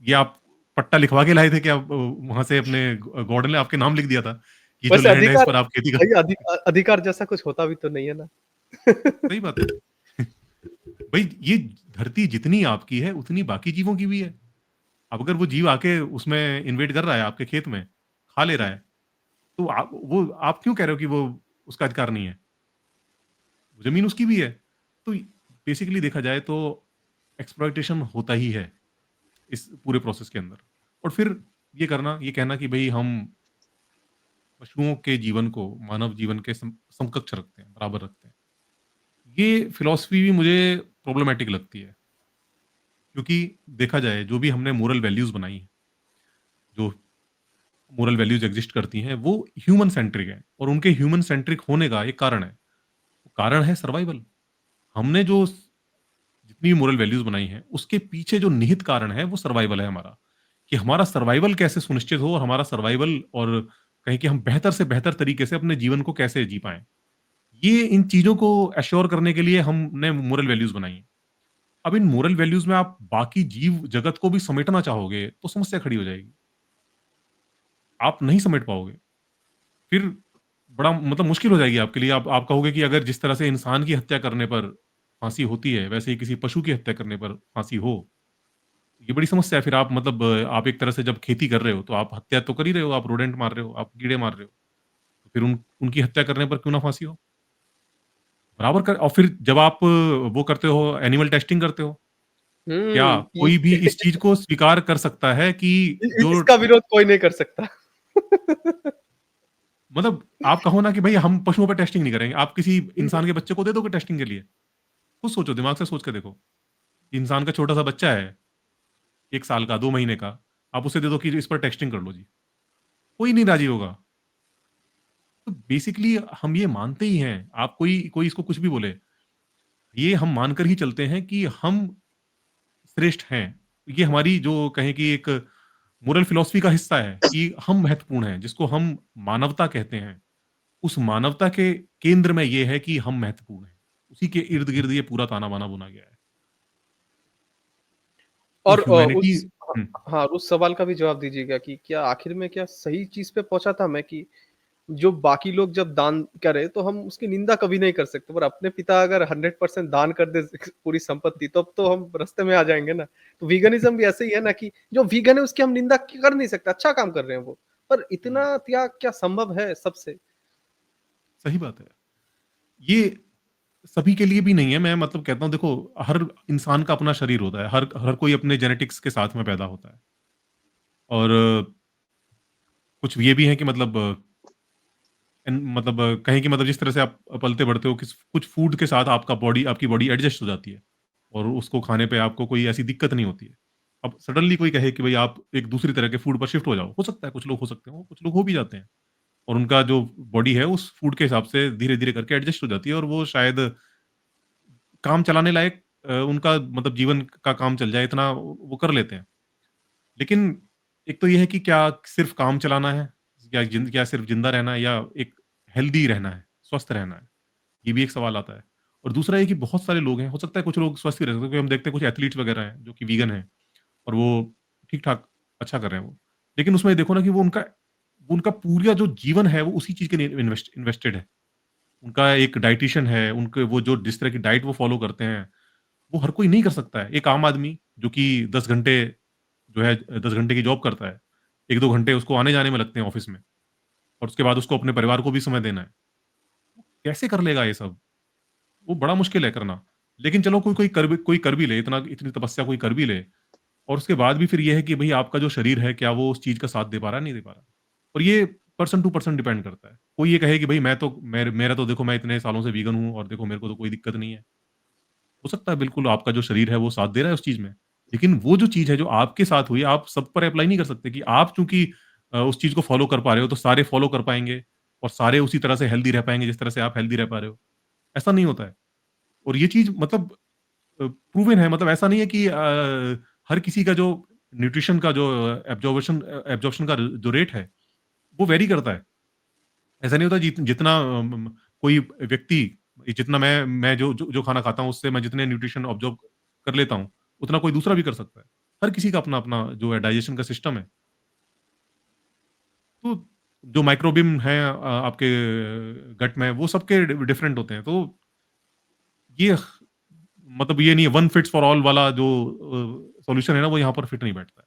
ये आप पट्टा लिखवा के लाए थे क्या वहाँ से अपने गॉड ने आपके नाम लिख दिया था? ये जो वैसे लैंड है इस पर आप खेती कर भैया अधिकार जैसा कुछ होता भी तो नहीं है ना। सही बात है। भई ये धरती जितनी आपकी है उतनी बाकी जीवों की भी है। अब अगर वो जीव आके उसमें इन्वेड कर रहा है आपके खेत में, खा ले रहा है, तो आप क्यों कह रहे हो कि वो उसका अधिकार नहीं है? ज़मीन उसकी भी है। तो बेसिकली देखा जाए तो एक्सप्लॉइटेशन होता ही है इस पूरे प्रोसेस के अंदर। और फिर ये कहना कि भई हम पशुओं के जीवन को मानव जीवन के समकक्ष रखते हैं, बराबर रखते हैं। ये फिलॉसफी भी मुझे प्रॉब्लमैटिक लगती है। क्योंकि देखा जाए जो भी हमने मोरल वैल्यूज़ बनाई हैं, जो मोरल वैल्यूज़ एग्ज़िस्ट करती हैं, वो ह्यूमन सेंट्रिक हैं और उनके ह्यूमन सेंट्रिक होने का एक कारण है। वो कारण है सर्वाइवल। हमने जो जितनी भी मोरल वैल्यूज़ बनाई हैं, उसके पीछे जो निहित कारण है, वो सर्वाइवल है हमारा। कि हमारा सर्वाइवल कैसे सुनिश्चित हो और हमारा सर्वाइवल और कहें कि हम बेहतर से बेहतर तरीके से अपने जीवन को कैसे जी पाएँ। ये इन चीज़ों को एश्योर करने के लिए हमने मोरल वैल्यूज़ बनाई हैं। अब इन मोरल वैल्यूज़ में आप बाकी जीव जगत को भी समेटना चाहोगे, तो समस्या खड़ी हो जाएगी। आप नहीं समेट पाओगे। फिर बड़ा मतलब मुश्किल हो जाएगी आपके लिए। आप कहोगे कि अगर जिस तरह से इंसान की हत्या करने पर फांसी होती है, वैसे ही किसी पशु की हत्या करने पर फांसी हो, ये बड़ी समस्या है। फिर आप मतलब आप एक तरह से जब खेती कर रहे हो, तो आप हत्या तो कर ही रहे हो, आप रोडेंट मार रहे हो, आप कीड़े मार रहे हो। तो फिर उनकी हत्या करने पर क्यों ना फांसी हो? बराबर कर और फिर जब आप वो करते हो, एनिमल टेस्टिंग करते हो, क्या ये कोई भी इस चीज़ को स्वीकार कर सकता है कि जो इसका विरोध कोई नहीं कर सकता। मतलब आप कहो ना कि भई हम पशुओं पे टेस्टिंग नहीं करेंगे। आप किसी इंसान के बच्चे को दे दोगे टेस्टिंग के लिए? खुद सोचो, दिमाग से सोच के देखो। इंसान का छोटा-सा बच्चा है, 1 साल का, 2 महीने का, आप उसे दे दो कि इस पर टेस्टिंग कर लो जी। कोई नहीं राज़ी होगा। तो बेसिकली हम ये मानते ही हैं, आप कोई कोई इसको कुछ भी बोले, ये हम मानकर ही चलते हैं कि हम श्रेष्ठ हैं। ये हमारी जो कहें कि एक मोरल फिलॉसफी का हिस्सा है कि हम महत्वपूर्ण हैं, जिसको हम मानवता कहते हैं। उस मानवता के केंद्र में ये है कि हम महत्वपूर्ण हैं। उसी के इर्द-गिर्द ये पूरा ताना-बाना बुना गया है। तो और ह्यूमैनिटी उस हुँ, हाँ, उस सवाल का भी जवाब दीजिएगा कि क्या आखिर में क्या सही चीज़ पे पहुँचा था मैं कि जो बाकी लोग जब दान करें, तो हम उसकी निंदा कभी नहीं कर सकते, पर अपने पिता अगर 100% दान कर दे पूरी संपत्ति, तब तो हम रास्ते में आ जाएँगे ना। तो वीगनिज़्म भी ऐसे ही है ना कि जो वीगन है उसकी हम निंदा कर नहीं सकते, अच्छा काम कर रहे हैं वो। पर हुँ, इतना त्याग क्या संभव है सबसे? सही बात है। ये सभी के लिए भी नहीं है, मैं मतलब कहता हूँ देखो, हर इंसान का अपना शरीर होता है, हर हर कोई अपने जेनेटिक्स के साथ में पैदा होता है। और कुछ ये भी है कि मतलब मतलब कहें कि मतलब जिस तरह से आप पलते-बढ़ते हो, किस कुछ फूड के साथ आपकी बॉडी एडजस्ट हो जाती है और उसको खाने पे आपको कोई ऐसी दिक्कत नहीं होती है। अब सडनली कोई कहे कि भई आप एक दूसरी तरह के फूड पर शिफ्ट हो जाओ, हो सकता है कुछ लोग हो सकते हो, कुछ लोग हो भी जाते हैं और उनका जो बॉडी है उस फूड के हिसाब से धीरे-धीरे करके एडजस्ट हो जाती है और वो शायद काम चलाने लायक उनका मतलब जीवन का काम चल जाए इतना वो कर लेते हैं। लेकिन एक तो ये है कि क्या सिर्फ़ काम चलाना है? क्या सिर्फ़ ज़िंदा रहना है या एक हेल्दी रहना है, स्वस्थ रहना है? ये भी एक सवाल आता है। और दूसरा ये कि बहुत सारे लोग हैं, हो सकता है कुछ लोग स्वस्थ भी रह सकते हैं क्योंकि हम देखते हैं कुछ एथलीट्स वगैरह हैं जो कि वीगन हैं और वो ठीक-ठाक अच्छा कर रहे हैं वो। लेकिन उसमें देखो ना कि वो उनका पूरा जो जीवन है वो उसी चीज़ के लिए इन्वेस्टेड है। उनका एक डायटीशियन है, उनके वो जो जिस तरह की डाइट वो फ़ॉलो करते हैं, वो हर कोई नहीं कर सकता है। एक आम आदमी जो कि 10 घंटे जो है 10 घंटे की जॉब करता है, 1-2 घंटे उसको आने-जाने में लगते हैं ऑफ़िस में और उसके बाद उसको अपने परिवार को भी समय देना है। कैसे कर लेगा ये सब? वो बड़ा मुश्किल है करना। लेकिन चलो कोई कर भी ले, इतनी तपस्या कोई कर भी ले और उसके बाद भी फिर ये है कि भई आपका जो शरीर है, क्या वो उस चीज़ का साथ दे पा रहा है, नहीं दे पा रहा? और ये पर्सन टू पर्सन डिपेंड करता है। कोई ये कहे कि भई मेरा तो देखो मैं इतने सालों से वीगन हूँ और देखो मेरे को तो कोई दिक्कत नहीं है। हो सकता है बिल्कुल आपका जो शरीर है वो साथ दे रहा है उस चीज़ में। लेकिन वो जो चीज़ है जो आपके साथ हुई, आप सब पर अप्लाई नहीं कर सकते कि आप चूँकि उस चीज़ को फ़ॉलो कर पा रहे हो, तो सारे फ़ॉलो कर पाएँगे और सारे उसी तरह से हेल्दी रह पाएँगे जिस तरह से आप हेल्दी रह पा रहे हो। ऐसा नहीं होता है। और ये चीज़ मतलब प्रूवन है, मतलब ऐसा नहीं है कि हर किसी का जो न्यूट्रिशन का जो एब्ज़ॉर्प्शन का जो रेट है, वो वेरी करता है। ऐसा नहीं होता जितना कोई व्यक्ति जितना मैं जो खाना खाता हूँ उससे मैं जितने न्यूट्रिशन अब्ज़ॉर्ब कर लेता हूँ, उतना कोई दूसरा भी कर सकता है। हर किसी का अपना-अपना जो है डाइजेशन का सिस्टम है। तो जो माइक्रोबियम है आपके गट में वो सबके डिफरेंट होते हैं। तो ये मतलब ये नहीं है वन फिट्स फॉर ऑल वाला जो सॉल्यूशन है ना वो यहाँ पर फिट नहीं बैठता है।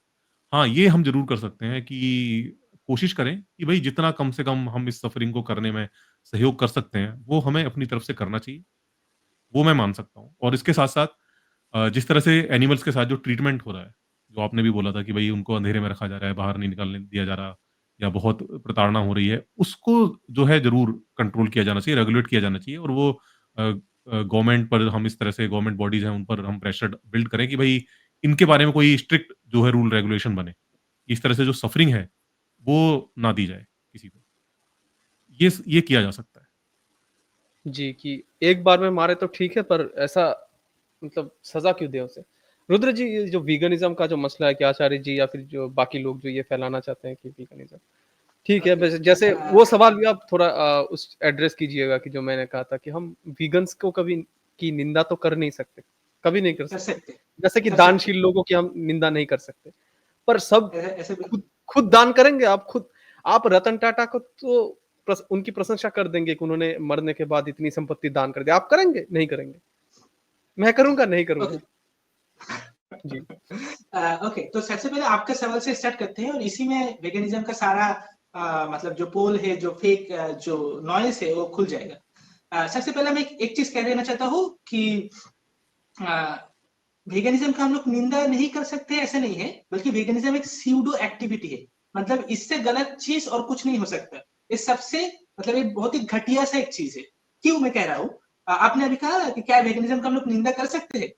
हाँ, ये हम ज़रूर कर सकते हैं कि कोशिश करें कि भई जितना कम से कम हम इस सफ़रिंग को करने में सहयोग कर सकते हैं, वो हमें अपनी तरफ से करना चाहिए। वो मैं मान सकता हूँ। और इसके साथ-साथ जिस तरह से एनिमल्स के साथ जो ट्रीटमेंट हो रहा है, जो आपने भी बोला था कि भई उनको अंधेरे में रखा जा रहा है, बाहर नहीं निकलने दिया जा रहा या बहुत प्रताड़ना हो रही है, उसको जो है ज़रूर कंट्रोल किया जाना चाहिए, रेगुलेट किया जाना चाहिए और वो गवर्नमेंट पर हम इस तरह से गवर्नमेंट बॉडीज़ हैं, उन पर हम प्रेशर बिल्ड करें कि भई इनके बारे में कोई स्ट्रिक्ट जो है रूल रेगुलेशन बने। इस तरह से जो सफरिंग है, वो ना दी जाए किसी को। ये किया जा सकता है। जी, कि एक बार में मारे तो ठीक है, पर ऐसा मतलब सज़ा क्यों दें उसे? रुद्र जी, ये जो वीगनिज़्म का जो मसला है कि आचार्य जी या फिर जो बाकी लोग जो ये फैलाना चाहते हैं कि वीगनिज़्म ठीक है, ओके। वैसे जैसे वो सवाल भी आप थोड़ा उस एड्रेस कीजिएगा कि जो मैंने कहा था कि हम वीगन्स को कभी की निंदा तो कर नहीं सकते, कभी नहीं कर कर सकते। सकते जैसे कि कर सकते दानशील लोगों की हम निंदा नहीं कर सकते। पर सब ऐसे ऐसे खुद खुद दान करेंगे आप खुद? आप रतन टाटा को तो उनकी प्रशंसा कर देंगे कि उन्होंने मरने के बाद इतनी संपत्ति दान कर दी। आप करेंगे? नहीं करेंगे। मैं करूँगा? नहीं ओके। करूँगा। जी। ओके, तो सबसे पहले आपके सवाल से स्टार्ट करते हैं और इसी में वेगनिज्म का सारा मतलब जो पोल है, जो फेक जो नॉइस है वो खुल जाएगा। सबसे पहले मैं एक चीज कह देना चाहता हूँ कि वेगनिज्म का हम लोग निंदा नहीं कर सकते ऐसा नहीं है, बल्कि वेगनिज्म एक स्यूडो एक्टिविटी है। मतलब इससे गलत चीज और कुछ नहीं हो सकता। ये सबसे मतलब ये बहुत ही घटिया सा एक चीज है। क्यों मैं कह रहा हूँ? आपने अभी कहा कि क्या वेगनिज्म का हम लोग निंदा कर सकते हैं?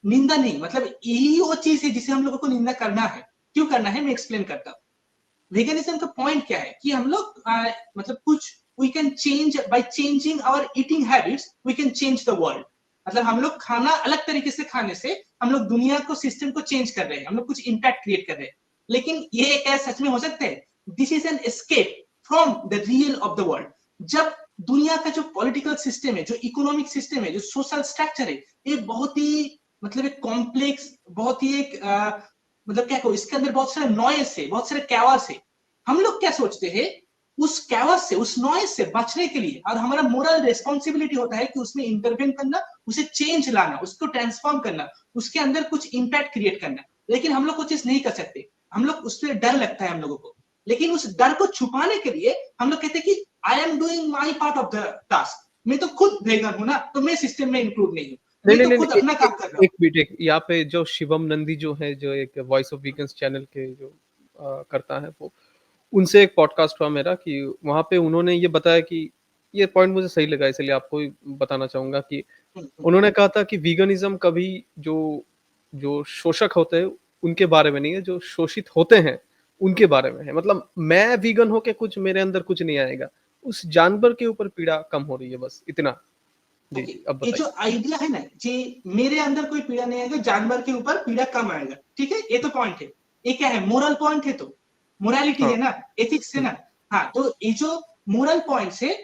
निंदा नहीं, मतलब यही वो चीज है जिसे हम लोगों को निंदा करना है। क्यों करना है मैं एक्सप्लेन करता हूँ। वेगनिज्म का पॉइंट क्या है कि हम लोग मतलब कुछ we can change by changing our eating habits, we can change the world. मतलब हम लोग खाना अलग तरीके से खाने से हम लोग दुनिया को सिस्टम को चेंज कर रहे हैं, हम लोग कुछ इम्पैक्ट क्रिएट कर रहे हैं। लेकिन ये क्या सच में हो सकता है? This is an escape from the real of the world. जब दुनिया का जो पॉलिटिकल सिस्टम है, जो इकोनॉमिक सिस्टम है, जो सोशल स्ट्रक्चर है, ये बहुत ही मतलब एक कॉम्प्लेक्स, बहुत ही एक मतलब क्या कहूँ, इसके अंदर बहुत सारे नॉइस है, बहुत सारे कैवास है। हम लोग क्या सोचते हैं? उस कैवास से, उस नॉइस से बचने के लिए, और हमारा मोरल रिस्पॉन्सिबिलिटी होता है कि उसमें इंटरवेन करना, उसे चेंज लाना, उसको ट्रांसफॉर्म करना, उसके अंदर कुछ इंपैक्ट क्रिएट करना। लेकिन हम लोग वो चीज नहीं कर सकते। हम लोग उससे डर लगता है हम लोगों को। लेकिन उस डर को छुपाने के लिए हम लोग कहते हैं कि I am doing my part of the task. मैं तो खुद वेगन हूं ना, तो मैं सिस्टम में इंक्लूड नहीं हूँ। नहीं, मैं नहीं, तो नहीं, खुद नहीं, अपना काम कर रहा हूँ। एक मिनट, एक यहाँ पे जो शिवम नंदी जो है, जो एक वॉइस ऑफ वीगन्स चैनल के जो करता है वो, उनसे एक पॉडकास्ट हुआ मेरा कि वहाँ पे उन्होंने ये बताया कि ये पॉइंट मुझे सही लगा, इसलिए आपको भी बताना चाहूँगा कि उन्होंने कहा था कि वीगनिज़्म कभी जो जो शोषक होते हैं, उनके बारे में नहीं है, जो शोषित होते हैं, उनके बारे में है। मतलब मैं वीगन होके कुछ मेरे अंदर कुछ नहीं आएगा। उस जानवर के ऊपर पीड़ा कम हो रही है, बस इतना। जी, ओके, जी, अब ये जो बताइए। आइडिया है ना, जी, मेरे अंदर कोई पीड़ा नहीं आएगा, जानवर के ऊपर पीड़ा कम आएगा। ठीक है, ये तो पॉइंट है। ये क्या है? मोरल पॉइंट है। तो मोरालिटी हाँ। है ना, एथिक्स है हुँ। ना। हाँ, तो ये जो मोरल पॉइंट्स है,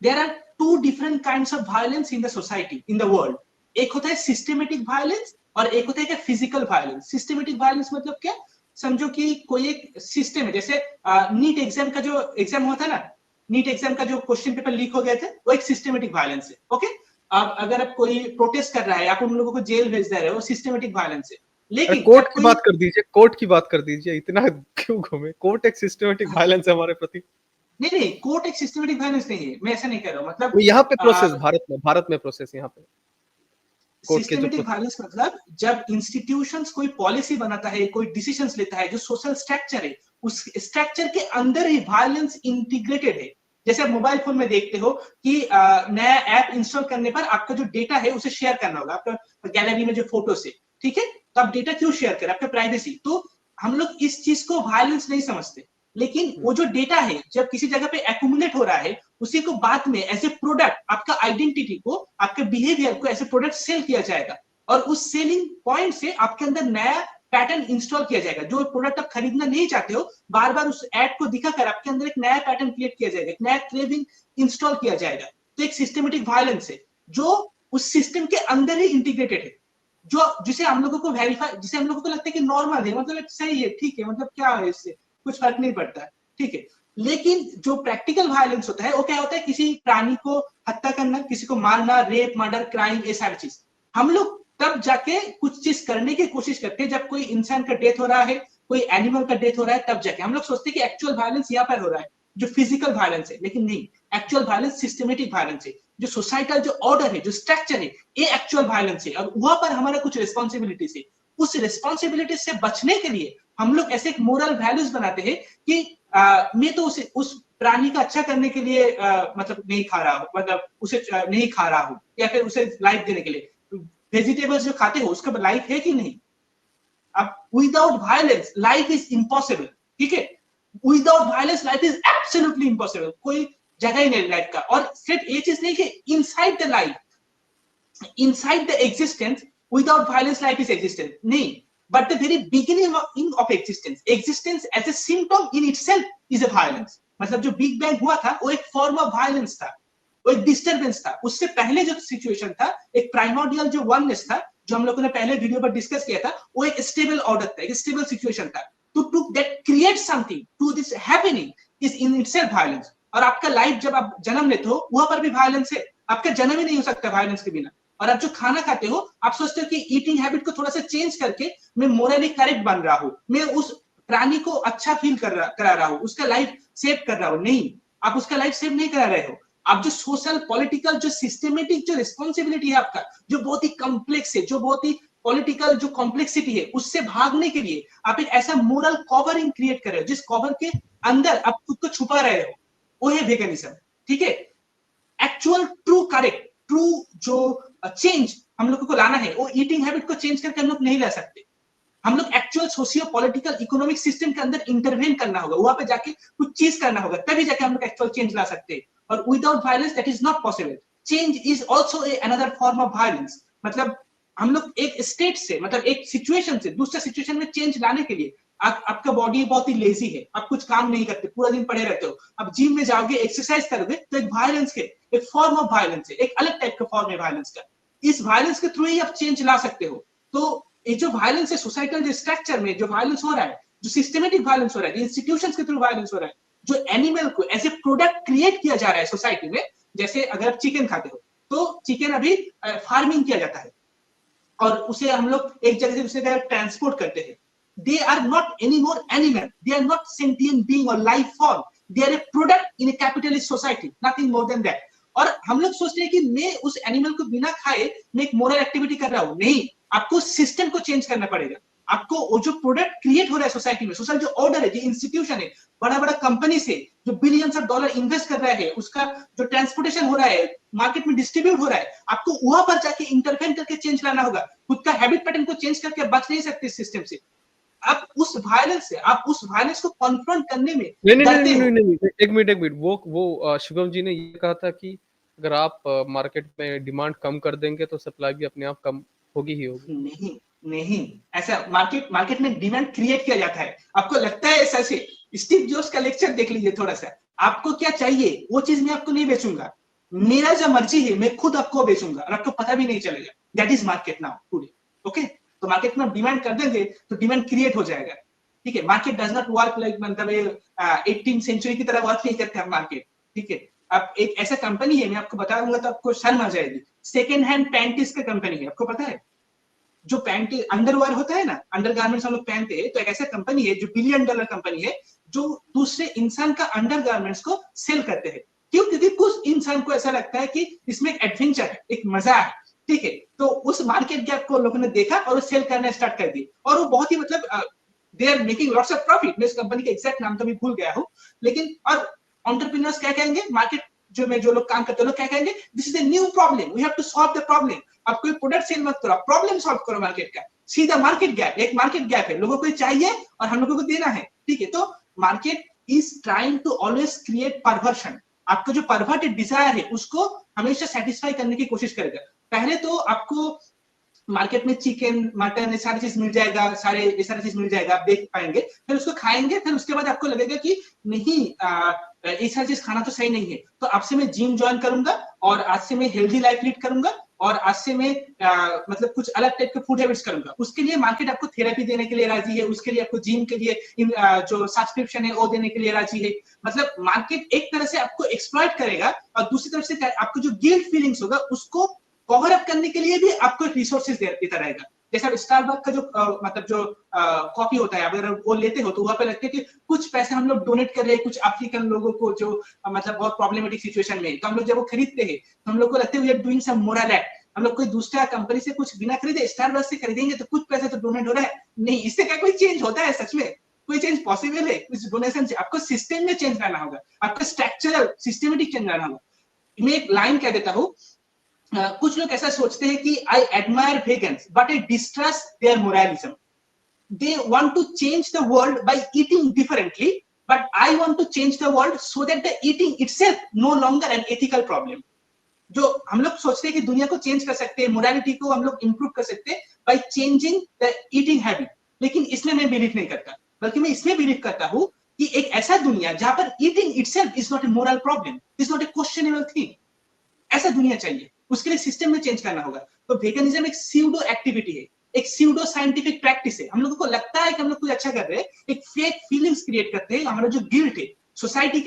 there are two different kinds of violence in the society, in the world. एक होता है सिस्टमेटिक वायलेंस और एक होता है क्या, फिजिकल वायलेंस। सिस्टमेटिक वायलेंस मतलब क्या? समझो कि कोई एक सिस्टम है, जैसे नीट एग्जाम का जो एग्जाम हुआ था ना, नीट एग्जाम का जो क्वेश्चन पेपर लीक हो गए थे, वो एक सिस्टमेटिक वायलेंस है। ओके, अब अगर अब कोई प्रोटेस्ट कर रहा है, आप उन लोगों को जेल भेज दे रहे हो, सिस्टमेटिक वायलेंस है। अरे लेकिन कोर्ट जब की कोई बात कर दीजिए, कोर्ट की बात कर दीजिए, इतना क्यों घूमे? कोर्ट एक सिस्टमैटिक वायलेंस है हमारे प्रति। नहीं नहीं, कोर्ट एक सिस्टमेटिक वायलेंस नहीं है, मैं ऐसा नहीं कर रहा हूँ। मतलब वो यहाँ पे प्रोसेस भारत में प्रोसेस यहाँ पे कोर्ट के जो सिस्टमेटिक वायलेंस मतलब जब इंस्टीट्यूशंस कोई पॉलिसी बनाता है, कोई डिसीजंस लेता है, जो सोशल स्ट्रक्चर है, उस स्ट्रक्चर के अंदर ही वायलेंस इंटीग्रेटेड है। जैसे आप मोबाइल फोन में देखते हो कि नया ऐप इंस्टॉल करने पर आपका जो डेटा है उसे शेयर करना होगा, आपका गैलरी में जो फोटोस है। ठीक है, तो आप डेटा क्यों शेयर करें? आपका प्राइवेसी। तो हम लोग इस चीज को वायलेंस नहीं समझते। लेकिन हुँ। वो जो डेटा है जब किसी जगह पे एक्यूमुलेट हो रहा है, उसी को बाद में एज ए प्रोडक्ट, आपका आइडेंटिटी को, आपके बिहेवियर को एज ए प्रोडक्ट सेल किया जाएगा। और उस सेलिंग पॉइंट से आपके अंदर नया पैटर्न इंस्टॉल किया जाएगा। जो प्रोडक्ट आप खरीदना नहीं चाहते हो, बार बार उस एड को दिखाकर आपके अंदर एक नया पैटर्न क्रिएट किया जाएगा, एक नया क्रेविंग इंस्टॉल किया जाएगा। तो एक सिस्टमेटिक वायलेंस है जो उस सिस्टम के अंदर ही इंटीग्रेटेड है, जो जिसे हम लोगों को वेरीफाई, जिसे हम लोगों को लगता है कि नॉर्मल है, मतलब सही है, ठीक है, मतलब क्या है, इससे कुछ फर्क नहीं पड़ता है। ठीक है। लेकिन जो प्रैक्टिकल वायलेंस होता है वो क्या होता है? किसी प्राणी को हत्या करना, किसी को मारना, रेप, मर्डर, क्राइम, ये सारी चीज। हम लोग तब जाके कुछ चीज करने की कोशिश करते हैं जब कोई इंसान का डेथ हो रहा है, कोई एनिमल का डेथ हो रहा है, तब जाके हम लोग सोचते हैं कि एक्चुअल वायलेंस यहाँ पर हो रहा है, जो फिजिकल वायलेंस है। लेकिन नहीं, एक्चुअल वायलेंस सिस्टमेटिक वायलेंस है। जो सोसाइटल जो ऑर्डर है, जो स्ट्रक्चर है, ये एक्चुअल वायलेंस है, और वहां पर हमारा कुछ रिस्पॉन्सिबिलिटीज है। उस रिस्पॉन्सिबिलिटी से बचने के लिए हम लोग ऐसे एक मोरल वैल्यूज बनाते हैं कि मैं तो उस प्राणी का अच्छा करने के लिए मतलब नहीं खा रहा हूँ, मतलब उसे नहीं खा रहा हूँ, या फिर उसे लाइफ देने के लिए। वेजिटेबल्स जो खाते हो उसका लाइफ है कि नहीं? Without violence life is impossible, ठीक है, without violence life is absolutely impossible, कोई जगह ही नहीं लाइफ का। और सिर्फ ये चीज नहीं कि inside the life, inside the existence, without violence life is existence, नहीं, but the very beginning of existence as a symptom in itself is a violence। मतलब जो बिग बैंग हुआ था वो एक फॉर्म ऑफ वायलेंस था, वो एक डिस्टर्बेंस था। उससे पहले जो सिचुएशन था, एक प्राइमोर्डियल जो वननेस था, जो हम लोगों ने पहले वीडियो पर डिस्कस किया था, वो एक स्टेबल ऑर्डर था, एक स्टेबल सिचुएशन था। to that create something to this happening is in itself violence। और आपका लाइफ जब आप जन्म लेते हो वहां पर भी वायलेंस है, आपका जन्म ही नहीं हो सकता वायलेंस के बिना। और आप जो खाना खाते हो, आप सोचते हो कि ईटिंग हैबिट को थोड़ा सा चेंज करके मैं मोरली करेक्ट बन रहा हूँ, मैं उस प्राणी को अच्छा फील करा रहा हूँ, उसका लाइफ सेव कर रहा हूँ। नहीं, आप उसका लाइफ सेव नहीं करा रहे हो। आप जो सोशल पॉलिटिकल जो सिस्टमेटिक जो रिस्पॉन्सिबिलिटी है आपका, जो बहुत ही कॉम्प्लेक्स है, जो बहुत ही पॉलिटिकल जो कॉम्प्लेक्सिटी है, उससे भागने के लिए आप एक ऐसा मोरल कवरिंग क्रिएट कर रहे हो जिस कवर के अंदर आप खुद को छुपा रहे हो, वो है वेगनिज्म, ठीक है। एक्चुअल ट्रू करेक्ट ट्रू जो चेंज हम लोगों को लाना है, वो ईटिंग हैबिट को चेंज करके हम लोग नहीं ला सकते। हम लोग actual socio political economic system के अंदर इंटरवेन करना होगा, वहां पे जाके कुछ चीज करना होगा, तभी जाके हम लोग एक्चुअल चेंज ला सकते हैं। और without violence that is not possible. Change is also another form of violence. मतलब हम लोग एक स्टेट से, मतलब एक सिचुएशन से दूसरे सिचुएशन में चेंज लाने के लिए आपका बॉडी बहुत ही लेजी है, आप कुछ काम नहीं करते, पूरा दिन पड़े रहते हो। आप जिम में जाओगे, एक्सरसाइज करोगे, तो एक वायलेंस है, एक फॉर्म ऑफ वायलेंस है, एक अलग टाइप का फॉर्म है वायलेंस का। इस वायलेंस के थ्रू ही आप चेंज ला सकते हो। तो ये जो वायलेंस है सोसाइटल जो स्ट्रक्चर में जो वायलेंस हो रहा है, जो सिस्टमेटिक वायलेंस हो रहा है, इंस्टीट्यूशंस के थ्रू वायलेंस हो रहा है, जो एनिमल को एज ए प्रोडक्ट क्रिएट किया जा रहा है सोसाइटी में। जैसे अगर आप चिकन खाते हो, तो चिकन अभी फार्मिंग किया जाता है और उसे हम लोग एक जगह से दूसरी जगह ट्रांसपोर्ट करते हैं। They are not anymore animal. They are not sentient being or life form. They are a product in a capitalist society. Nothing more than that. और हम लोग सोचते हैं कि मैं उस एनिमल को बिना खाए मैं एक मोरल एक्टिविटी कर रहा हूँ। नहीं, आपको सिस्टम को चेंज करना पड़ेगा। आपको वो जो प्रोडक्ट क्रिएट हो रहा है सोसाइटी में, सोशल जो ऑर्डर है, जो इंस्टीट्यूशन है, बड़ा बड़ा कंपनी से जो बिलियंस ऑफ डॉलर इन्वेस्ट कर रहा है, उसका जो ट्रांसपोर्टेशन हो रहा है, मार्केट में डिस्ट्रीब्यूट हो रहा है, आपको वहां पर जाके इंटरवेन करके चेंज लाना होगा। खुद का हैबिट पैटर्न को चेंज करके बच नहीं सकते सिस्टम से। आप उस वायलेंस से, आप उस वायलेंस को कॉन्फ्रंट करने में डरते हो। नहीं, एक मिनट वो शुभम जी ने ये कहा था कि अगर आप मार्केट में डिमांड कम कर देंगे तो सप्लाई भी अपने आप कम होगी ही होगी। नहीं, ऐसा मार्केट में डिमांड क्रिएट किया जाता है। आपको लगता है ऐसा से? स्टीव जॉब्स का लेक्चर देख लीजिए थोड़ा सा। आपको क्या चाहिए वो चीज मैं आपको नहीं बेचूंगा, मेरा जो मर्जी है मैं खुद आपको बेचूंगा और आपको पता भी नहीं चलेगा। That is market now today. Okay, तो मार्केट में डिमांड कर देंगे तो डिमांड क्रिएट हो जाएगा, ठीक है। Market does not work like मतलब 18th सेंचुरी की तरह वर्क नहीं करता है मार्केट, ठीक है। अब एक ऐसा कंपनी है, मैं आपको बताऊंगा तो आपको शर्म आ जाएगी। सेकेंड हैंड पैंटीज का कंपनी है, आपको पता है? जो पैंट अंडरवेयर होता है ना, अंडरगारमेंट्स हम लोग पहनते हैं, तो एक ऐसा कंपनी है जो $1 बिलियन कंपनी है, जो दूसरे इंसान का अंडरगारमेंट्स को सेल करते हैं। क्यों? क्योंकि कुछ इंसान को ऐसा लगता है कि इसमें एक एडवेंचर है, एक मजा है, ठीक है। तो उस मार्केट गैप को लोगों ने देखा और सेल करना स्टार्ट कर दी, और वो बहुत ही मतलब they are making lots of profit. मैं इस कंपनी के एग्जैक्ट नाम तो भी भूल गया हूं, लेकिन और एंटरप्रेन्योर्स क्या कहेंगे, मार्केट जो लोग काम करते हैं लोग क्या कहेंगे, this is a new problem, we have to solve the problem. आप कोई प्रोडक्ट सेल मत करो, प्रॉब्लम सॉल्व करो मार्केट का। सी द मार्केट गैप, एक मार्केट गैप है, लोगों को चाहिए और हम लोगों को देना है, ठीक है। तो market is trying to always create perversion. आपका जो परवर्टेड डिजायर है उसको हमेशा सेटिस्फाई करने की कोशिश करेगा। पहले तो आपको मार्केट में चिकन, मटन, ये सारी चीज मिल जाएगा, ये सारी चीज मिल जाएगा, आप देख पाएंगे, फिर उसको खाएंगे, फिर उसके बाद आपको लगेगा कि नहीं, ये सारी चीज खाना तो सही नहीं है, तो आज से मैं जिम ज्वाइन करूंगा और आज से मैं हेल्दी लाइफ लीड करूंगा और आज से मैं मतलब कुछ अलग टाइप के फूड हैबिट्स करूंगा। उसके लिए मार्केट आपको थेरेपी देने के लिए राजी है, उसके लिए आपको जिम के लिए जो सब्सक्रिप्शन है वो देने के लिए राजी है। मतलब मार्केट एक तरह से आपको एक्सप्लॉइट करेगा और दूसरी तरफ से आपको जो गिल्ट फीलिंग्स होगा उसको कवर अप करने के लिए भी आपको रिसोर्सेज देता रहेगा। जैसे आप स्टारबक्स का जो मतलब जो कॉफी होता है, अगर वो लेते हो तो वहां पे लगता है कि कुछ पैसे हम लोग डोनेट कर रहे हैं कुछ अफ्रीकन लोगों को जो मतलब बहुत प्रॉब्लमेटिक सिचुएशन में है। तो हम लोग जब वो खरीदते हैं तो हम लोग को लगता है we are doing some moral act. हम लोग कोई दूसरा कंपनी से कुछ बिना खरीदे स्टारबक्स से खरीदेंगे तो कुछ पैसे तो डोनेट हो रहा है। नहीं, इससे क्या कोई चेंज होता है? सच में कोई चेंज पॉसिबल है इस डोनेशन से? आपको सिस्टम में चेंज लाना होगा, आपको स्ट्रक्चरल सिस्टमेटिक चेंज लाना होगा। मैं एक लाइन कह देता हूँ, कुछ लोग ऐसा सोचते हैं कि I admire vegans but I distrust their moralism. they want to change the world by eating differently, but I want to change the world so that the eating itself no longer an ethical problem. जो हम लोग सोचते हैं कि दुनिया को change कर सकते हैं, मोरालिटी को हम लोग इंप्रूव कर सकते हैं by changing the eating habit, लेकिन इसमें मैं बिलीव नहीं करता, बल्कि मैं इसमें बिलीव करता हूँ कि एक ऐसा दुनिया जहां पर eating itself is not a moral problem, is not a questionable thing, ऐसा दुनिया चाहिए। उसके लिए सिस्टम में चेंज करना होगा। तो वेगनिज्म एक स्यूडो एक्टिविटी है, एक स्यूडो साइंटिफिक प्रैक्टिस है। हम लोगों को लगता है कि हम लोग कुछ अच्छा कर रहे हैं, एक फेक फीलिंग्स क्रिएट करते हैं। हमारा जो गिल्ट है, सोसाइटी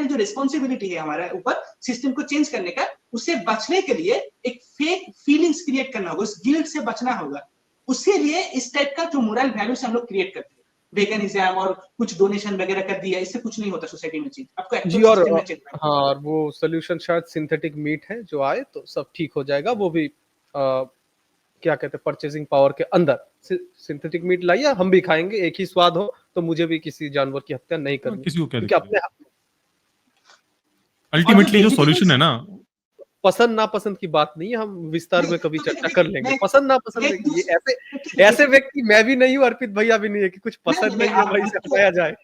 जो रिस्पॉन्सिबिलिटी है हमारा ऊपर सिस्टम को चेंज करने का, उससे बचने के लिए एक फेक फीलिंग्स क्रिएट करना होगा, उस गिल्ट से बचना होगा। उसके लिए इस टाइप का जो मोरल वैल्यूज हम लोग क्रिएट करते हैं, वेगनिज्म और कुछ डोनेशन वगैरह कर दिया, इससे कुछ नहीं होता सोसाइटी में चेंज। आपको जी, एक्चुअल और सिस्टम में चेंज करना हाँ, और वो सोल्यूशन शायद सिंथेटिक मीट है जो आए तो सब ठीक हो जाएगा। वो भी क्या कहते हैं, परचेजिंग पावर के अंदर सिंथेटिक मीट लाइए, हम भी खाएंगे, एक ही स्वाद हो, तो मुझे भी किसी जानवर की हत्या नहीं करनी, किसी को क्या क्योंकि दिक्कत है? अपने अल्टीमेटली जो vegetables- सॉल्यूशन है ना, पसंद नापसंद की बात नहीं है, हम विस्तार में कभी तो चर्चा कर लेंगे। मैं- पसंद नापसंद मैं नहीं, ये दूस- ऐसे व्यक्ति मैं भी नहीं हूँ, अर्पित भैया भी नहीं है कि कुछ पसंद मैं नहीं है भाई से हटाया जाए।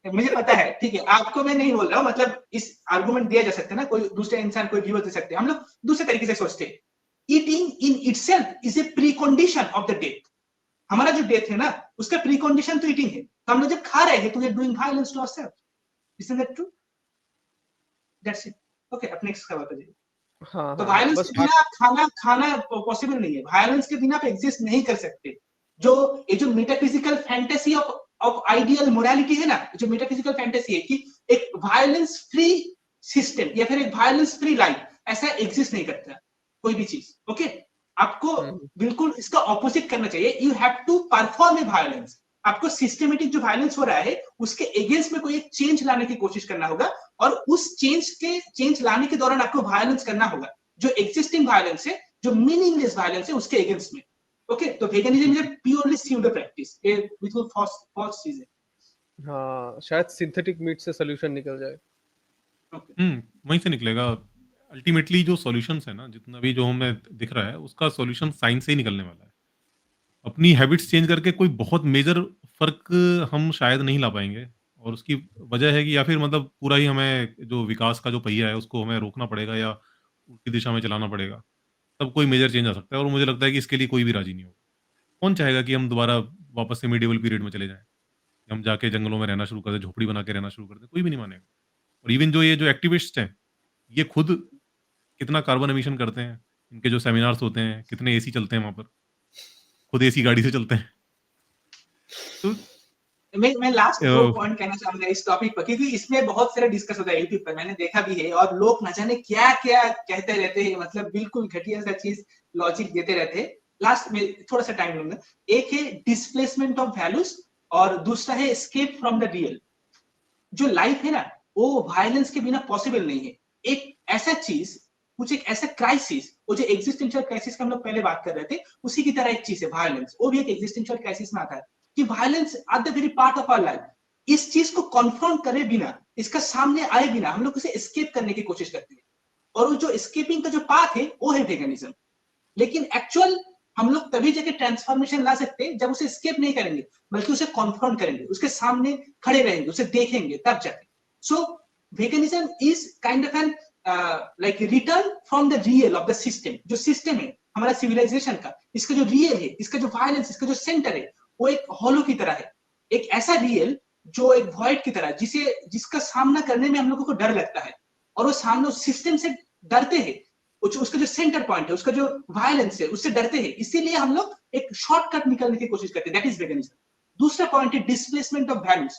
मुझे पता है, ठीक है, आपको मैं नहीं बोल रहा हूँ, मतलब इस आर्गुमेंट दिया जा सकता है ना, कोई दूसरे इंसान कोई व्यूअर दे सकते हैं। हम लोग दूसरे तरीके से सोचते हैं, eating in itself is a pre condition of the death. हमारा जो डेथ है ना, उसका प्री कंडीशन तो ईटिंग है। तो हम लोग जब खा रहे हैं तो we are doing violence to ourself, isn't that true? That's it. Okay, अब नेक्स्ट खबर पे हाँ, तो हाँ, वायलेंस बस के बिना खाना पॉसिबल नहीं है। वायलेंस के बिना आप एग्जिस्ट नहीं कर सकते। ये जो metaphysical fantasy of ideal morality है ना, जो मेटाफिजिकल फैंटेसी है कि एक वायलेंस फ्री सिस्टम या फिर एक वायलेंस फ्री लाइफ, ऐसा एग्जिस्ट नहीं करता कोई भी चीज। ओके, आपको बिल्कुल इसका ऑपोजिट करना चाहिए। You have to perform a violence. आपको सिस्टमेटिक जो वायलेंस हो रहा है उसके अगेंस्ट में कोई एक चेंज लाने की कोशिश करना होगा, और उस चेंज लाने के दौरान आपको वायलेंस करना होगा। जो एग्जिस्टिंग वायलेंस है, जो मीनिंगलेस वायलेंस है, उसके अगेंस्ट में। ओके, तो veganism is purely pseudo practice, ये बिल्कुल फॉल्स चीज है। हाँ, शायद सिंथेटिक मीट से सोल्यूशन निकल जाए। वहीं से निकलेगा। अल्टीमेटली जो सॉल्यूशंस है ना, जितना भी जो हमें दिख रहा है, उसका सॉल्यूशन साइंस से ही निकलने वाला है। अपनी हैबिट्स चेंज करके कोई बहुत मेजर फ़र्क हम शायद नहीं ला पाएँगे, और उसकी वजह है कि या फिर मतलब पूरा ही हमें जो विकास का जो पहिया है, उसको हमें रोकना पड़ेगा या उल्टी दिशा में चलाना पड़ेगा। तब कोई मेजर चेंज आ सकता है, और मुझे लगता है कि इसके लिए कोई भी राज़ी नहीं होगा। कौन चाहेगा कि हम दोबारा वापस से मिडेवल पीरियड में चले जाएँ? हम जाके जंगलों में रहना शुरू कर दें, झोपड़ी बना के रहना शुरू कर दें, कोई भी नहीं मानेगा। और इवन जो ये जो एक्टिविस्ट्स हैं, ये खुद कितना कार्बन एमिशन करते हैं। इनके जो सेमिनार्स होते हैं, कितने एसी चलते हैं वहाँ पर। खुद एसी गाड़ी से चलते हैं। तो मैं लास्ट दो अ, पॉइंट कहना चाहूंगा इस टॉपिक पर, क्योंकि इसमें बहुत सारा डिस्कस होता है यूट्यूब पर, मैंने देखा भी है, और लोग न जाने क्या क्या कहते रहते हैं, मतलब बिल्कुल घटिया सा चीज लॉजिक देते रहते हैं। लास्ट में थोड़ा सा टाइम लूंगा। एक है डिस्प्लेसमेंट ऑफ वैल्यूज, और दूसरा है एस्केप फ्रॉम द रियल। जो लाइफ है ना, वो वायलेंस के बिना पॉसिबल नहीं है। एक ऐसा चीज, कुछ एक ऐसा क्राइसिस, वो जो एग्जिस्टेंशियल क्राइसिस का हम लोग पहले बात कर रहे थे, उसी की तरह एक चीज है वायलेंस। वो भी एक एग्जिस्टेंशियल क्राइसिस में आता है कि violence at the very part of our life. इस चीज को कॉन्फ्रंट करे बिना, इसका सामने आए बिना हम लोग उसे एस्केप करने की कोशिश करते हैं, और वो जो एस्केपिंग का जो पाथ है वो है वेगनिज्म। लेकिन एक्चुअल हम लोग तभी जाके ट्रांसफॉर्मेशन ला सकते हैं जब उसे एस्केप नहीं करेंगे, बल्कि उसे कॉन्फ्रंट करेंगे, उसके सामने खड़े रहेंगे, उसे देखेंगे, तब जाके। So veganism is kind of an like return from the real of the system. जो सिस्टम है हमारा सिविलाइजेशन का, इसका जो रियल है, इसका जो वायलेंस, इसका जो सेंटर है, वो एक हॉलो की तरह है। एक ऐसा रियल जो एक वॉइड की तरह, जिसका सामना करने में हम लोगों को डर लगता है, और वो सामने उस सिस्टम से डरते हैं, उसका जो सेंटर पॉइंट है, उसका जो वायलेंस है, उससे डरते हैं। इसीलिए हम लोग एक शॉर्टकट निकलने की कोशिश करते हैं, दैट इज वेगनिज्म। दूसरा पॉइंट है डिस्प्लेसमेंट ऑफ वैल्यूज।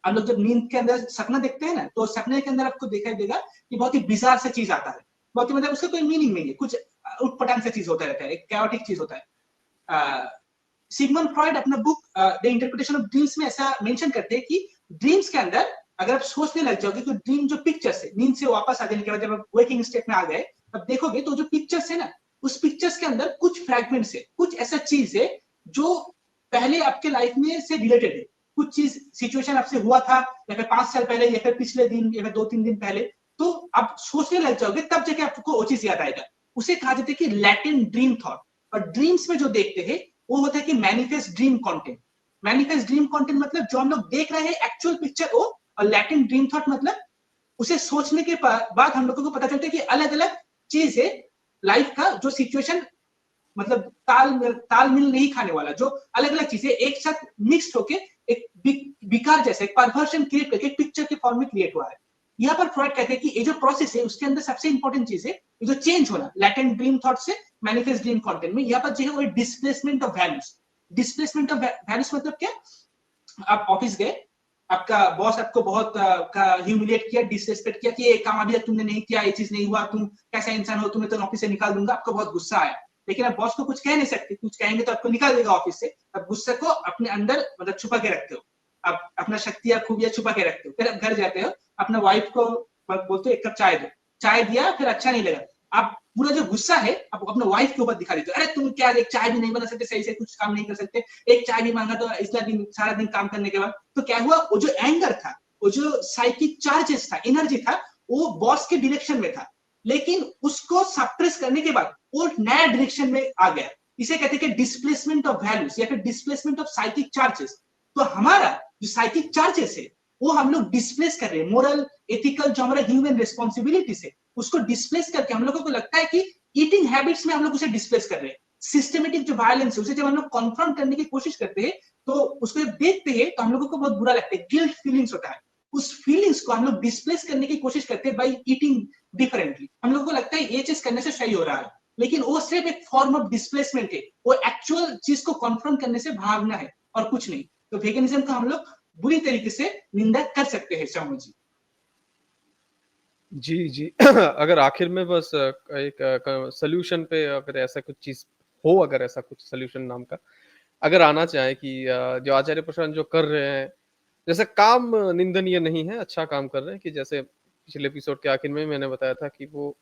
हम लोग जब नींद के अंदर सपना देखते हैं ना, तो सपने के अंदर आपको दिखाई देगा कि बहुत ही बिजार सा चीज आता है, बहुत ही, मतलब उसका कोई मीनिंग नहीं है, कुछ उटपटांग सा चीज होता रहता है, एक कैओटिक चीज होता है। सिगमंड फ्रॉइड अपना book the interpretation of dreams में ऐसा मेंशन करते हैं कि ड्रीम्स के अंदर अगर आप सोचने लग जाओगे तो ड्रीम जो पिक्चर्स है, नींद से वापस आ जाने के बाद जब आप वेकिंग स्टेट में आ गए, तब देखोगे तो जो पिक्चर्स है ना, उस पिक्चर्स के अंदर कुछ फ्रैगमेंट्स है, कुछ ऐसा चीज है जो पहले आपके लाइफ में से रिलेटेड है। कुछ चीज, सिचुएशन आपसे हुआ था, या फिर 5 साल पहले, या फिर पिछले दिन, या फिर 2-3 दिन पहले, तो आप सोचने लग जाओगे, तब जाके आपको वो चीज याद आएगा। उसे कहा जाता है कि लैटेंट ड्रीम थॉट। और ड्रीम्स में जो देखते हैं, वो होता है कि manifest dream content. Manifest dream content मतलब जो हम लोग देख रहे हैं एक्चुअल पिक्चर वो, और लैटेंट ड्रीम थॉट मतलब उसे सोचने के बाद हम लोगों को पता चलता है कि अलग अलग चीज है लाइफ का, जो सिचुएशन मतलब तालमेल नहीं खाने वाला, जो अलग अलग चीजें एक साथ मिक्स होके एक विकार जैसे एक परवर्शन क्रिएट करके एक पिक्चर के फॉर्म में क्रिएट हुआ है। यहाँ पर फ्रॉइड कहते हैं कि ये जो प्रोसेस है उसके अंदर सबसे इंपॉर्टेंट चीज है ये जो चेंज होना लैटेंट ड्रीम थॉट से मैनिफेस्ट ड्रीम कंटेंट में। यहाँ पर जो है वो displacement of values. Displacement of values मतलब क्या? आप ऑफिस गए, आपका बॉस आपको बहुत ह्यूमिलिएट किया, डिसरेस्पेक्ट किया कि ये काम अभी तक तुमने नहीं किया, ये चीज नहीं हुआ, तुम कैसा इंसान हो, तुम्हें तो ऑफिस से निकाल दूंगा। आपको बहुत गुस्सा आया, लेकिन आप बॉस को कुछ कह नहीं सकते, कुछ कहेंगे तो आपको निकाल देगा ऑफिस से। अब गुस्से को अपने अंदर मतलब छुपा के रखते हो, आप अपना शक्तियां खूबियां छुपा के रखते हो। फिर आप घर जाते हो, अपना वाइफ को बोलते हो एक कप चाय दो, चाय दिया, फिर अच्छा नहीं लगा, आप पूरा जो गुस्सा है आप अपने वाइफ के ऊपर दिखा देते हो। अरे तुम क्या एक चाय भी नहीं बना सकते, सही से कुछ काम नहीं कर सकते, एक चाय भी मांगा तो इसलिए दिन सारा दिन काम करने के बाद। तो क्या हुआ, वो जो एंगर था, वो जो साइकिक चार्जेस था, एनर्जी था, वो बॉस के डायरेक्शन में था, लेकिन उसको सप्रेस करने के बाद वो नया डायरेक्शन में आ गया। इसे कहते हैं कि डिस्प्लेसमेंट ऑफ वैल्यूज या फिर डिस्प्लेसमेंट ऑफ साइकिक चार्जेस। तो हमारा जो साइकिक चार्जेस है वो हम लोग डिस्प्लेस कर रहे हैं, मोरल एथिकल जो हमारा ह्यूमन रिस्पॉन्सिबिलिटीज है उसको डिस्प्लेस करके हम लोगों को लगता है कि ईटिंग हैबिट्स में हम लोग उसे डिस्प्लेस कर रहे हैं। सिस्टमेटिक जो वायलेंस है उसे जब हम लोग कॉन्फ्रंट करने की कोशिश करते हैं तो उसको जब देखते हैं तो हम लोगों को बहुत बुरा लगता है, गिल्ट फीलिंग्स होता है। उस फीलिंग्स को हम लोग डिस्प्लेस करने की कोशिश करते हैं बाई ईटिंग डिफरेंटली। हम लोगों को लगता है ये चीज करने से सही हो रहा है, लेकिन वो सिर्फ एक फॉर्म ऑफ डिस्प्लेसमेंट है, वो एक्चुअल चीज को कॉन्फ्रंट करने से भागना है और कुछ नहीं। तो वेगनिज्म का हम लोग बुरी तरीके से निंदा कर सकते हैं श्यामल जी। जी, जी। अगर आखिर में बस एक सॉल्यूशन पे अगर ऐसा कुछ चीज़ हो, अगर ऐसा कुछ सॉल्यूशन नाम का अगर आना चाहे कि जो आचार्य प्रशांत जो कर रहे हैं, जैसे काम निंदनीय नहीं है, अच्छा काम कर रहे हैं कि जैसे पिछले एपिसोड के आखिर में मैंने बताया था कि वो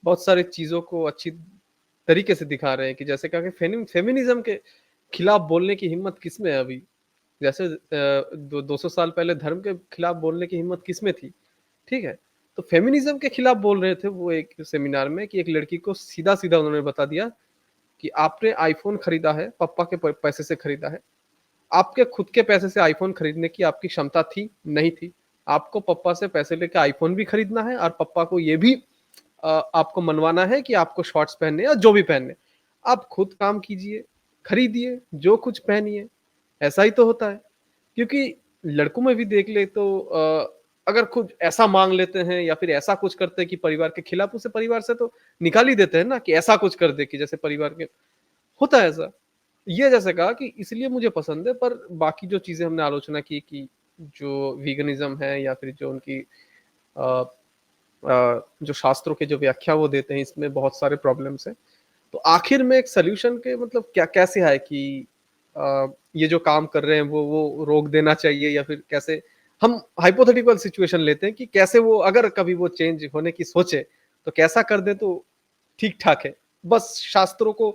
बहुत सारी चीज़ों को अच्छी तरीके से दिखा रहे हैं कि जैसे कहा कि फेमिनिज़्म के खिलाफ बोलने की हिम्मत किसमें है अभी? जैसे 200 साल पहले धर्म के खिलाफ बोलने की हिम्मत किसमें थी? ठीक है? तो फेमिनिज़्म के खिलाफ बोल रहे थे वो एक सेमिनार में कि एक लड़की को सीधा-सीधा उन्होंने बता दिया कि आपने आईफ़ोन खरीदा है, पापा के प पैसे से खरीदा है। आपके खुद के पैसे से आईफ़ोन खरीदने की आपकी क्षमता थी? नहीं थी। आपको पापा से पैसे लेके आईफ़ोन भी खरीदना है और पापा को ये भी आपको मनवाना है कि आपको शॉर्ट्स पहनने या जो भी पहनने। आप खुद काम कीजिए, खरीदिए, जो कुछ पहनिए। ऐसा ही तो होता है। क्योंकि लड़कों में भी देख ले तो अगर खुद ऐसा माँग लेते हैं या फिर ऐसा कुछ करते हैं कि परिवार के खिलाफ, उसे परिवार से तो निकाल ही देते हैं ना कि ऐसा कुछ कर दे कि जैसे परिवार के होता है ऐसा। ये जैसे कहा कि इसलिए मुझे पसंद है, पर बाकी जो चीज़ें हमने आलोचना की कि जो वीगनिज़्म है या फिर जो उनकी अ जो शास्त्रों के जो व्याख्या वो देते हैं, इसमें बहुत सारे प्रॉब्लम्स हैं। तो आखिर में एक सॉल्यूशन के मतलब क्या कैसे आए कि ये जो काम कर रहे हैं वो रोक देना चाहिए या फिर कैसे हम हाइपोथेटिकल सिचुएशन लेते हैं कि कैसे वो अगर कभी वो चेंज होने की सोचे, तो कैसा कर दें तो ठीक-ठाक है। बस शास्त्रों को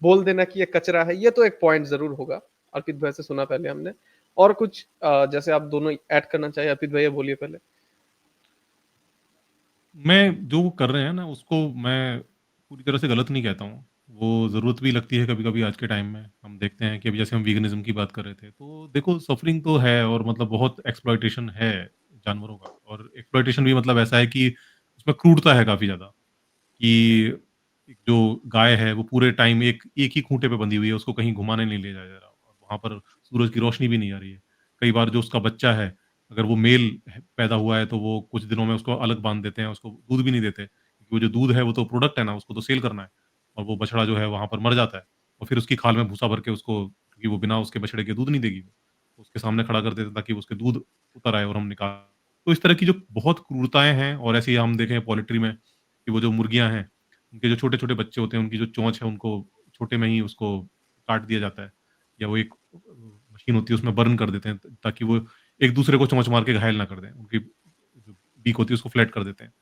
बोल देना कि ये कचरा है, ये तो एक पॉइंट ज़रूर होगा। अर्पित भाई से सुना पहले हमने। और कुछ जैसे आप दोनों ऐड करना चाहें, अर्पित भैया बोलिए पहले। मैं जो वो कर रहे हैं ना, उसको मैं पूरी तरह से गलत नहीं कहता हूँ। वो ज़रूरत भी लगती है कभी-कभी आज के टाइम में। हम देखते हैं कि अभी जैसे हम वीगनिज़्म की बात कर रहे थे, तो देखो सफ़रिंग तो है और मतलब बहुत एक्सप्लॉइटेशन है जानवरों का, और एक्सप्लॉइटेशन भी मतलब ऐसा है कि उसमें क्रूरता है काफ़ी ज़्यादा, कि एक जो गाय है वो पूरे टाइम एक एक ही खूँटे पे बंधी हुई है, उसको कहीं घुमाने नहीं ले जाया जा रहा और वहाँ पर सूरज की रोशनी भी नहीं आ रही है। कई बार जो उसका बच्चा है, अगर वो मेल पैदा हुआ है तो वो कुछ दिनों में उसको अलग बाँध देते हैं, उसको दूध भी नहीं देते। क्योंकि वो जो दूध है वो तो प्रोडक्ट है ना, उसको तो सेल करना है, और वो बछड़ा जो है वहाँ पर मर जाता है और फिर उसकी खाल में भूसा भर के उसको, क्योंकि वो बिना उसके बछड़े के दूध नहीं देगी, तो उसके सामने खड़ा कर देते हैं ताकि उसके दूध उतर आए और हम निकाल। तो इस तरह की जो बहुत क्रूरताएँ हैं, और ऐसे ही हम देखें पोल्ट्री में कि वो जो मुर्गियाँ हैं, उनके जो छोटे-छोटे बच्चे होते हैं, उनकी जो चोंच है उनको छोटे में ही उसको काट दिया जाता है, या वो एक मशीन होती है उसमें बर्न कर देते हैं ताकि वो एक-दूसरे को चोंच मार के घायल ना कर दें। उनकी जो बीक होती है उसको फ्लैट कर देते हैं।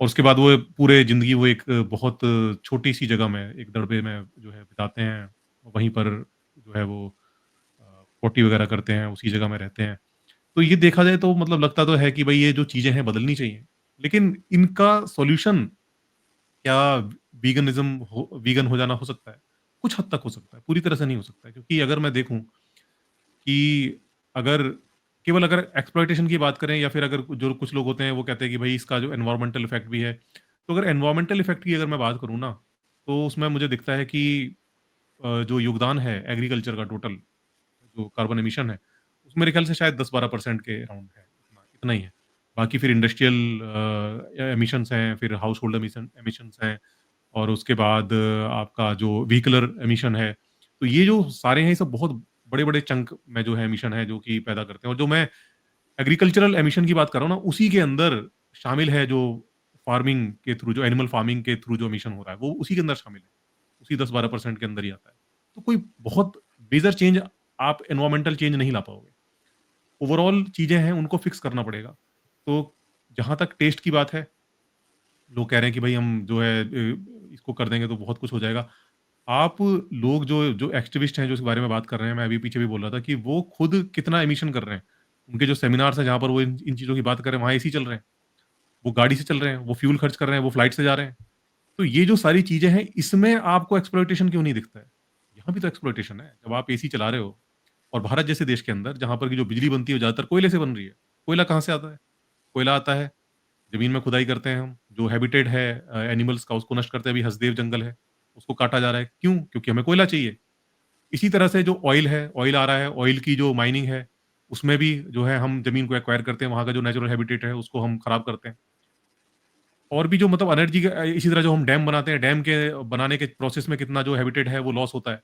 और उसके बाद वो पूरे ज़िंदगी वो एक बहुत छोटी-सी जगह में, एक दड़बे में जो है बिताते हैं। वहीं पर जो है वो पोटी वगैरह करते हैं, उसी जगह में रहते हैं। तो ये देखा जाए तो मतलब लगता तो है कि भई ये जो चीज़ें हैं बदलनी चाहिए। लेकिन इनका सॉल्यूशन क्या वीगन हो जाना हो सकता है? कुछ हद तक हो सकता है, पूरी तरह से नहीं हो सकता है। क्योंकि अगर मैं देखूँ कि अगर एक्सप्लॉइटेशन की बात करें या फिर अगर जो कुछ लोग होते हैं वो कहते हैं कि भाई इसका जो एनवायरमेंटल इफ़ेक्ट भी है। तो अगर एनवायरमेंटल इफ़ेक्ट की अगर मैं बात करूँ ना, तो उसमें मुझे दिखता है कि जो योगदान है एग्रीकल्चर का टोटल जो कार्बन एमिशन है, उसमें मेरे ख्याल से शायद 10-12% के अराउंड है, इतना इतना ही है। बाकी फिर इंडस्ट्रियल एमिशंस हैं, फिर हाउसहोल्ड एमिशंस हैं और उसके बाद आपका जो व्हीकलर एमिशन है। तो ये जो सारे हैं, ये सब बहुत बड़े-बड़े चंक में जो है एमिशन है, जो कि पैदा करते हैं और जो मैं एग्रीकल्चरल एमिशन की बात कर रहा हूँ ना, उसी के अंदर शामिल है जो फार्मिंग के थ्रू, जो एनिमल फार्मिंग के थ्रू जो एमिशन हो रहा है, वो उसी के अंदर शामिल है। उसी 10-12% के अंदर ही आता है। तो कोई बहुत मेजर चेंज आप एनवायरमेंटल चेंज नहीं ला पाओगे। ओवरऑल चीज़ें हैं, उनको फिक्स करना पड़ेगा। तो जहाँ तक टेस्ट की बात है, लोग कह रहे हैं कि भई हम जो है इसको कर देंगे तो बहुत कुछ हो जाएगा। आप लोग जो जो एक्टिविस्ट हैं, जो इस बारे में बात कर रहे हैं, मैं अभी पीछे भी बोल रहा था कि वो खुद कितना एमिशन कर रहे हैं। उनके जो सेमिनार्स हैं, जहाँ पर वो इन इन चीज़ों की बात कर रहे हैं, वहाँ एसी चल रहे हैं। वो गाड़ी से चल रहे हैं, वो फ्यूल खर्च कर रहे हैं, वो फ्लाइट से जा रहे हैं। तो ये जो सारी चीज़ें हैं, इसमें आपको एक्सप्लॉइटेशन क्यों नहीं दिखता है? यहाँ भी तो एक्सप्लॉइटेशन है। जब आप एसी चला रहे हो और भारत जैसे देश के अंदर, जहाँ पर की जो बिजली बनती है, वो ज़्यादातर कोयले से बन रही है। कोयला कहाँ से आता है? कोयला आता है, ज़मीन में खुदाई करते हैं हम, जो हैबिटेट है एनिमल्स का, उसको नष्ट करते हैं। अभी हसदेव जंगल है, उसको काटा जा रहा है। क्यों? क्योंकि हमें कोयला चाहिए। इसी तरह से जो ऑयल है, ऑयल आ रहा है, ऑयल की जो माइनिंग है, उसमें भी जो है हम ज़मीन को एक्वायर करते हैं, वहाँ का जो नेचुरल हैबिटेट है, उसको हम खराब करते हैं। और भी जो मतलब एनर्जी का इसी तरह जो हम डैम बनाते हैं, डैम के बनाने के प्रोसेस में कितना जो हैबिटेट है, वो लॉस होता है।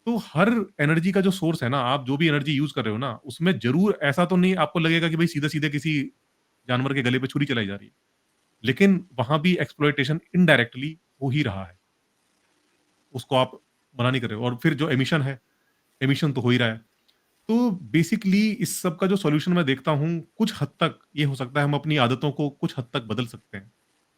तो हर एनर्जी का जो सोर्स है ना, आप जो भी एनर्जी यूज़ कर रहे हो ना, उसमें ज़रूर ऐसा तो नहीं आपको लगेगा कि भई सीधे-सीधे किसी जानवर के गले पे छुरी चलाई जा रही है। लेकिन वहाँ भी एक्सप्लॉइटेशन इनडायरेक्टली हो ही रहा है। उसको आप मना नहीं कर रहे हो और फिर जो एमिशन है, एमिशन तो हो ही रहा है। तो बेसिकली इस सब का जो सॉल्यूशन मैं देखता हूँ, कुछ हद तक ये हो सकता है हम अपनी आदतों को कुछ हद तक बदल सकते हैं।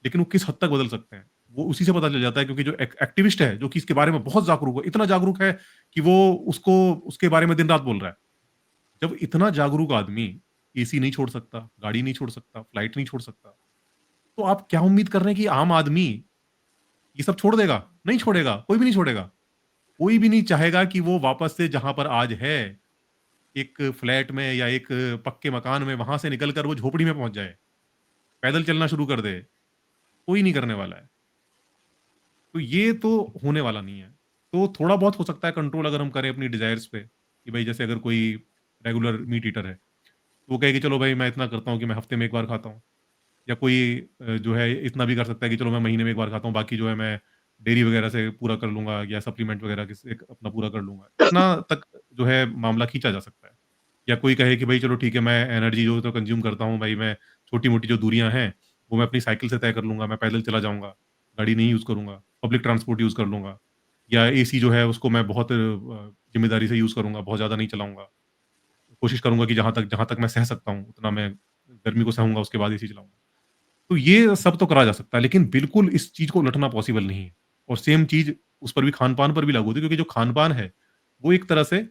लेकिन वो किस हद तक बदल सकते हैं, वो उसी से पता चल जाता है क्योंकि जो एक्टिविस्ट है, जो कि इसके बारे में बहुत जागरूक है, इतना जागरूक है कि वो उसको उसके बारे में दिन-रात बोल रहा है। जब इतना जागरूक आदमी एसी नहीं छोड़ सकता, गाड़ी नहीं छोड़ सकता, फ्लाइट नहीं छोड़ सकता, तो आप क्या उम्मीद कर रहे हैं कि आम आदमी ये सब छोड़ देगा? नहीं छोड़ेगा, कोई भी नहीं छोड़ेगा। कोई भी नहीं चाहेगा कि वो वापस से जहाँ पर आज है, एक फ्लैट में या एक पक्के मकान में, वहाँ से निकल कर वो झोपड़ी में पहुँच जाए, पैदल चलना शुरू कर दे, कोई नहीं करने वाला है। तो ये तो होने वाला नहीं है। तो थोड़ा बहुत हो सकता है कंट्रोल अगर हम करें अपनी डिज़ायर्स पे, कि भई जैसे अगर कोई रेगुलर मीट ईटर है, तो वो कहे कि चलो भाई मैं इतना करता हूँ कि मैं हफ्ते में 1 बार खाता हूँ। या कोई जो है इतना भी कर सकता है कि चलो मैं महीने में 1 बार खाता हूँ, बाकी जो है मैं डेयरी वगैरह से पूरा कर लूँगा या सप्लीमेंट वगैरह के से अपना पूरा कर लूँगा। इतना तक जो है मामला खींचा जा सकता है। या कोई कहे कि भई चलो ठीक है, मैं एनर्जी जो तो कंज़्यूम करता हूँ भाई, मैं छोटी-मोटी जो दूरियाँ हैं, वो मैं अपनी साइकिल से तय कर लूँगा, मैं पैदल चला जाऊँगा, गाड़ी नहीं यूज़ करूँगा, पब्लिक ट्रांसपोर्ट यूज़ कर लूँगा। या एसी जो है उसको मैं बहुत ज़िम्मेदारी से यूज़ करूँगा, बहुत ज़्यादा नहीं चलाऊँगा। कोशिश करूँगा कि जहाँ तक मैं सह सकता हूँ, उतना मैं गर्मी को सहूँगा, उसके बाद एसी चलाऊँगा। तो ये सब तो करा जा सकता है, लेकिन बिल्कुल इस चीज़ को उलटना पॉसिबल नहीं है। और सेम चीज़ उस पर भी, खान-पान पर भी लागू होती है, क्योंकि जो खान-पान है, वो एक तरह से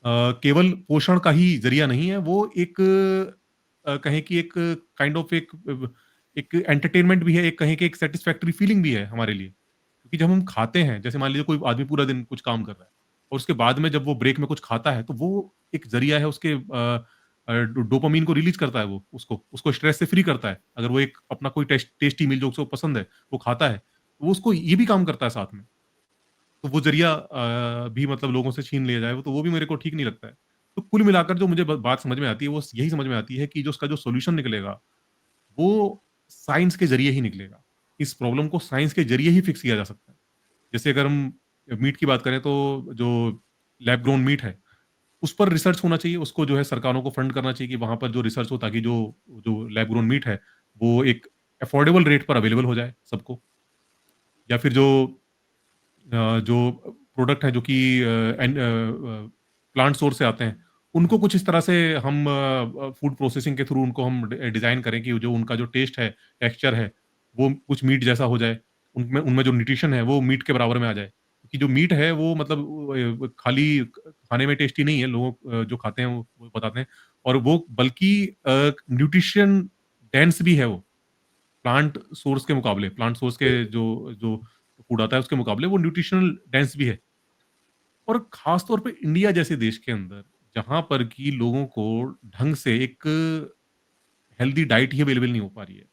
केवल पोषण का ही ज़रिया नहीं है, वो एक कहें कि एक काइंड ऑफ एक एंटरटेनमेंट भी है, एक कहें कि एक सैटिस्फैक्टरी फीलिंग भी है हमारे लिए। क्योंकि जब हम खाते हैं, जैसे मान लीजिए कोई आदमी पूरा दिन कुछ काम कर रहा है और उसके बाद में जब वो ब्रेक में कुछ खाता है, तो वो एक ज़रिया है उसके डोपामाइन को रिलीज़ करता है, वो उसको स्ट्रेस से फ्री करता है। अगर वो एक अपना कोई टेस्टी मील जो उसको पसंद है, वो खाता है, तो वो उसको ये भी काम करता है साथ में। तो वो ज़रिया भी मतलब लोगों से छीन लिया जाए, तो वो भी मेरे को ठीक नहीं लगता है। तो कुल मिलाकर जो मुझे ब बात समझ में आती है, वो यही समझ में आती है कि जो उसका जो सॉल्यूशन निकलेगा, वो साइंस के ज़रिए ही निकलेगा। इस प्रॉब्लम को साइंस के ज़रिए ही फिक्स किया जा सकता है। जैसे अगर हम मीट की बात करें, तो जो लैब ग्रोन मीट है, उस पर रिसर्च होना चाहिए, उसको जो है सरकारों को फंड करना चाहिए कि वहाँ पर जो रिसर्च हो, ताकि जो जो लैब ग्रोन मीट है, वो एक अफोर्डेबल रेट पर अवेलेबल हो जाए सबको। या फिर जो प्रोडक्ट हैं जो कि प्लांट सोर्स से आते हैं, उनको कुछ इस तरह से हम फूड प्रोसेसिंग के थ्रू उनको हम डिज़ाइन करें कि जो उनका जो टेस्ट है, टेक्सचर है, वो कुछ मीट जैसा हो जाए। उनमें उनमें जो न्यूट्रिशन है, वो मीट के बराबर में आ जाए। क्योंकि जो मीट है, वो मतलब खाली खाने में टेस्टी नहीं है, जो खाते हैं वो बताते हैं, और वो बल्कि न्यूट्रिशन डेंस भी है वो। प्लांट सोर्स के मुकाबले, प्लांट सोर्स के जो जो फूड आता है उसके मुकाबले वो न्यूट्रिशनल डेंस भी है। और खास तौर पे इंडिया जैसे देश के अंदर जहाँ पर कि लोगों को ढंग से एक हेल्दी डाइट ही अवेलेबल नहीं हो पा रही है।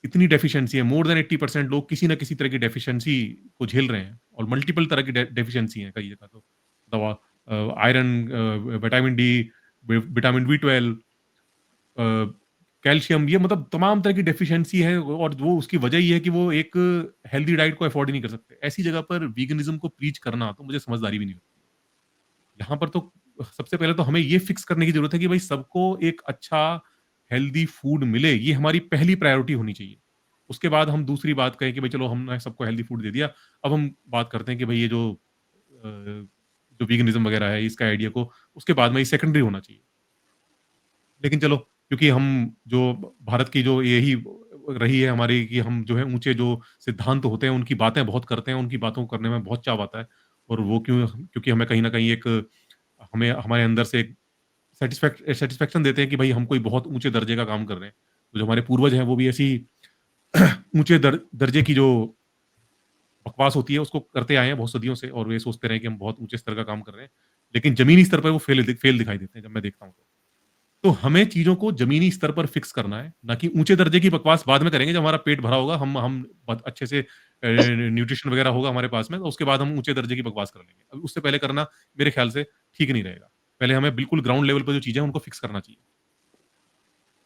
इतनी डेफिशिएंसी है, मोर देन 80% लोग किसी न किसी तरह की डेफिशिएंसी को झेल रहे हैं और मल्टीपल तरह की डेफिशिएंसी है कई जगह तो। दवा iron, vitamin D, vitamin B12, calcium, ये मतलब तमाम तरह की डेफिशिएंसी है और वो उसकी वजह ये है कि वो एक हेल्दी डाइट को अफोर्ड ही नहीं कर सकते। ऐसी जगह पर वीगनिज्म को प्रीच करना तो मुझे समझदारी भी नहीं लगती। यहाँ पर तो सबसे पहले तो हमें ये फिक्स करने की ज़रूरत है कि भई सबको एक अच्छा हेल्दी फूड मिले, ये हमारी पहली प्रायोरिटी होनी चाहिए। उसके बाद हम दूसरी बात कहें कि भई चलो हमने सबको हेल्दी फूड दे दिया, अब हम बात करते हैं कि भई ये जो वीगनिज़्म वगैरह है इसका आइडिया को उसके बाद में ये सेकेंडरी होना चाहिए। लेकिन चलो क्योंकि हम जो भारत की जो यही रही है हमारी कि हम जो है ऊँचे जो सिद्धांत होते हैं उनकी बातें बहुत करते हैं, उनकी बातों को करने में बहुत चाव आता है और वो क्योंकि हमें कहीं न कहीं एक हमें हमारे अंदर से एक सैटिस्फैक्शन देते हैं कि भाई हम कोई बहुत ऊँचे दर्जे का काम कर रहे हैं। तो जो हमारे पूर्वज हैं वो भी ऐसी ऊँचे दर्जे की जो बकवास होती है उसको करते आए हैं बहुत सदियों से और वे सोचते रहे कि हम बहुत ऊँचे स्तर का काम कर रहे हैं। लेकिन ज़मीनी स्तर पर वो फेल दिखाई देते हैं जब मैं देखता हूँ तो। तो हमें चीज़ों को ज़मीनी स्तर पर फिक्स करना है, ना कि ऊँचे दर्जे की बकवास बाद में करेंगे जब हमारा पेट भरा होगा, हम बहुत अच्छे से न्यूट्रिशन वगैरह होगा हमारे पास में, तो उसके बाद हम ऊँचे दर्जे की बकवास कर लेंगे। अब उससे पहले करना मेरे ख्याल से ठीक नहीं रहेगा। पहले हमें बिल्कुल ग्राउंड लेवल पे जो चीज़ें हैं उनको फिक्स करना चाहिए।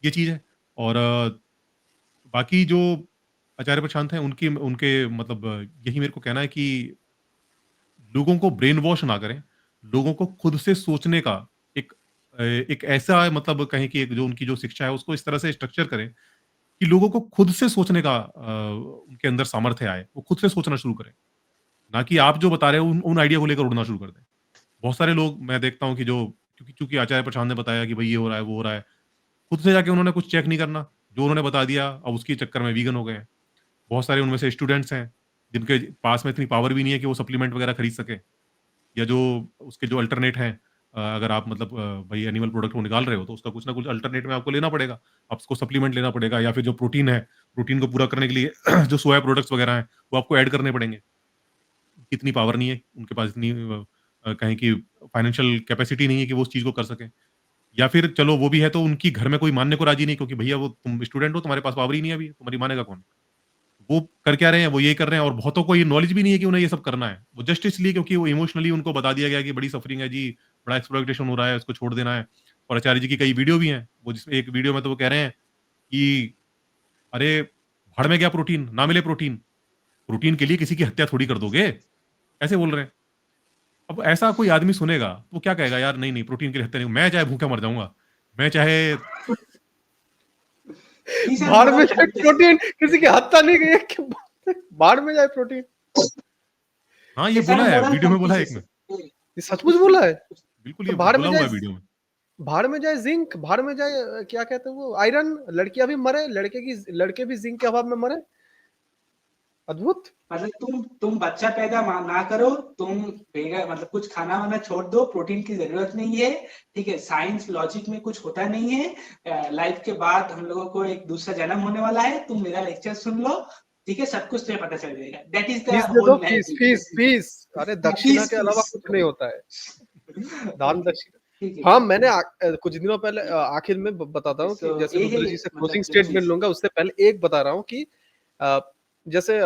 ये चीज़ है और बाकी जो आचार्य प्रशांत हैं उनकी उनके मतलब यही मेरे को कहना है कि लोगों को ब्रेन वॉश ना करें, लोगों को खुद से सोचने का एक एक ऐसा मतलब कहें कि एक जो उनकी जो शिक्षा है उसको इस तरह से स्ट्रक्चर करें कि लोगों को खुद से सोचने का उनके अंदर सामर्थ्य आए, वो खुद से सोचना शुरू करें। ना कि आप जो बता रहे हो उन आइडिया को लेकर उड़ना शुरू कर दें। बहुत सारे लोग मैं देखता हूँ कि जो क्योंकि चूँकि आचार्य प्रशांत ने बताया कि भई ये हो रहा है, वो हो रहा है, खुद से जाके उन्होंने कुछ चेक नहीं करना, जो उन्होंने बता दिया अब उसके चक्कर में वीगन हो गए हैं। बहुत सारे उनमें से स्टूडेंट्स हैं, जिनके पास में इतनी पावर भी नहीं है कि वो सप्लीमेंट वगैरह खरीद सकें या जो उसके जो अल्टरनेट हैं अगर आप मतलब भई एनिमल प्रोडक्ट को निकाल रहे हो तो उसका कुछ ना कुछ अल्टरनेट में आपको लेना पड़ेगा। आपको सप्लीमेंट लेना पड़ेगा या फिर जो प्रोटीन है, प्रोटीन को पूरा करने के लिए जो सोया प्रोडक्ट्स वगैरह हैं, वो आपको ऐड करने पड़ेंगे। इतनी पावर नहीं है, उनके पास इतनी कहें कि फाइनेंशियल कैपेसिटी नहीं है कि वो उस चीज़ को कर सकें। या फिर चलो वो भी है तो उनकी घर में कोई मानने को राज़ी नहीं क्योंकि भैया वो तुम स्टूडेंट हो, तुम्हारे पास पावर ही नहीं है अभी, तुम्हारी मानेगा कौन? वो कर क्या रहे हैं, वो यही कर रहे हैं और बहुतों को ये नॉलेज भी नहीं है कि उन्हें ये सब करना है। वो जस्ट इसलिए क्योंकि वो इमोशनली उनको बता दिया गया है कि बड़ी सफरिंग है जी, बड़ा एक्सप्लॉइटेशन हो रहा है, इसको छोड़ देना है। और आचार्य जी की कई वीडियो भी हैं, वो जिसमें एक वीडियो में तो वो कह रहे हैं कि अरे! भाड़ में गया प्रोटीन, ना मिले प्रोटीन। प्रोटीन के लिए किसी की हत्या थोड़ी कर दोगे। ऐसे बोल रहे हैं। अब ऐसा कोई आदमी सुनेगा, तो वो क्या कहेगा यार नहीं, नहीं प्रोटीन के लिए हत्या नहीं मैं चाहे भूखा मर जाऊँगा। मैं चाहे These are भाड़ में moral जाए foundations. प्रोटीन, किसी की हत्या नहीं गई है, क्या बात है? भाड़ में जाए प्रोटीन, हाँ, ये These बोला are है, moral वीडियो में बोला है एक ने। foundations. ये सचमुच बोला है? बिल्कुल तो ये भाड़ में बोला हुआ जाए है वीडियो में। भाड़ में जाए जिंक, भाड़ में जाए क्या कहते हैं वो आयरन, लड़कियां भी मरे, लड़के भी जिंक के अभाव में मरे। अद्भुत। मतलब तुम बच्चा पैदा ना करो, तुम मतलब कुछ खाना वाना छोड़ दो, प्रोटीन की जरूरत नहीं है, ठीक है। साइंस लॉजिक में कुछ होता नहीं है। लाइफ के बाद हम लोगों को एक दूसरा जन्म होने वाला है, तुम मेरा लेक्चर सुन लो, ठीक है, सब कुछ तुम्हें पता चल जाएगा। दैट इज द फीस दे दो, whole fees narrative. Fees fees. अरे दक्षिणा फीस के अलावा फीस कुछ नहीं होता है, दान ओके, दक्षिणा। ठीक है। हाँ, मैंने कुछ दिनों पहले आखिर में बताता हूँ कि जैसे ये रुद्र है जी से मतलब क्लोजिंग जो स्टेटमेंट चीज लूँगा, उससे पहले एक बता रहा हूँ कि अ, जैसे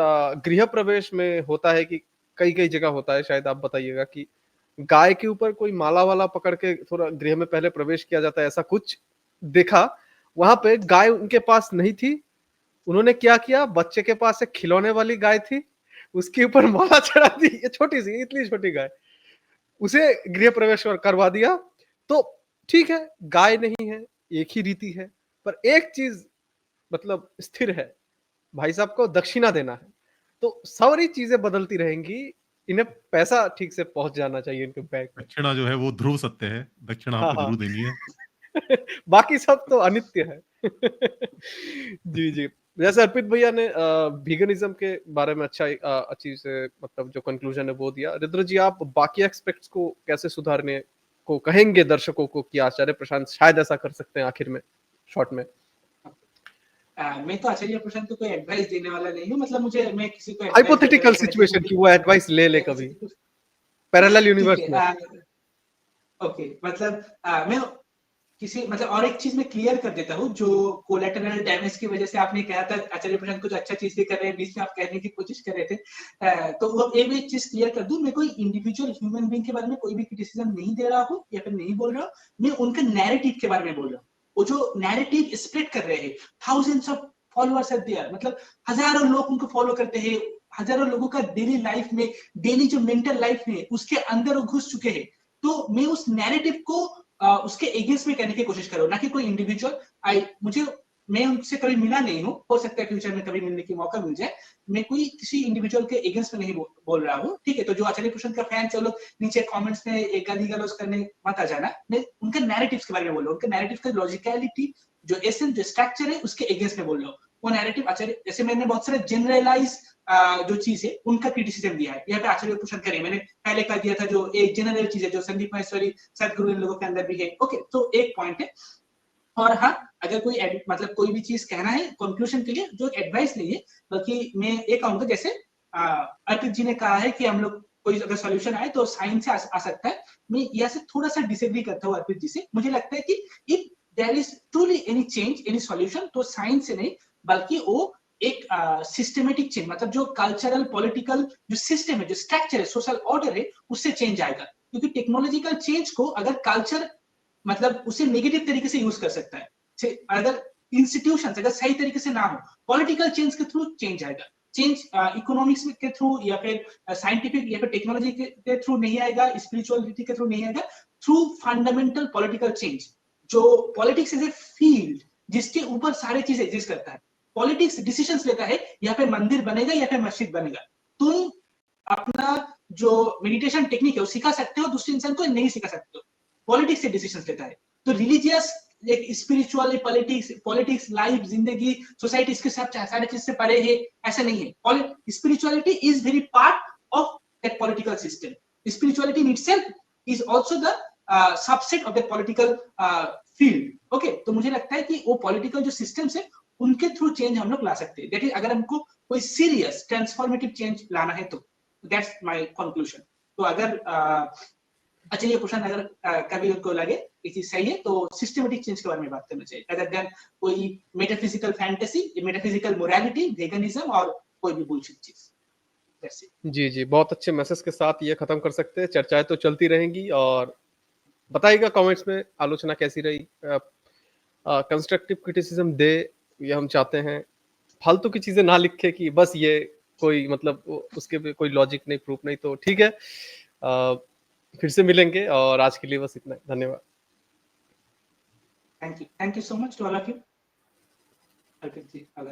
गृह प्रवेश में होता है कि कई-कई जगह होता है, शायद आप बताइएगा कि गाय के ऊपर कोई माला-वाला पकड़ के थोड़ा गृह में पहले प्रवेश किया जाता है, ऐसा कुछ देखा। वहाँ पे गाय उनके पास नहीं थी, उन्होंने क्या किया, बच्चे के पास एक खिलौने वाली गाय थी, उसके ऊपर माला चढ़ा दी, ये छोटी-सी, इतनी छोटी गाय। उसे गृह प्रवेश करवा दिया, तो ठीक है, गाय नहीं है, एक ही रीति है, पर एक चीज़ मतलब स्थिर है, भाई साहब को दक्षिणा देना है। तो सारी चीज़ें बदलती रहेंगी, इन्हें पैसा ठीक से पहुँच जाना चाहिए इनके बैंक में। दक्षिणा जो है वो ध्रुव सत्य है, दक्षिणा हाँ, आपको हाँ। ज़रूर देनी है। बाकी सब तो अनित्य है। जी, जी। जैसे अर्पित भैया ने वीगनिज़्म के बारे में अच्छी से मतलब जो कन्क्लूज़न है वो दिया। रुद्र जी आप बाकी एस्पेक्ट्स को कैसे सुधारने को कहेंगे दर्शकों को कि आचार्य प्रशांत शायद ऐसा कर सकते हैं आखिर में, शॉर्ट में? मैं तो आचार्य प्रशांत को कोई एडवाइस देने वाला नहीं हूँ, मतलब मैं किसी को हाइपोथेटिकल सिचुएशन कि वो एडवाइस ले कभी पैरेलल यूनिवर्स में। ओके, मतलब मैं किसी मतलब और एक चीज मैं क्लियर कर देता हूँ, जो कोलैटरल डैमेज की वजह से आपने कहा था आचार्य प्रशांत कुछ अच्छा चीज भी कर रहे हैं, बीच में आप कहने की कोशिश कर रहे थे, तो वो एक चीज क्लियर कर दूं, मैं कोई इंडिविजुअल ह्यूमन बीइंग के बारे में कोई भी क्रिटिसिज्म नहीं दे रहा हूँ या फिर नहीं बोल रहा हूँ, मैं उनका नैरेटिव के बारे में बोल रहा हूँ। वो जो नैरेटिव स्प्रेड कर रहे हैं, thousands of followers are there, मतलब हजारों लोग उनको फॉलो करते हैं, हजारों लोगों का डेली लाइफ में, डेली जो मेंटल लाइफ में उसके अंदर वो घुस चुके हैं। तो मैं उस नैरेटिव को उसके अगेंस्ट में कहने की कोशिश करो, ना कि कोई इंडिविजुअल। मैं उनसे कभी मिला नहीं हूँ, हो सकता है फ्यूचर में कभी मिलने की मौका मिल जाए। मैं कोई किसी इंडिविजुअल के अगेंस्ट में नहीं बोल रहा हूँ, ठीक है। तो जो आचार्य प्रशांत का फैन, चलो नीचे कमेंट्स में एक गाली गलौज करने मत आ जाना, मैं उनके नैरेटिव्स के बारे में बोल रहा हूँ, उनके नैरेटिव का लॉजिकलिटी, जो एसेंस, जो स्ट्रक्चर है, उसके अगेंस्ट में बोल रहा हूँ। वो नैरेटिव आचार्य, जैसे मैंने बहुत सारे जनरलाइज जो चीज है उनका क्रिटिसिज्म दिया है, यहाँ पे आचार्य प्रशांत करें, मैंने पहले कह दिया था जो एक जनरल चीज है, जो संदीप माहेश्वरी, सदगुरु, इन लोगों के अंदर भी है। ओके, तो एक पॉइंट है। और हाँ, अगर कोई मतलब कोई भी चीज कहना है कंक्लूजन के लिए, जो एडवाइस नहीं है, बल्कि मैं ये कहूंगा, जैसे अर्पित जी ने कहा है कि हम लोग कोई अगर सॉल्यूशन आए तो साइंस से आ सकता है। मैं यहाँ से थोड़ा सा डिसएग्री करता हूँ अर्पित जी से। मुझे लगता है कि if there is truly any change, any solution, तो साइंस से नहीं, बल्कि वो एक सिस्टमेटिक चेंज, मतलब जो कल्चरल पॉलिटिकल जो सिस्टम है, जो स्ट्रक्चर है, सोशल ऑर्डर है, उससे चेंज आएगा। क्योंकि टेक्नोलॉजिकल चेंज को अगर कल्चर मतलब उसे नेगेटिव तरीके से यूज कर सकता है, अगर इंस्टीट्यूशंस अगर सही तरीके से ना हो, पॉलिटिकल चेंज के थ्रू चेंज आएगा। चेंज इकोनॉमिक्स के थ्रू या फिर साइंटिफिक या फिर टेक्नोलॉजी के थ्रू नहीं आएगा, स्पिरिचुअलिटी के थ्रू नहीं आएगा, थ्रू फंडामेंटल पॉलिटिकल चेंज। जो पॉलिटिक्स इज ए फील्ड जिसके ऊपर सारी चीज एग्जिस्ट करता है। पॉलिटिक्स डिसीजंस लेता है, या फिर मंदिर बनेगा या फिर मस्जिद बनेगा। तुम अपना जो मेडिटेशन टेक्निक है वो सिखा सकते हो, दूसरे इंसान को नहीं सिखा सकते हो। पॉलिटिक्स से डिसीजंस लेता है। तो रिलीजियस, एक स्पिरिचुअल, पॉलिटिक्स, लाइफ, जिंदगी, सोसाइटी, इसके सब सारे चीज से परे है, ऐसा नहीं है। Spirituality is very part of that political system. Spirituality in itself is also the subset of that political field. Okay, तो मुझे लगता है कि वो पॉलिटिकल जो सिस्टम्स है उनके थ्रू चेंज हम लोग ला सकते हैं। दैट इज, अगर हमको कोई सीरियस ट्रांसफॉर्मेटिव चेंज लाना है तो दैट्स माय कंक्लूजन। तो अगर अच्छा, ये क्वेश्चन अगर कभी उनको लगे ये चीज सही है, तो सिस्टमेटिक चेंज के बारे में बात करना चाहिए, अदर देन कोई metaphysical fantasy, metaphysical morality, veganism और कोई भी बुलशिट चीज। That's it. जी, जी, बहुत अच्छे मैसेज के साथ ये खत्म कर सकते हैं। चर्चाएँ तो चलती रहेंगी और बताइएगा कमेंट्स में आलोचना कैसी रही। कंस्ट्रक्टिव क्रिटिसिज्म दे, ये हम चाहते हैं। फालतू की चीज़ें ना लिखे कि बस ये कोई मतलब उसके भी कोई लॉजिक नहीं, प्रूफ नहीं, तो ठीक है। फिर से मिलेंगे और आज के लिए बस इतना ही। धन्यवाद। Thank you so much to all of you. Arpit ji, अगर